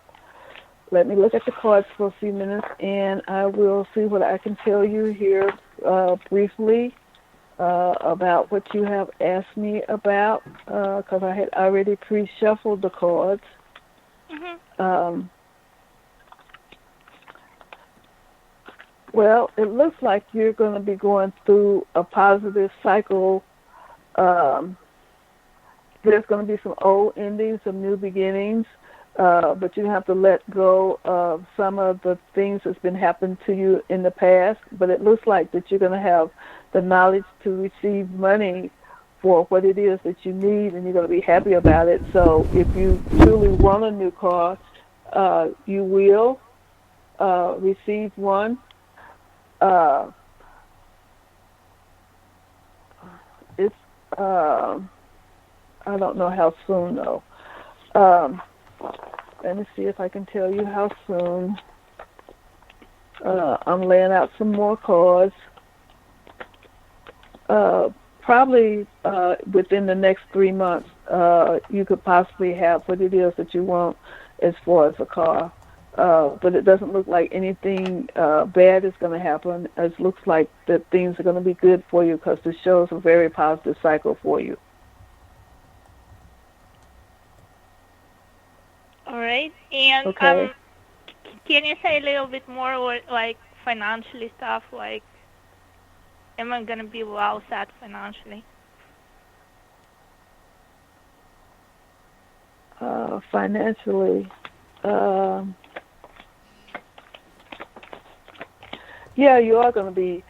[SPEAKER 5] let me look at the cards for a few minutes, and I will see what I can tell you here briefly about what you have asked me about, because I had already pre-shuffled the cards. Well, it looks like you're going to be going through a positive cycle. There's going to be some old endings, some new beginnings, but you have to let go of some of the things that's been happening to you in the past. But it looks like that you're going to have the knowledge to receive money for what it is that you need, and you're going to be happy about it. So if you truly want a new car, you will receive one. It's I don't know how soon though. Let me see if I can tell you how soon. I'm laying out some more cards. Probably within the next 3 months, you could possibly have what it is that you want as far as a car. But it doesn't look like anything bad is going to happen. It looks like that things are going to be good for you because this shows a very positive cycle for you.
[SPEAKER 20] All right. And
[SPEAKER 5] Okay.
[SPEAKER 20] can you say a little bit more, like, financially stuff? Like, am I going to be well set financially?
[SPEAKER 5] Financially, yeah, you are going to be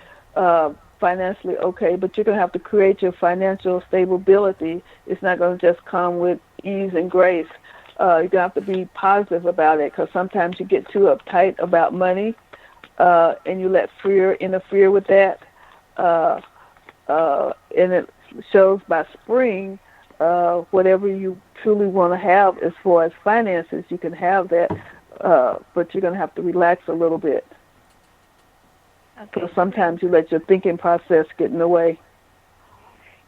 [SPEAKER 5] financially okay, but you're going to have to create your financial stability. It's not going to just come with ease and grace. You're going to have to be positive about it, because sometimes you get too uptight about money, and you let fear interfere with that. And it shows by spring, whatever you truly want to have as far as finances, you can have that, but you're going to have to relax a little bit. Because sometimes you let your thinking process get in the way.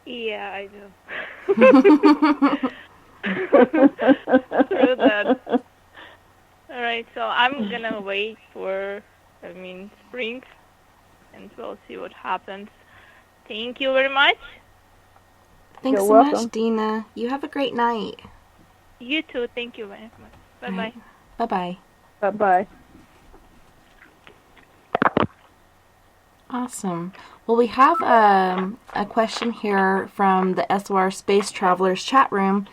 [SPEAKER 20] Yeah, I do. True that. All right, so I'm going to wait for, spring, and we'll see what happens. Thank you very much.
[SPEAKER 4] Thanks
[SPEAKER 5] You're
[SPEAKER 4] so
[SPEAKER 5] welcome.
[SPEAKER 4] much, Dina. You have a great night.
[SPEAKER 20] You too. Thank you very much. Bye-bye.
[SPEAKER 4] Right. Bye-bye.
[SPEAKER 5] Bye-bye.
[SPEAKER 4] Awesome. Well, we have a question here from the SOR Space Travelers chat room,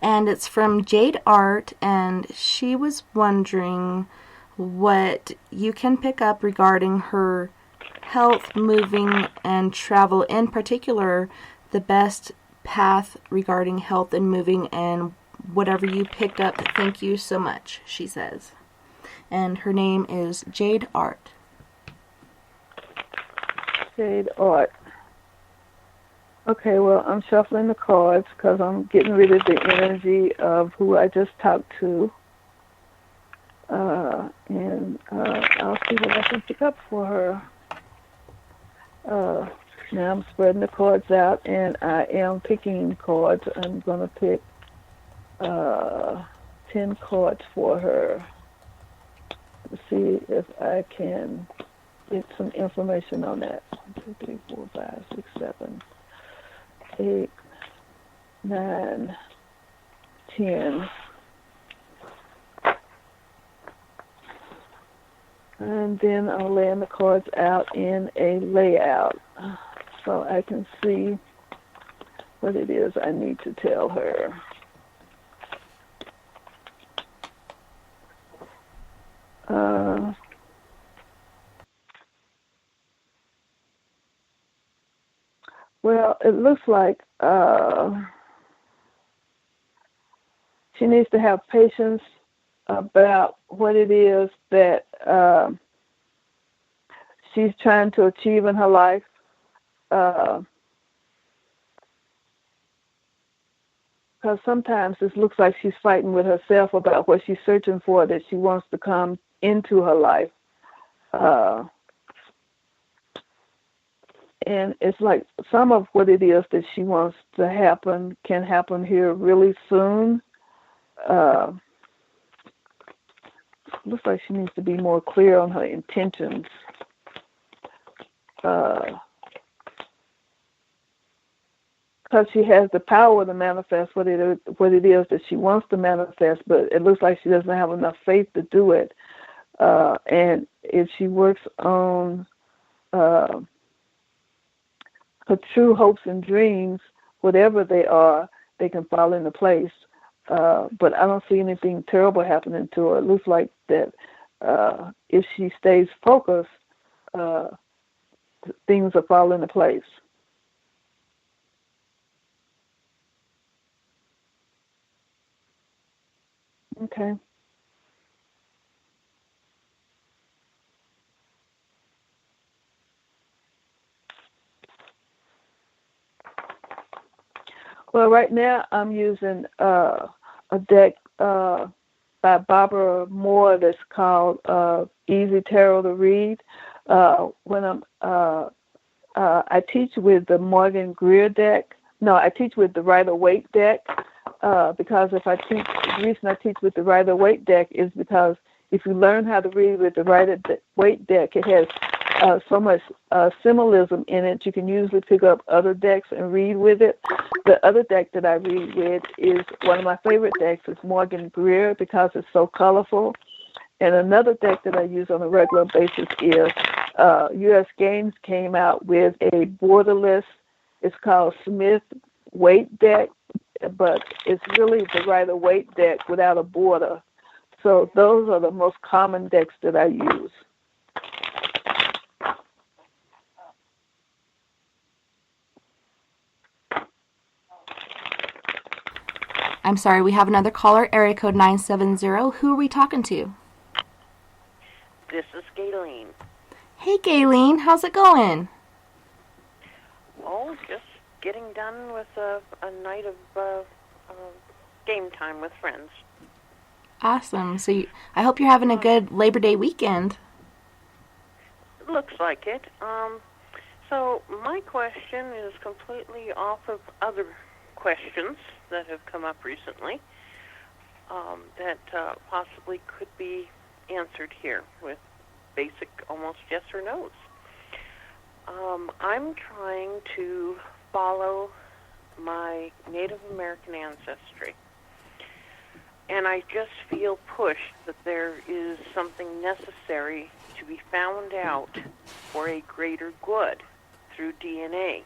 [SPEAKER 4] and it's from Jade Art, and she was wondering what you can pick up regarding her health, moving, and travel, in particular, the best path regarding health and moving, and whatever you picked up. Thank you so much, she says. And her name is Jade Art.
[SPEAKER 5] Jade Art. Okay, well, I'm shuffling the cards because I'm getting rid of the energy of who I just talked to. And I'll see what I can pick up for her. Now I'm spreading the cards out, and I am picking cards. I'm going to pick 10 cards for her. Let's see if I can get some information on that. 1, 2, 3, 4, 5, 6, 7, 8, 9, 10. And then I'll lay the cards out in a layout so I can see what it is I need to tell her. Well, it looks like she needs to have patience about what it is that she's trying to achieve in her life. because sometimes it looks like she's fighting with herself about what she's searching for that she wants to come into her life. And it's like some of what it is that she wants to happen can happen here really soon. Looks like she needs to be more clear on her intentions. Because she has the power to manifest what it is that she wants to manifest, but it looks like she doesn't have enough faith to do it. And if she works on her true hopes and dreams, whatever they are, they can fall into place. But I don't see anything terrible happening to her. It looks like that if she stays focused, things will fall into place. Okay. Well, right now I'm using a deck by Barbara Moore that's called Easy Tarot to Read. When I teach with the Morgan Greer deck. No, I teach with the Rider-Waite deck because the reason I teach with the Rider-Waite deck is because if you learn how to read with the Rider-Waite deck, it has so much symbolism in it, you can usually pick up other decks and read with it. The other deck that I read with is one of my favorite decks is Morgan Greer because it's so colorful. And another deck that I use on a regular basis is U.S. Games came out with a borderless, it's called Smith-Waite deck, but it's really the Rider-Waite deck without a border. So those are the most common decks that I use.
[SPEAKER 4] I'm sorry, we have another caller, area code 970. Who are we talking to?
[SPEAKER 21] This is Gayleen.
[SPEAKER 4] Hey, Gayleen, how's it going?
[SPEAKER 21] Oh, just getting done with a night of game time with friends.
[SPEAKER 4] Awesome. So I hope you're having a good Labor Day weekend.
[SPEAKER 21] Looks like it. So my question is completely off of other questions that have come up recently that possibly could be answered here with basic almost yes or no's. I'm trying to follow my Native American ancestry, and I just feel pushed that there is something necessary to be found out for a greater good through DNA.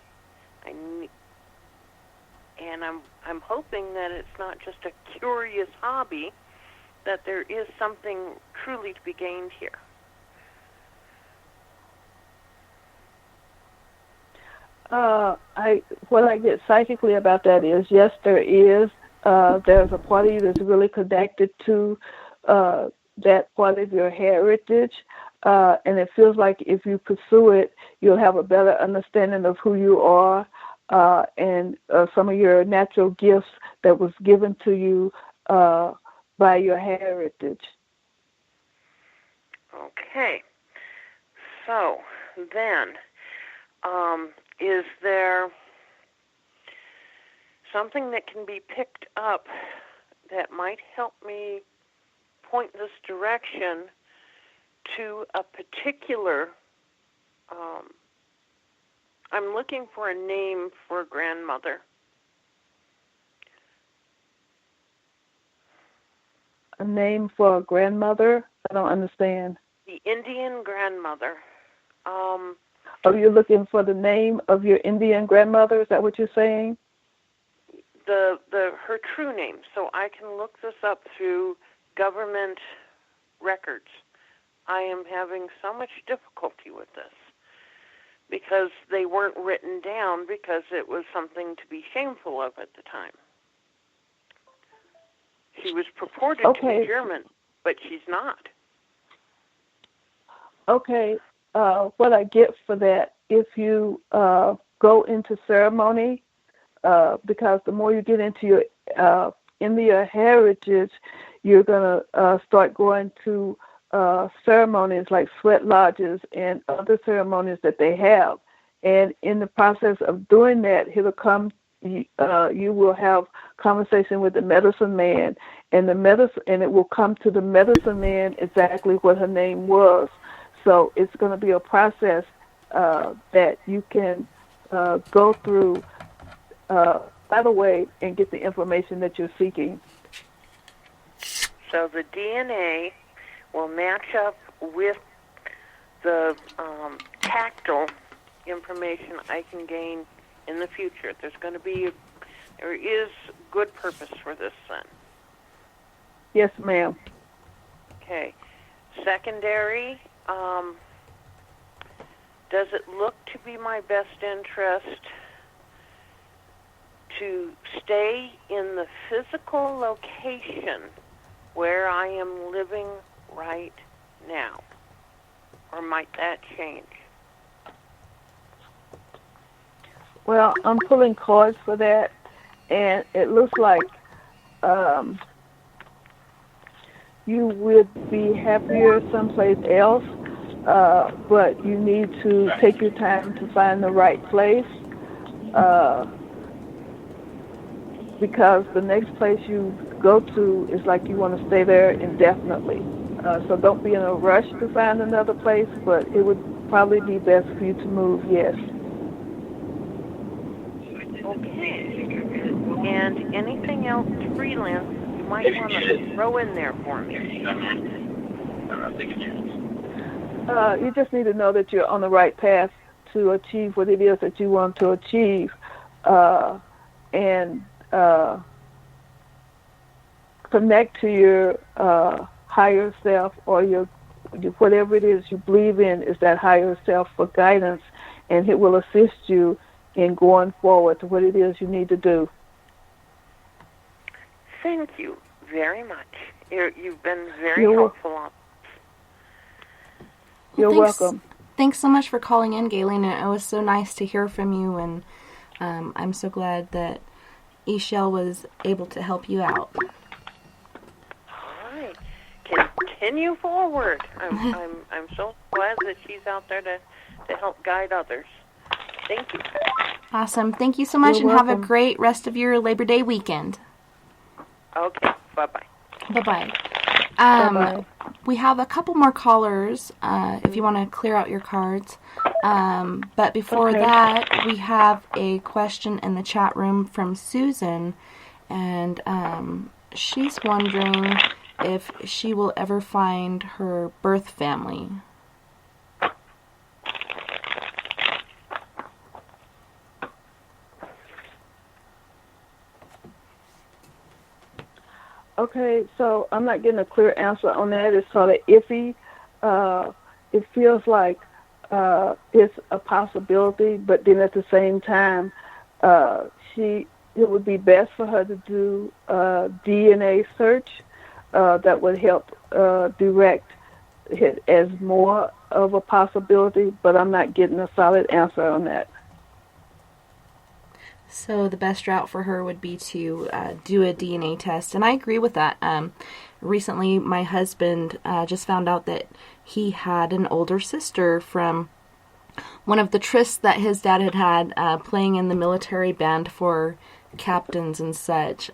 [SPEAKER 21] And I'm hoping that it's not just a curious hobby, that there is something truly to be gained here.
[SPEAKER 5] What I get psychically about that is, yes, there is. There's a part of you that's really connected to that part of your heritage, and it feels like if you pursue it, you'll have a better understanding of who you are and some of your natural gifts that was given to you by your heritage.
[SPEAKER 21] Okay. So then, is there something that can be picked up that might help me point this direction to a particular, I'm looking for a name for a grandmother.
[SPEAKER 5] A name for a grandmother? I don't understand.
[SPEAKER 21] The Indian grandmother.
[SPEAKER 5] Are you looking for the name of your Indian grandmother? Is that what you're saying?
[SPEAKER 21] Her true name, so I can look this up through government records. I am having so much difficulty with this because they weren't written down because it was something to be shameful of at the time. She was purported to be German, but she's not.
[SPEAKER 5] Okay. What I get for that, if you go into ceremony, because the more you get into your in the heritage, you're going to start going to ceremonies like sweat lodges and other ceremonies that they have. And in the process of doing that, you will have conversation with the medicine man, and it will come to the medicine man exactly what her name was. So it's going to be a process that you can go through right away and get the information that you're seeking.
[SPEAKER 21] So the DNA will match up with the tactile information I can gain in the future. There is good purpose for this, then.
[SPEAKER 5] Yes, ma'am.
[SPEAKER 21] Okay. Secondary, does it look to be my best interest to stay in the physical location where I am living right now? Or might that change?
[SPEAKER 5] Well, I'm pulling cards for that, and it looks like you would be happier someplace else, but you need to take your time to find the right place, because the next place you go to is like you want to stay there indefinitely. So don't be in a rush to find another place, but it would probably be best for you to move, yes.
[SPEAKER 21] Okay. And anything else freelance you might want to throw in there for me?
[SPEAKER 5] You just need to know that you're on the right path to achieve what it is that you want to achieve, and connect to your higher self, or your whatever it is you believe in is that higher self for guidance, and it will assist you in going forward to what it is you need to do.
[SPEAKER 21] Thank you very much. You've been very helpful.
[SPEAKER 5] You're welcome.
[SPEAKER 4] Thanks so much for calling in, Galen. It was so nice to hear from you, and I'm so glad that Ixchel was able to help you out.
[SPEAKER 21] All right. Continue forward. I'm so glad that she's out there to help guide others. Thank you.
[SPEAKER 4] Awesome. Thank you so much, and have a great rest of your Labor Day weekend.
[SPEAKER 21] Okay. Bye-bye.
[SPEAKER 4] Bye-bye. Bye-bye. We have a couple more callers if you want to clear out your cards. But before that, we have a question in the chat room from Susan, and she's wondering if she will ever find her birth family.
[SPEAKER 5] Okay, so I'm not getting a clear answer on that. It's sort of iffy. It feels like it's a possibility, but then at the same time, it would be best for her to do a DNA search that would help direct it as more of a possibility, but I'm not getting a solid answer on that.
[SPEAKER 4] So the best route for her would be to do a DNA test, and I agree with that. Recently, my husband just found out that he had an older sister from one of the trysts that his dad had playing in the military band for captains and such.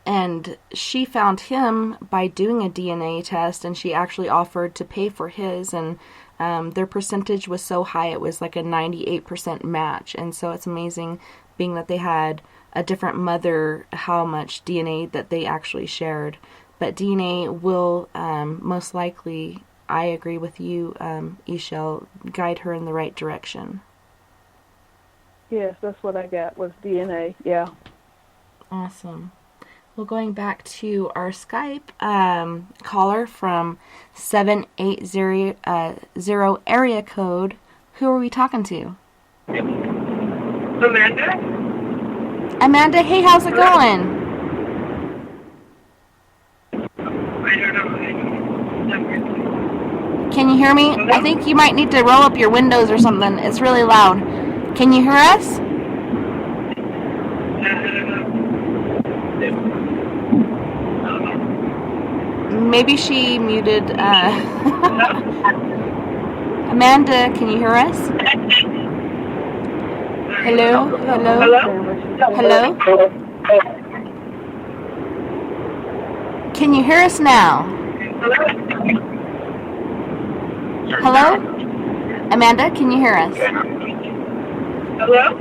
[SPEAKER 4] And she found him by doing a DNA test, and she actually offered to pay for his, and their percentage was so high it was like a 98% match. And so it's amazing, being that they had a different mother, how much DNA that they actually shared. But DNA will most likely, I agree with you, Ixchel, guide her in the right direction.
[SPEAKER 5] Yes, that's what I got, was DNA, yeah.
[SPEAKER 4] Awesome. Well, going back to our Skype caller from 780 area code, who are we talking to?
[SPEAKER 2] Amanda?
[SPEAKER 4] Amanda, hey, how's it going?
[SPEAKER 2] I don't know.
[SPEAKER 4] Can you hear me? I think you might need to roll up your windows or something. It's really loud. Can you hear us? Maybe she muted. Amanda, can you hear us? Hello? Hello? Hello? Can you hear us now? Hello? Amanda, can you hear us?
[SPEAKER 5] Hello?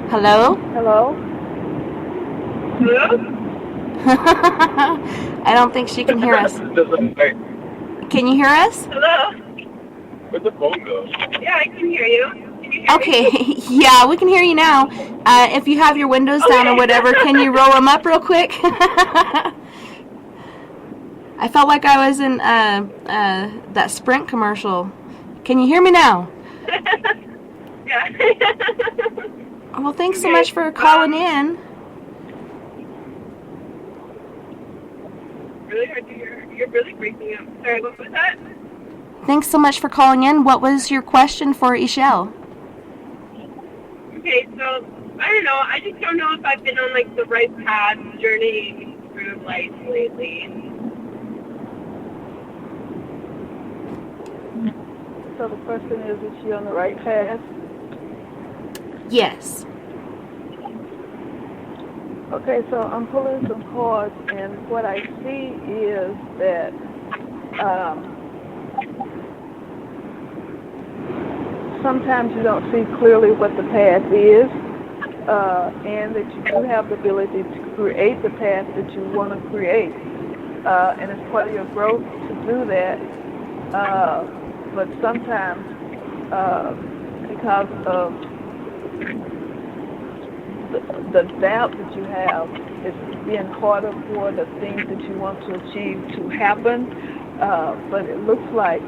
[SPEAKER 4] Hello?
[SPEAKER 5] Hello? Hello?
[SPEAKER 4] I don't think she can hear us. Can you hear us?
[SPEAKER 5] Hello?
[SPEAKER 3] Where'd the phone go?
[SPEAKER 5] Yeah, I can hear you. Can you hear
[SPEAKER 4] Okay,
[SPEAKER 5] me?
[SPEAKER 4] yeah, we can hear you now. If you have your windows down or whatever, can you roll them up real quick? I felt like I was in that Sprint commercial. Can you hear me now?
[SPEAKER 5] Yeah.
[SPEAKER 4] Well, thanks so much for calling in.
[SPEAKER 5] Really hard to hear. You're really breaking up. Sorry, what was that?
[SPEAKER 4] Thanks so much for calling in. What was your question for Ixchel?
[SPEAKER 5] Okay, so, I don't know. I just don't know if I've been on, like, the right path journeying through life lately. So the question is she on the right path?
[SPEAKER 4] Yes.
[SPEAKER 5] Okay, so I'm pulling some cards, and what I see is that sometimes you don't see clearly what the path is, and that you do have the ability to create the path that you want to create, and it's part of your growth to do that. But sometimes, because of the doubt that you have, it's being harder for the things that you want to achieve to happen. But it looks like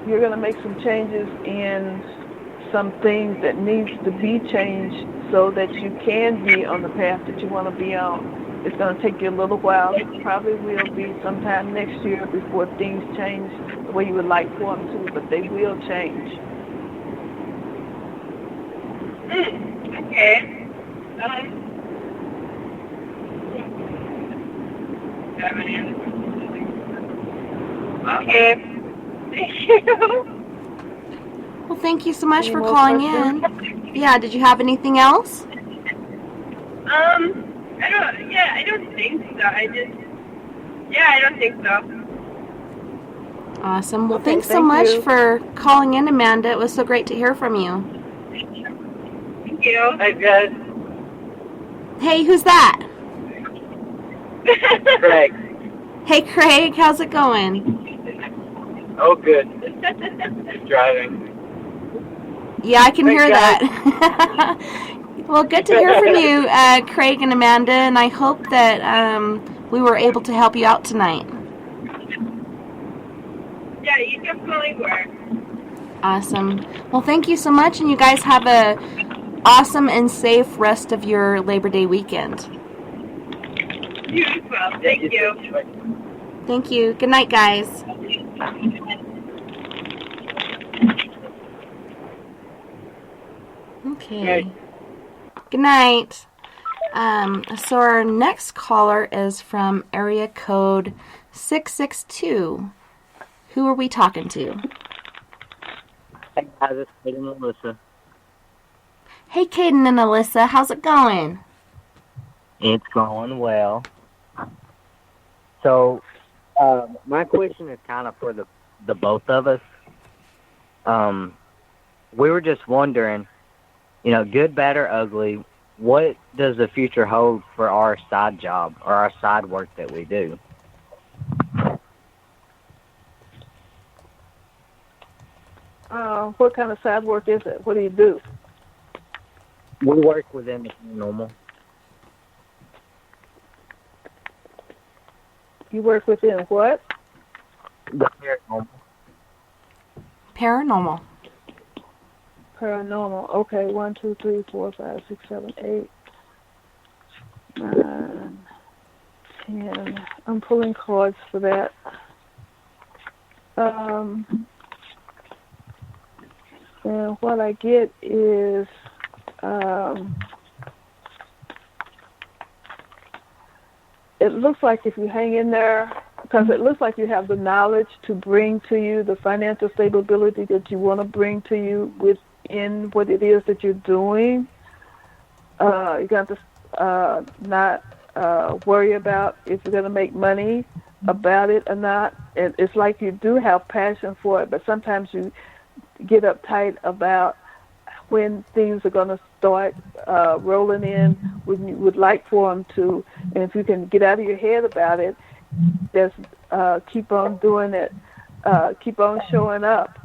[SPEAKER 5] you're going to make some changes in some things that needs to be changed so that you can be on the path that you want to be on. It's going to take you a little while. It probably will be sometime next year before things change the way you would like for them to, but they will change. Okay. Okay. Thank you.
[SPEAKER 4] Well, thank you so much
[SPEAKER 5] Any
[SPEAKER 4] for
[SPEAKER 5] more
[SPEAKER 4] calling
[SPEAKER 5] questions?
[SPEAKER 4] in. Yeah, did you have anything else?
[SPEAKER 5] I don't think so. I don't think so.
[SPEAKER 4] Awesome. Well,
[SPEAKER 5] Okay,
[SPEAKER 4] thanks so
[SPEAKER 5] thank
[SPEAKER 4] much
[SPEAKER 5] you.
[SPEAKER 4] for calling in, Amanda. It was so great to hear from you.
[SPEAKER 5] Thank you. Hi, guys.
[SPEAKER 4] Hey, who's that?
[SPEAKER 5] Craig.
[SPEAKER 4] Hey, Craig. How's it going?
[SPEAKER 5] Oh, good. Just driving.
[SPEAKER 4] Yeah, I can
[SPEAKER 5] Thanks,
[SPEAKER 4] hear
[SPEAKER 5] guys.
[SPEAKER 4] that. Well, good to hear from you, Craig and Amanda, and I hope that we were able to help you out tonight.
[SPEAKER 5] Yeah, you definitely were.
[SPEAKER 4] Awesome. Well, thank you so much, and you guys have a awesome and safe rest of your Labor Day weekend.
[SPEAKER 5] You as well. Thank you.
[SPEAKER 4] Thank you. Good night, guys. Okay. Good night. So our next caller is from area code 662. Who are we talking to?
[SPEAKER 22] Hey guys, it's Kaden and Alyssa.
[SPEAKER 4] Hey, Caden and Alyssa. How's it going?
[SPEAKER 22] It's going well. So, my question is kind of for the both of us. We were just wondering, good, bad, or ugly, what does the future hold for our side job or our side work that we do?
[SPEAKER 5] What kind of side work is it? What do you do?
[SPEAKER 22] We work within the paranormal.
[SPEAKER 5] You work within what?
[SPEAKER 22] The paranormal.
[SPEAKER 4] Paranormal.
[SPEAKER 5] Paranormal. Okay, 1, 2, 3, 4, 5, 6, 7, 8, 9, 10. I'm pulling cards for that. And what I get is it looks like if you hang in there, because it looks like you have the knowledge to bring to you the financial stability that you want to bring to you within what it is that you're doing. You got to not worry about if you're going to make money about it or not. It's like you do have passion for it, but sometimes you get uptight about when things are going to start rolling in when you would like for them to. And if you can get out of your head about it, just keep on doing it, keep on showing up.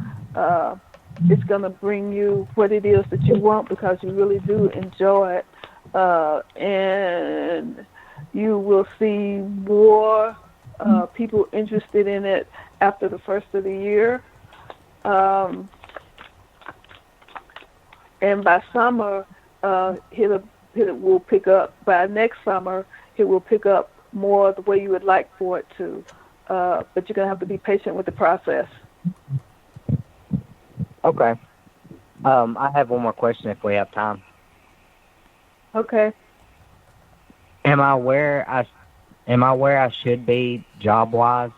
[SPEAKER 5] It's going to bring you what it is that you want because you really do enjoy it. And you will see more people interested in it after the first of the year. And by summer, it will pick up. By next summer, it will pick up more the way you would like for it to. But you're going to have to be patient with the process.
[SPEAKER 22] Okay. I have one more question if we have time.
[SPEAKER 5] Okay.
[SPEAKER 22] Am I where I should be job-wise?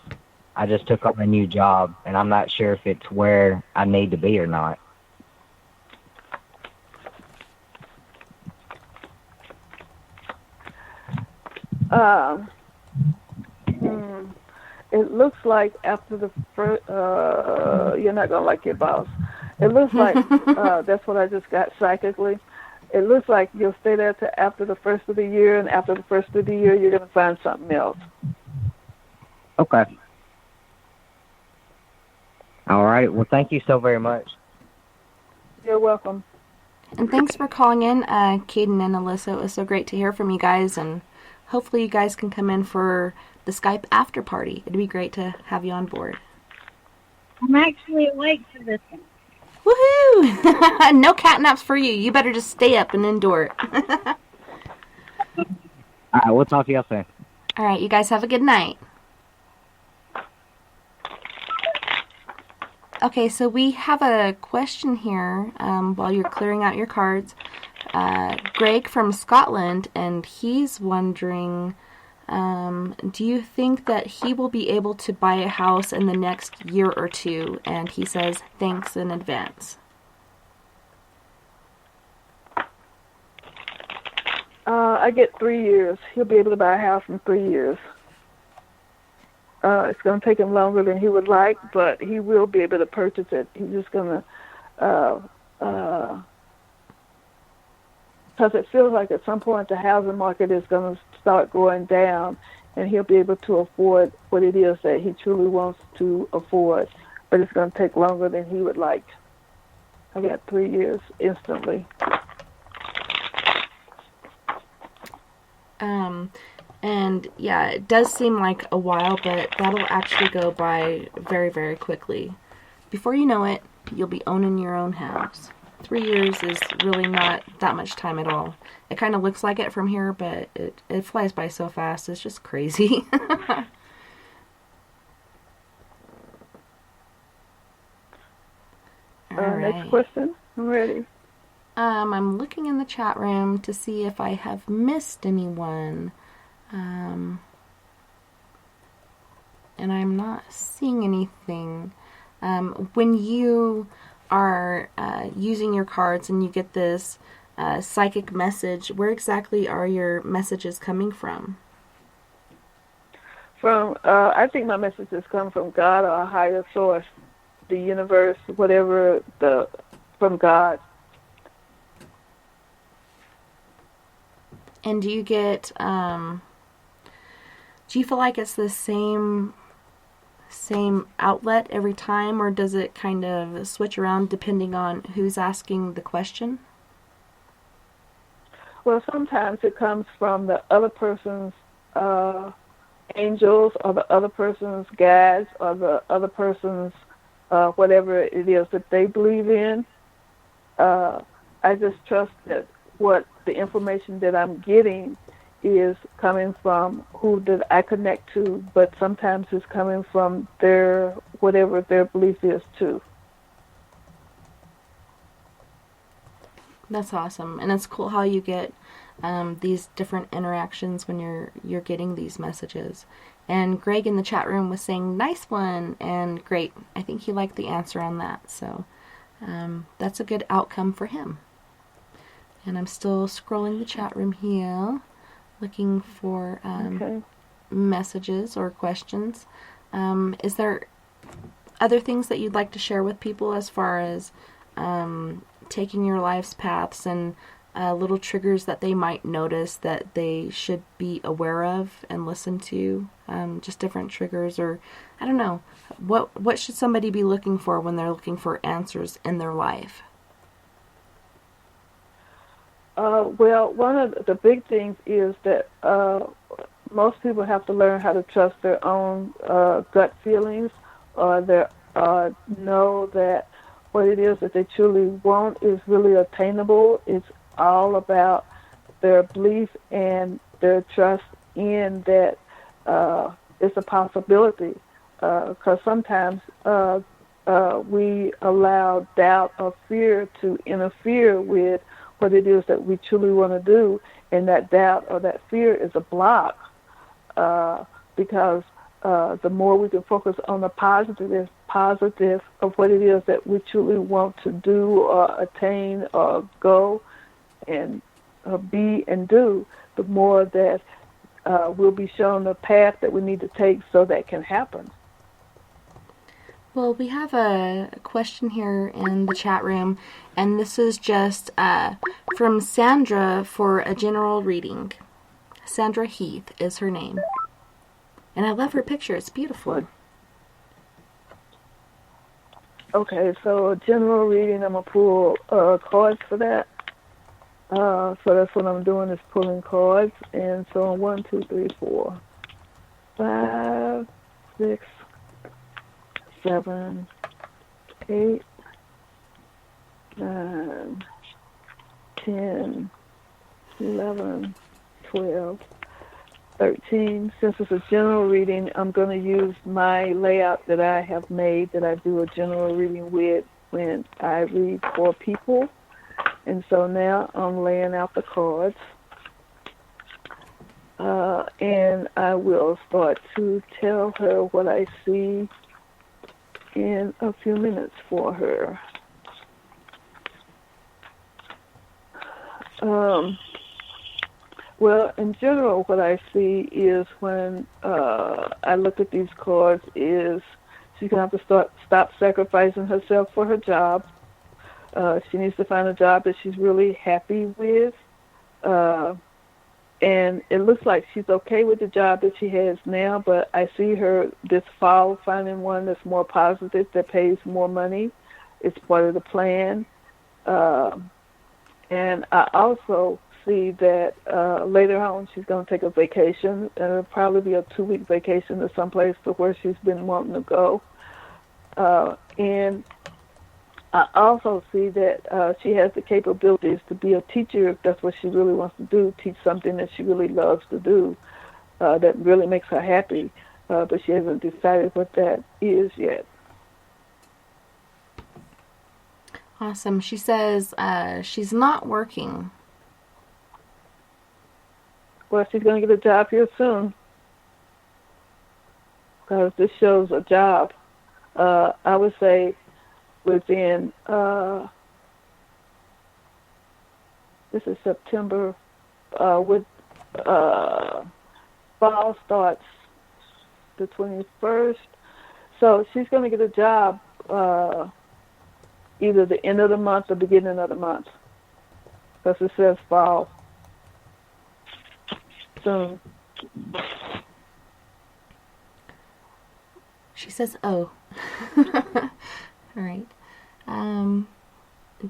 [SPEAKER 22] I just took on a new job, and I'm not sure if it's where I need to be or not.
[SPEAKER 5] It looks like after the first, you're not going to like your boss. It looks like, that's what I just got psychically. It looks like you'll stay there till after the first of the year, and after the first of the year, you're going to find something else.
[SPEAKER 22] Okay. All right. Well, thank you so very much.
[SPEAKER 5] You're welcome.
[SPEAKER 4] And thanks for calling in, Caden and Alyssa. It was so great to hear from you guys, and hopefully you guys can come in for the Skype after party. It'd be great to have you on board.
[SPEAKER 9] I'm actually awake for this one.
[SPEAKER 4] Woohoo! No catnaps for you. You better just stay up and endure it.
[SPEAKER 22] All right, we'll talk to y'all soon.
[SPEAKER 4] All right, you guys have a good night. Okay, so we have a question here while you're clearing out your cards. Greg from Scotland, and he's wondering, do you think that he will be able to buy a house in the next year or two? And he says, thanks in advance.
[SPEAKER 5] I get 3 years. He'll be able to buy a house in 3 years. It's going to take him longer than he would like, but he will be able to purchase it. He's just going to, because it feels like at some point the housing market is going to start going down, and he'll be able to afford what it is that he truly wants to afford, but it's going to take longer than he would like. I got 3 years instantly.
[SPEAKER 4] And yeah, it does seem like a while, but that'll actually go by very, very quickly. Before you know it, you'll be owning your own house. 3 years is really not that much time at all. It kind of looks like it from here, but it flies by so fast. It's just crazy.
[SPEAKER 5] Next question. I'm ready.
[SPEAKER 4] I'm looking in the chat room to see if I have missed anyone. And I'm not seeing anything. When you are using your cards and you get this psychic message, where exactly are your messages coming from?
[SPEAKER 5] I think my messages come from God or a higher source, the universe, whatever, from God.
[SPEAKER 4] And do you get, do you feel like it's the same outlet every time, or does it kind of switch around depending on who's asking the question?
[SPEAKER 5] Well, sometimes it comes from the other person's angels, or the other person's guides, or the other person's whatever it is that they believe in. I just trust that what the information that I'm getting is coming from who that I connect to, but sometimes it's coming from their, whatever their belief is too.
[SPEAKER 4] That's awesome. And it's cool how you get these different interactions when you're getting these messages. And Greg in the chat room was saying, nice one, and great. I think he liked the answer on that. So that's a good outcome for him. And I'm still scrolling the chat room here, looking for messages or questions. Is there other things that you'd like to share with people as far as taking your life's paths and little triggers that they might notice that they should be aware of and listen to? Just different triggers, or I don't know. What should somebody be looking for when they're looking for answers in their life?
[SPEAKER 5] Well, one of the big things is that most people have to learn how to trust their own gut feelings, or know that what it is that they truly want is really attainable. It's all about their belief and their trust in that it's a possibility. Because sometimes we allow doubt or fear to interfere with what it is that we truly want to do, and that doubt or that fear is a block. Because the more we can focus on the positive of what it is that we truly want to do or attain or go and be and do, the more that we'll be shown the path that we need to take so that can happen.
[SPEAKER 4] Well, we have a question here in the chat room, and this is just from Sandra for a general reading. Sandra Heath is her name. And I love her picture. It's beautiful.
[SPEAKER 5] Okay, so a general reading, I'm going to pull cards for that. So that's what I'm doing, is pulling cards. And so 1, 2, 3, 4, 5, 6, 7, 8, 9, 10, 11, 12, 13. Since it's a general reading, I'm going to use my layout that I have made that I do a general reading with when I read for people. And so now I'm laying out the cards. And I will start to tell her what I see in a few minutes for her. Well, in general, what I see is when I look at these cards is she's going to have to stop sacrificing herself for her job. She needs to find a job that she's really happy with. And it looks like she's okay with the job that she has now, but I see her this fall finding one that's more positive, that pays more money. It's part of the plan. And I also see that later on she's going to take a vacation, and it'll probably be a 2-week vacation to someplace to where she's been wanting to go. And I also see that she has the capabilities to be a teacher if that's what she really wants to do, teach something that she really loves to do, that really makes her happy, but she hasn't decided what that is yet.
[SPEAKER 4] Awesome. She says she's not working.
[SPEAKER 5] Well, she's going to get a job here soon, because this shows a job. I would say within, this is September, with fall starts the 21st. So she's going to get a job either the end of the month or beginning of the month, because it says fall soon.
[SPEAKER 4] She says, oh. All right.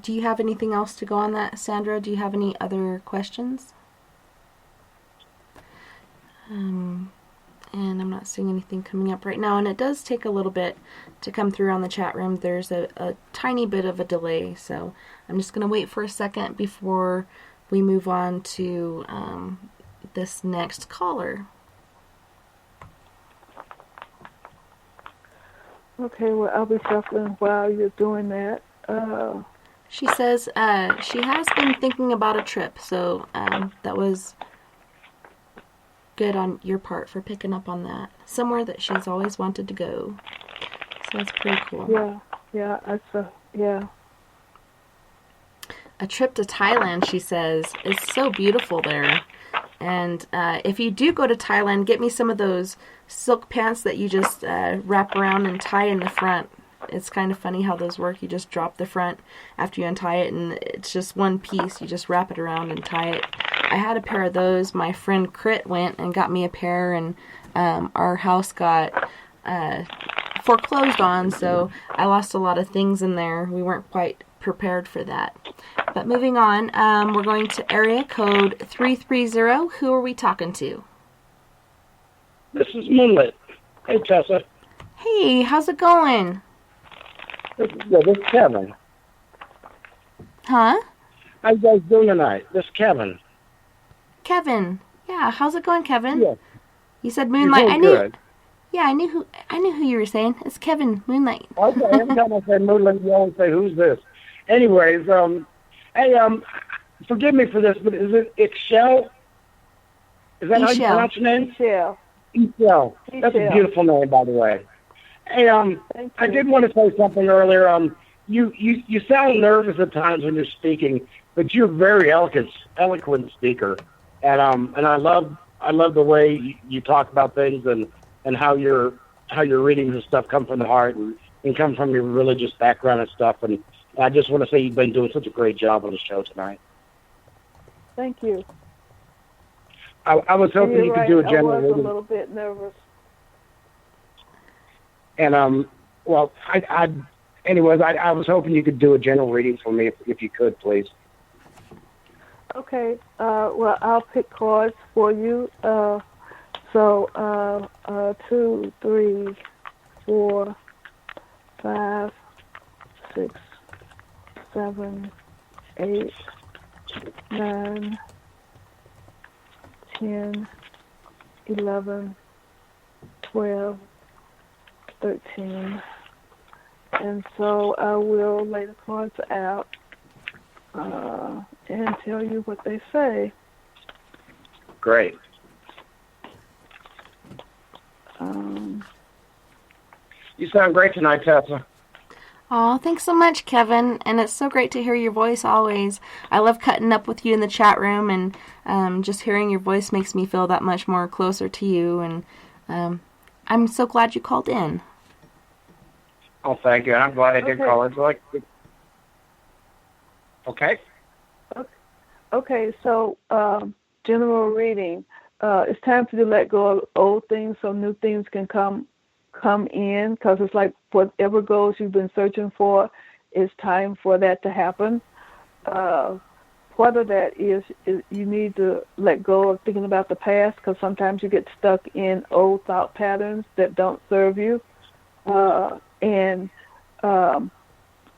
[SPEAKER 4] Do you have anything else to go on that, Sandra? Do you have any other questions? And I'm not seeing anything coming up right now, and it does take a little bit to come through on the chat room. There's a tiny bit of a delay, so I'm just going to wait for a second before we move on to this next caller.
[SPEAKER 5] Okay, well, I'll be shuffling while you're doing that.
[SPEAKER 4] She says she has been thinking about a trip, so that was good on your part for picking up on that. Somewhere that she's always wanted to go. So that's pretty cool.
[SPEAKER 5] Yeah, yeah.
[SPEAKER 4] A trip to Thailand, she says, is so beautiful there. And if you do go to Thailand, get me some of those silk pants that you just wrap around and tie in the front. It's kind of funny how those work. You just drop the front after you untie it, and it's just one piece. You just wrap it around and tie it. I had a pair of those. My friend Crit went and got me a pair, and our house got foreclosed on, so I lost a lot of things in there. We weren't quite prepared for that. But moving on, we're going to area code 330. Who are we talking to?
[SPEAKER 11] This is Moonlit. Hey, Tessa.
[SPEAKER 4] Hey, how's it going?
[SPEAKER 11] This is Kevin.
[SPEAKER 4] Huh?
[SPEAKER 11] How you guys doing tonight? This is Kevin.
[SPEAKER 4] Kevin. Yeah, how's it going, Kevin?
[SPEAKER 11] Yeah.
[SPEAKER 4] You said Moonlight.
[SPEAKER 11] You're doing good.
[SPEAKER 4] Yeah, I knew who you were saying. It's Kevin, Moonlight.
[SPEAKER 11] Okay, every time I say Moonlight, you always say, who's this? Anyways, hey, forgive me for this, but is it Ixchel? Is that how you pronounce your name?
[SPEAKER 5] Ixchel.
[SPEAKER 11] Ixchel. That's a beautiful name, by the way. Hey, I did want to say something earlier. You sound nervous at times when you're speaking, but you're a very eloquent speaker, and I love the way you talk about things and how your readings and stuff come from the heart and come from your religious background and stuff. And I just want to say you've been doing such a great job on the show tonight.
[SPEAKER 5] Thank you.
[SPEAKER 11] I was hoping you could do a general reading.
[SPEAKER 5] I was a little bit nervous.
[SPEAKER 11] And well, anyways, I was hoping you could do a general reading for me if you could, please.
[SPEAKER 5] Okay. Well, I'll pick cards for you. So 2, 3, 4, 5, 6, 7, 8, 9, 10, 11, 12, 13. And so I will lay the cards out and tell you what they say.
[SPEAKER 11] Great. You sound great tonight, Tessa.
[SPEAKER 4] Oh, thanks so much, Kevin. And it's so great to hear your voice always. I love cutting up with you in the chat room, and just hearing your voice makes me feel that much more closer to you. And I'm so glad you called in.
[SPEAKER 11] Oh, thank you. And I'm glad I did call. It's like, okay.
[SPEAKER 5] Okay, so general reading. It's time for you to let go of old things so new things can come in, because it's like whatever goals you've been searching for, it's time for that to happen. Part of that is you need to let go of thinking about the past, because sometimes you get stuck in old thought patterns that don't serve you. And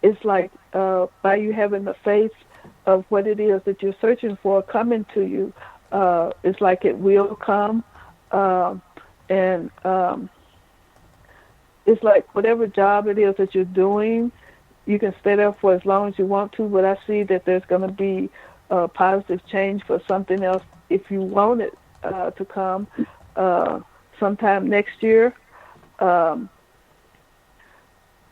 [SPEAKER 5] it's like by you having the faith of what it is that you're searching for coming to you, it's like it will come. And it's like whatever job it is that you're doing, you can stay there for as long as you want to, but I see that there's going to be a positive change for something else if you want it to come sometime next year.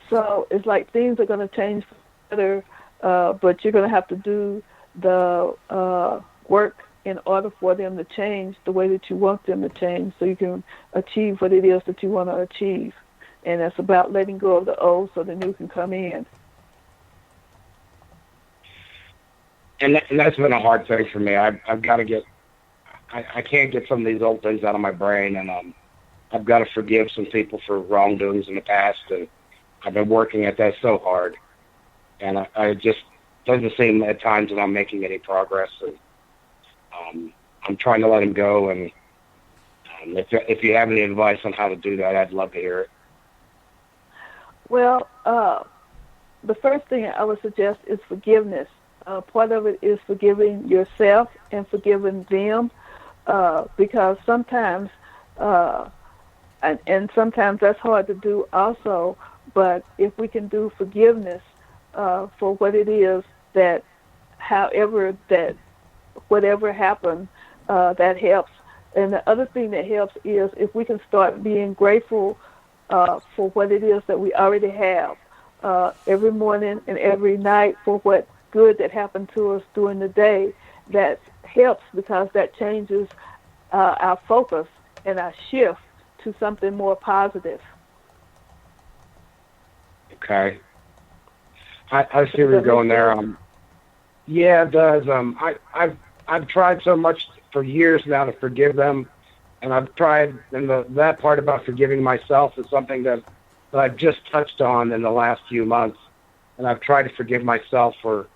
[SPEAKER 5] So it's like things are going to change for better, but you're going to have to do the work in order for them to change the way that you want them to change, so you can achieve what it is that you want to achieve. And it's about letting go of the old so the new can come in.
[SPEAKER 11] And that's been a hard thing for me. I've got to get, I can't get some of these old things out of my brain, and I've got to forgive some people for wrongdoings in the past, and I've been working at that so hard. And I just doesn't seem at times that I'm making any progress. And I'm trying to let him go, and if you have any advice on how to do that, I'd love to hear it.
[SPEAKER 5] Well, the first thing I would suggest is forgiveness. Part of it is forgiving yourself and forgiving them, because sometimes, and sometimes that's hard to do also, but if we can do forgiveness, for what it is that, whatever happened, that helps. And the other thing that helps is if we can start being grateful for what it is that we already have every morning and every night for what good that happened to us during the day. That helps because that changes our focus and our shift to something more positive.
[SPEAKER 11] Okay. I see where you're going there. Yeah, it does. I've tried so much for years now to forgive them, and I've tried, and that part about forgiving myself is something that I've just touched on in the last few months, and I've tried to forgive myself for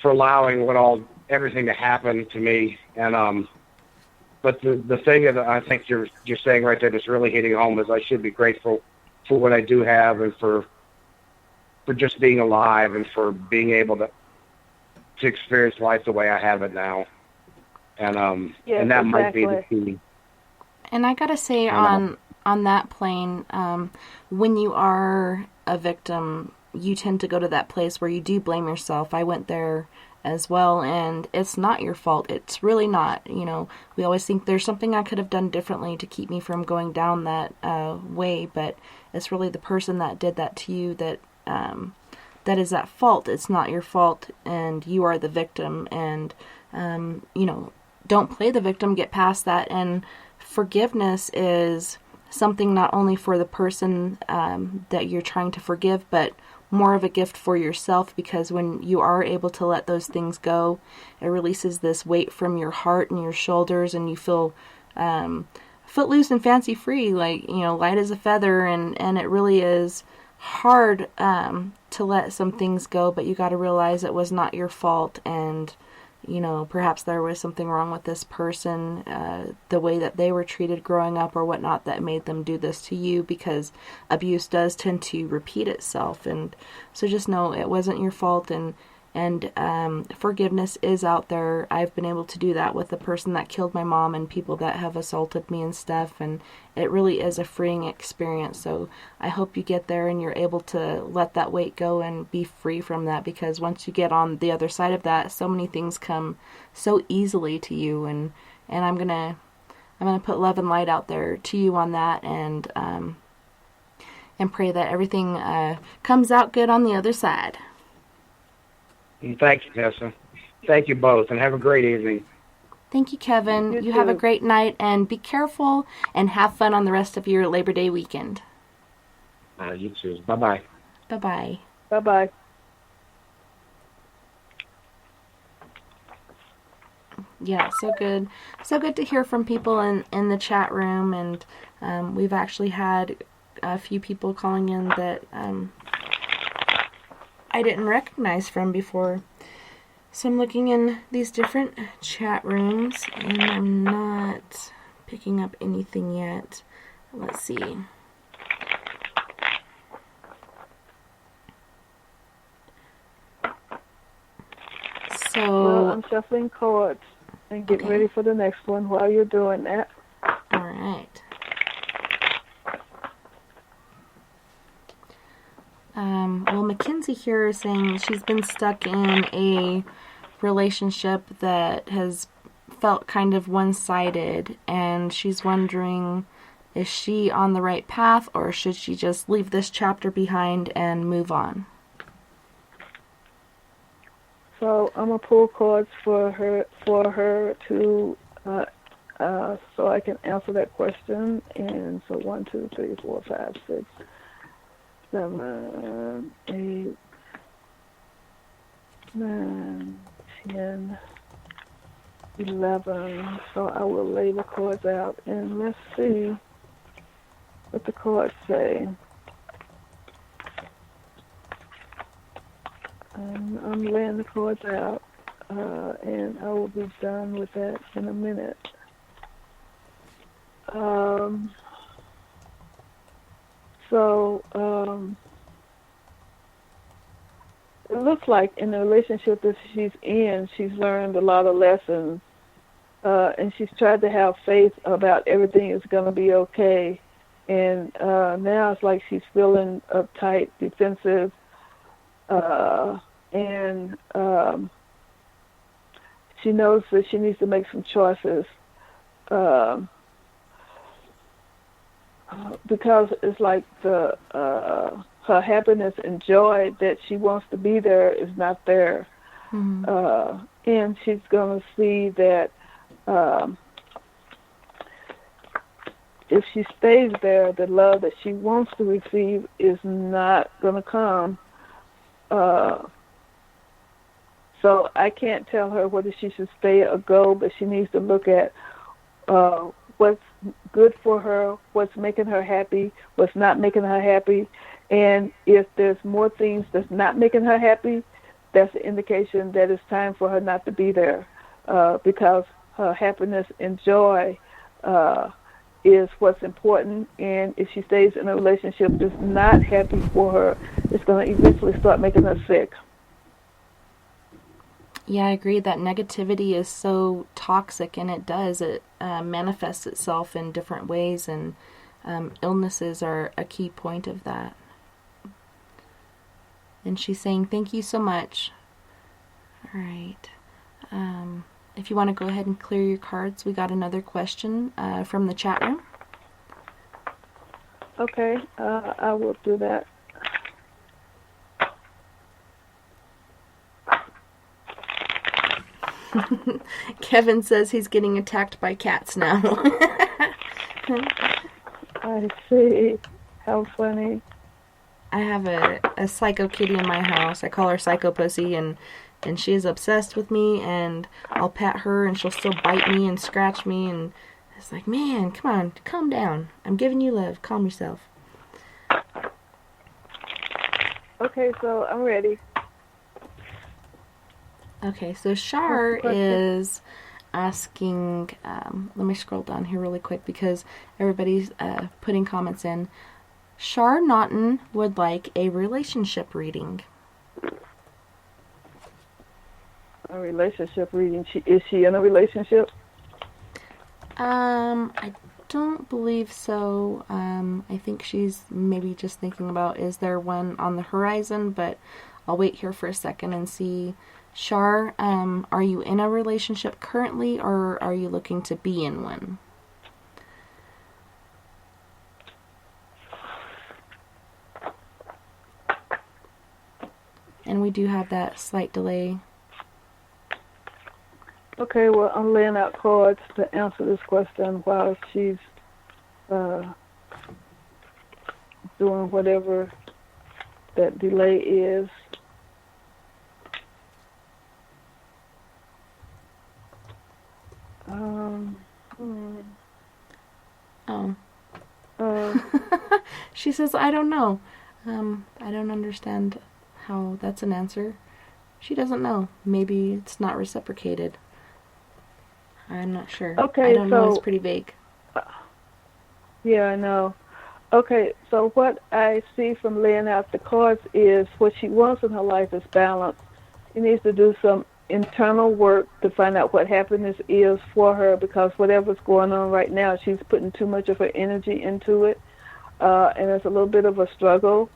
[SPEAKER 11] allowing everything to happen to me, and but the thing that I think you're saying right there that's really hitting home is I should be grateful for what I do have and for just being alive and for being able to experience life the way I have it now. And
[SPEAKER 5] yes,
[SPEAKER 11] and that
[SPEAKER 5] exactly.
[SPEAKER 11] might be the key.
[SPEAKER 4] And I gotta say, on that plane, when you are a victim, you tend to go to that place where you do blame yourself. I went there as well, and it's not your fault. It's really not. You know, we always think there's something I could have done differently to keep me from going down that way, but it's really the person that did that to you that is at fault. It's not your fault, and you are the victim. And you know, don't play the victim. Get past that. And forgiveness is something not only for the person that you're trying to forgive, but more of a gift for yourself, because when you are able to let those things go, it releases this weight from your heart and your shoulders, and you feel footloose and fancy free, like, you know, light as a feather. And it really is hard to let some things go, but you got to realize it was not your fault, and you know, perhaps there was something wrong with this person, the way that they were treated growing up or whatnot, that made them do this to you, because abuse does tend to repeat itself. And so just know it wasn't your fault, and forgiveness is out there. I've been able to do that with the person that killed my mom and people that have assaulted me and stuff, and it really is a freeing experience. So I hope you get there and you're able to let that weight go and be free from that, because once you get on the other side of that, so many things come so easily to you, and I'm gonna put love and light out there to you on that, and pray that everything comes out good on the other side.
[SPEAKER 11] Thank you, Tessa. Thank you both, and have a great evening.
[SPEAKER 4] Thank you, Kevin. You have a great night, and be careful and have fun on the rest of your Labor Day weekend.
[SPEAKER 11] You too. Bye-bye.
[SPEAKER 4] Bye-bye.
[SPEAKER 5] Bye-bye.
[SPEAKER 4] Yeah, so good. So good to hear from people in the chat room, and we've actually had a few people calling in that I didn't recognize from before. So I'm looking in these different chat rooms, and I'm not picking up anything yet. Let's see. So
[SPEAKER 5] well, I'm shuffling cards and getting ready for the next one while you're doing that.
[SPEAKER 4] All right. Well, Mackenzie here is saying she's been stuck in a relationship that has felt kind of one-sided, and she's wondering, is she on the right path, or should she just leave this chapter behind and move on?
[SPEAKER 5] So I'm gonna pull cards for her to so I can answer that question. And so 1, 2, 3, 4, 5, 6, 7, 8, 9, 10, 11. So I will lay the cards out, and let's see what the cards say. I'm laying the cards out, and I will be done with that in a minute. It looks like in the relationship that she's in, she's learned a lot of lessons, and she's tried to have faith about everything is going to be okay. And now it's like she's feeling uptight, defensive, and she knows that she needs to make some choices because it's like her happiness and joy that she wants to be there is not there.
[SPEAKER 4] Mm-hmm.
[SPEAKER 5] And she's going to see that if she stays there, the love that she wants to receive is not going to come. So I can't tell her whether she should stay or go, but she needs to look at what's good for her, what's making her happy, what's not making her happy. And if there's more things that's not making her happy, that's an indication that it's time for her not to be there, because her happiness and joy is what's important. And if she stays in a relationship that's not happy for her, it's going to eventually start making her sick.
[SPEAKER 4] Yeah, I agree that negativity is so toxic, and it manifests itself in different ways, and illnesses are a key point of that. And she's saying, thank you so much. All right. If you want to go ahead and clear your cards, we got another question from the chat room.
[SPEAKER 5] Okay, I will do that.
[SPEAKER 4] Kevin says he's getting attacked by cats now.
[SPEAKER 5] I see. How funny.
[SPEAKER 4] I have a psycho kitty in my house. I call her Psycho Pussy, and she is obsessed with me, and I'll pet her, and she'll still bite me and scratch me, and it's like, man, come on, calm down. I'm giving you love. Calm yourself.
[SPEAKER 5] Okay, so I'm ready.
[SPEAKER 4] Okay, so Shar is asking, let me scroll down here really quick because everybody's putting comments in. Shar Naughton would like a relationship reading.
[SPEAKER 5] A relationship reading? Is she in a relationship?
[SPEAKER 4] I don't believe so. I think she's maybe just thinking about, is there one on the horizon? But I'll wait here for a second and see. Shar, are you in a relationship currently, or are you looking to be in one? And we do have that slight delay.
[SPEAKER 5] Okay, well, I'm laying out cards to answer this question while she's doing whatever that delay is.
[SPEAKER 4] She says, I don't know. I don't understand how that's an answer. She doesn't know. Maybe it's not reciprocated. I'm not sure.
[SPEAKER 5] Okay,
[SPEAKER 4] I don't know. It's pretty vague.
[SPEAKER 5] Yeah, I know. Okay, so what I see from laying out the cards is what she wants in her life is balance. She needs to do some internal work to find out what happiness is for her, because whatever's going on right now, she's putting too much of her energy into it, and it's a little bit of a struggle.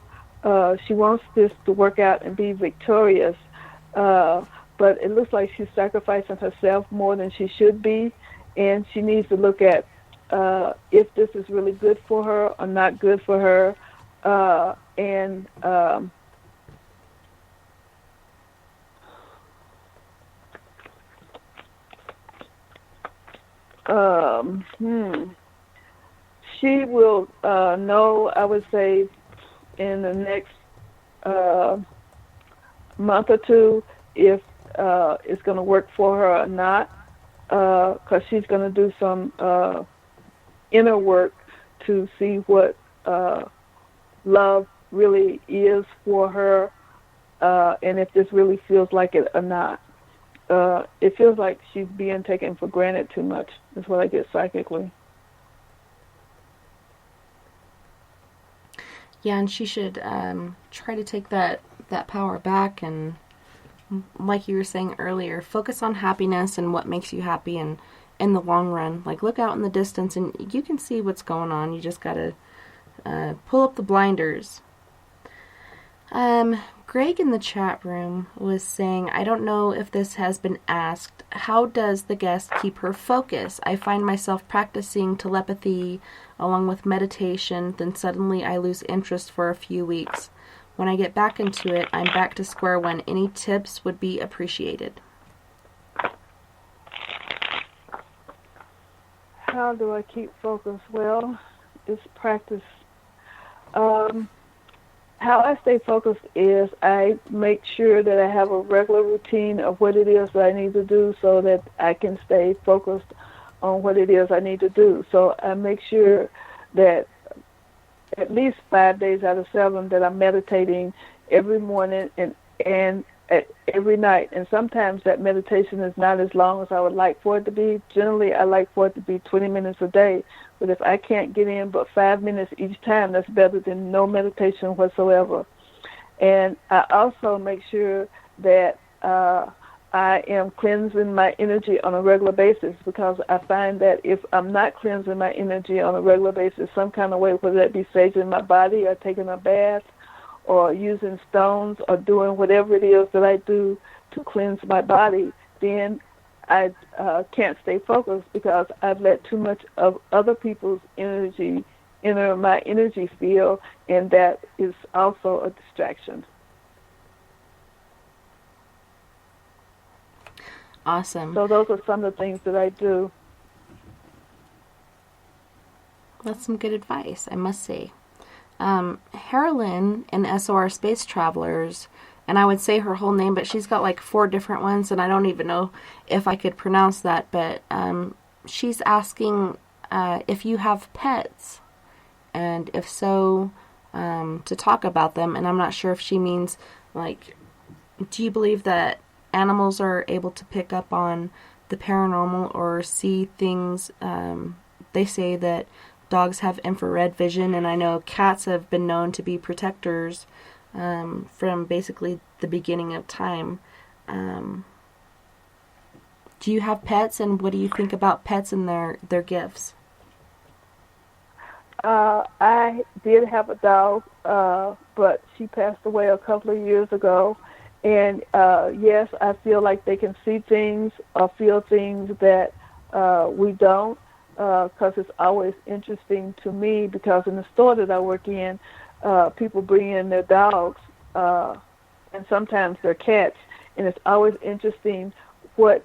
[SPEAKER 5] She wants this to work out and be victorious, but it looks like she's sacrificing herself more than she should be, and she needs to look at if this is really good for her or not good for her, and she will know, I would say, in the next month or two if it's going to work for her or not, because she's going to do some inner work to see what love really is for her, and if this really feels like it or not. It feels like she's being taken for granted too much. That's what I get psychically.
[SPEAKER 4] Yeah, and she should try to take that power back, and like you were saying earlier, focus on happiness and what makes you happy, and in the long run, like, look out in the distance and you can see what's going on. You just gotta pull up the blinders. Greg in the chat room was saying, I don't know if this has been asked, how does the guest keep her focus? I find myself practicing telepathy along with meditation, then suddenly I lose interest for a few weeks. When I get back into it, I'm back to square one. Any tips would be appreciated.
[SPEAKER 5] How do I keep focus? Well, it's practice. How I stay focused is I make sure that I have a regular routine of what it is that I need to do so that I can stay focused on what it is I need to do. So I make sure that at least 5 days out of 7 that I'm meditating every morning and every night. And sometimes that meditation is not as long as I would like for it to be. Generally, I like for it to be 20 minutes a day. But if I can't get in but 5 minutes each time, that's better than no meditation whatsoever. And I also make sure that I am cleansing my energy on a regular basis, because I find that if I'm not cleansing my energy on a regular basis, some kind of way, whether that be saging my body or taking a bath or using stones or doing whatever it is that I do to cleanse my body, then I can't stay focused because I've let too much of other people's energy enter my energy field, and that is also a distraction.
[SPEAKER 4] Awesome.
[SPEAKER 5] So those are some of the things that I do.
[SPEAKER 4] That's some good advice, I must say. Harlan in SOR Space Travelers, and I would say her whole name, but she's got like 4 different ones, and I don't even know if I could pronounce that, but she's asking if you have pets, and if so, to talk about them, and I'm not sure if she means, like, do you believe that animals are able to pick up on the paranormal or see things? They say that dogs have infrared vision, and I know cats have been known to be protectors from basically the beginning of time. Do you have pets, and what do you think about pets and their gifts?
[SPEAKER 5] I did have a dog, but she passed away a couple of years ago. And yes, I feel like they can see things or feel things that we don't, because it's always interesting to me, because in the store that I work in, people bring in their dogs and sometimes their cats, and it's always interesting what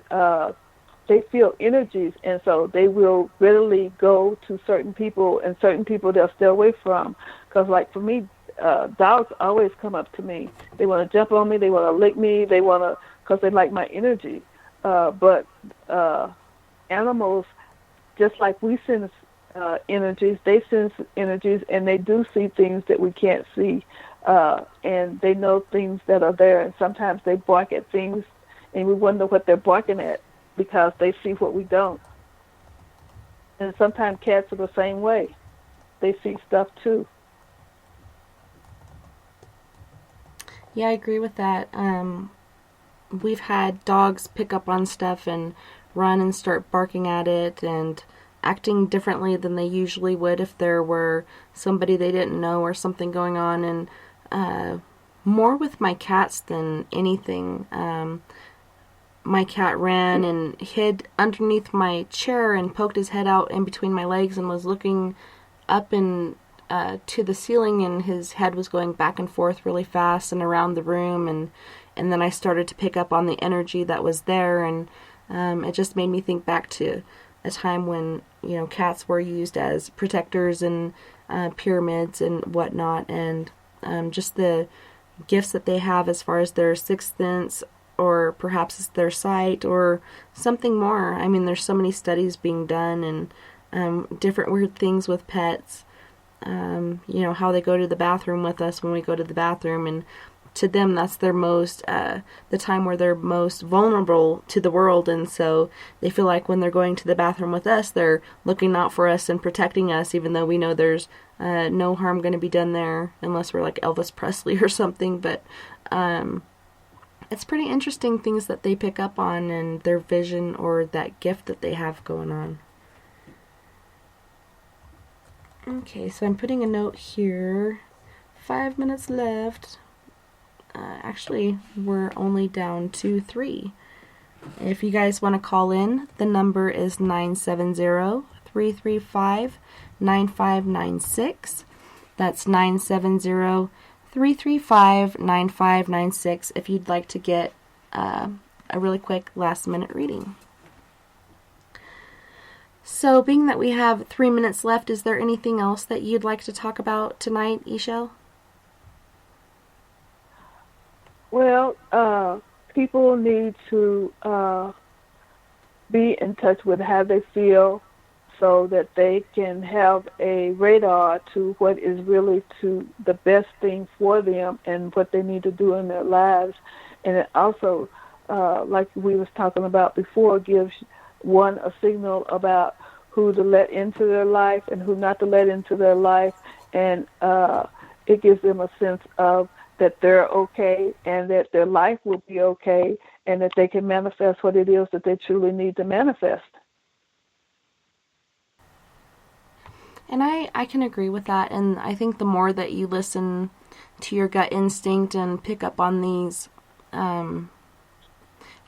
[SPEAKER 5] they feel energies, and so they will readily go to certain people, and certain people they'll stay away from. Because like for me, dogs always come up to me. They want to jump on me, they want to lick me, they want to, because they like my energy. But animals, just like we sense energies, they sense energies, and they do see things that we can't see. And they know things that are there, and sometimes they bark at things, and we wonder what they're barking at, because they see what we don't. And sometimes cats are the same way. They see stuff too.
[SPEAKER 4] Yeah, I agree with that. We've had dogs pick up on stuff and run and start barking at it and acting differently than they usually would if there were somebody they didn't know or something going on. And more with my cats than anything. My cat ran and hid underneath my chair and poked his head out in between my legs and was looking up and to the ceiling, and his head was going back and forth really fast and around the room, and then I started to pick up on the energy that was there, and it just made me think back to a time when, you know, cats were used as protectors in pyramids and whatnot, and just the gifts that they have as far as their sixth sense, or perhaps it's their sight or something more. I mean, there's so many studies being done, and different weird things with pets. You know, how they go to the bathroom with us when we go to the bathroom, and to them that's their most, the time where they're most vulnerable to the world, and so they feel like when they're going to the bathroom with us, they're looking out for us and protecting us, even though we know there's no harm going to be done there, unless we're like Elvis Presley or something. But it's pretty interesting things that they pick up on, and their vision or that gift that they have going on. Okay, so I'm putting a note here. 5 minutes left. Actually, we're only down to 3. If you guys want to call in, the number is 970-335-9596. That's 970-335-9596 if you'd like to get a really quick last-minute reading. So, being that we have 3 minutes left, is there anything else that you'd like to talk about tonight, Ixchel?
[SPEAKER 5] Well, people need to be in touch with how they feel so that they can have a radar to what is really to the best thing for them and what they need to do in their lives. And it also, like we was talking about before, gives one a signal about who to let into their life and who not to let into their life. And it gives them a sense of that they're okay and that their life will be okay and that they can manifest what it is that they truly need to manifest.
[SPEAKER 4] And I can agree with that. And I think the more that you listen to your gut instinct and pick up on these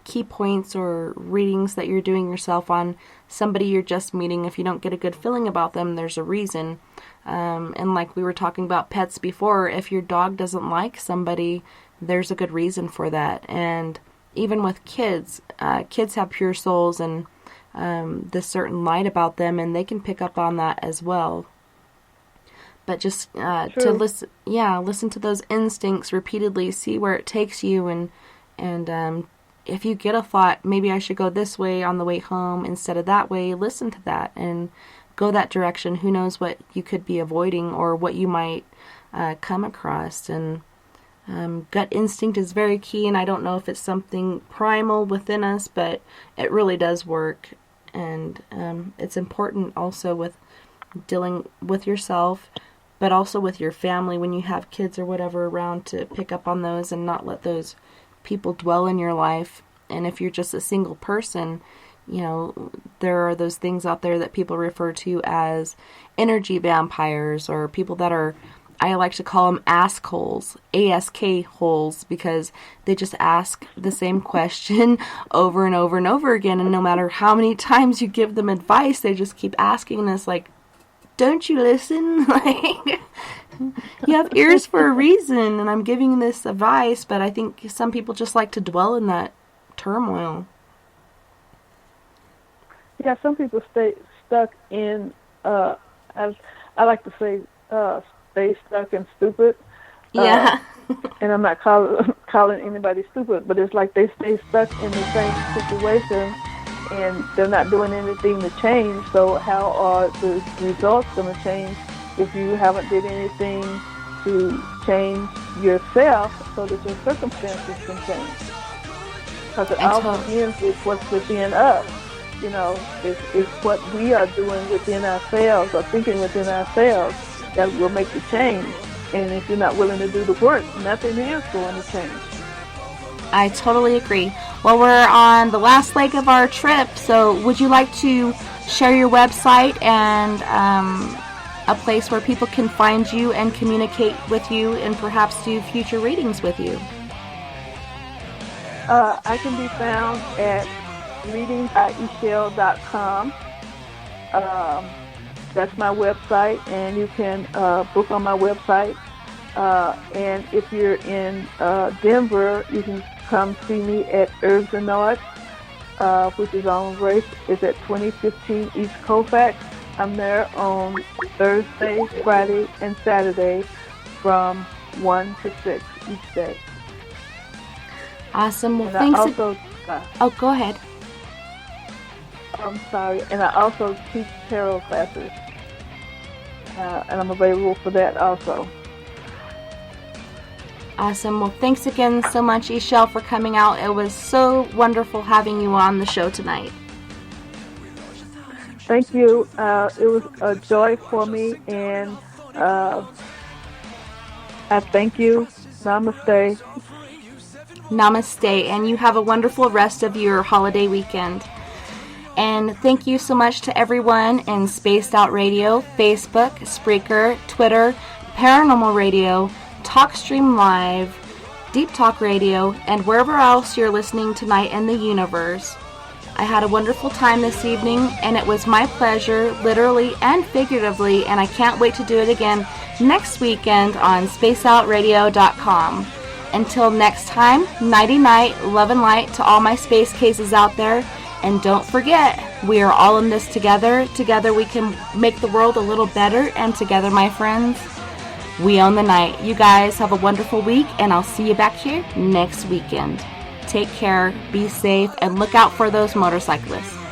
[SPEAKER 4] key points or readings that you're doing yourself on somebody you're just meeting, if you don't get a good feeling about them, there's a reason. And like we were talking about pets before, if your dog doesn't like somebody, there's a good reason for that. And even with kids, kids have pure souls and this certain light about them, and they can pick up on that as well. But just to listen to those instincts repeatedly, see where it takes you, and if you get a thought, maybe I should go this way on the way home instead of that way, listen to that and go that direction. Who knows what you could be avoiding or what you might come across. And gut instinct is very key, and I don't know if it's something primal within us, but it really does work. And it's important also with dealing with yourself, but also with your family when you have kids or whatever around, to pick up on those and not let those people dwell in your life. And if you're just a single person, you know, there are those things out there that people refer to as energy vampires, or people that are, I like to call them ask holes, ASK holes, because they just ask the same question over and over and over again. And no matter how many times you give them advice, they just keep asking this, like, don't you listen? Like, you have ears for a reason, and I'm giving this advice, but I think some people just like to dwell in that turmoil.
[SPEAKER 5] Yeah, some people stay stuck in, as I like to say, stay stuck and stupid.
[SPEAKER 4] Yeah.
[SPEAKER 5] And I'm not calling anybody stupid, but it's like they stay stuck in the same situation and they're not doing anything to change. So how are the results going to change if you haven't did anything to change yourself so that your circumstances can change? Because it all begins with what's within us. You know, it's what we are doing within ourselves or thinking within ourselves that will make the change. And if you're not willing to do the work, nothing is going to change.
[SPEAKER 4] I totally agree. Well, we're on the last leg of our trip, so would you like to share your website and a place where people can find you and communicate with you and perhaps do future readings with you?
[SPEAKER 5] I can be found at readingbyixchel.com. That's my website, and you can book on my website. And if you're in Denver, you can come see me at Herbs and Nods, which is on Race. It's at 2015 East Colfax. I'm there on Thursday, Friday, and Saturday from 1 to 6 each day.
[SPEAKER 4] Awesome. Well,
[SPEAKER 5] and
[SPEAKER 4] thanks. Go ahead.
[SPEAKER 5] I'm sorry. And I also teach tarot classes. And I'm available for that also.
[SPEAKER 4] Awesome. Well, thanks again so much, Ixchel, for coming out. It was so wonderful having you on the show tonight.
[SPEAKER 5] Thank you. It was a joy for me, and I thank you. Namaste.
[SPEAKER 4] Namaste, and you have a wonderful rest of your holiday weekend. And thank you so much to everyone in Spaced Out Radio, Facebook, Spreaker, Twitter, Paranormal Radio, TalkStream Live, Deep Talk Radio, and wherever else you're listening tonight in the universe. I had a wonderful time this evening, and it was my pleasure, literally and figuratively, and I can't wait to do it again next weekend on spaceoutradio.com. Until next time, nighty-night, love and light to all my space cases out there, and don't forget, we are all in this together. Together we can make the world a little better, and together, my friends, we own the night. You guys have a wonderful week, and I'll see you back here next weekend. Take care, be safe, and look out for those motorcyclists.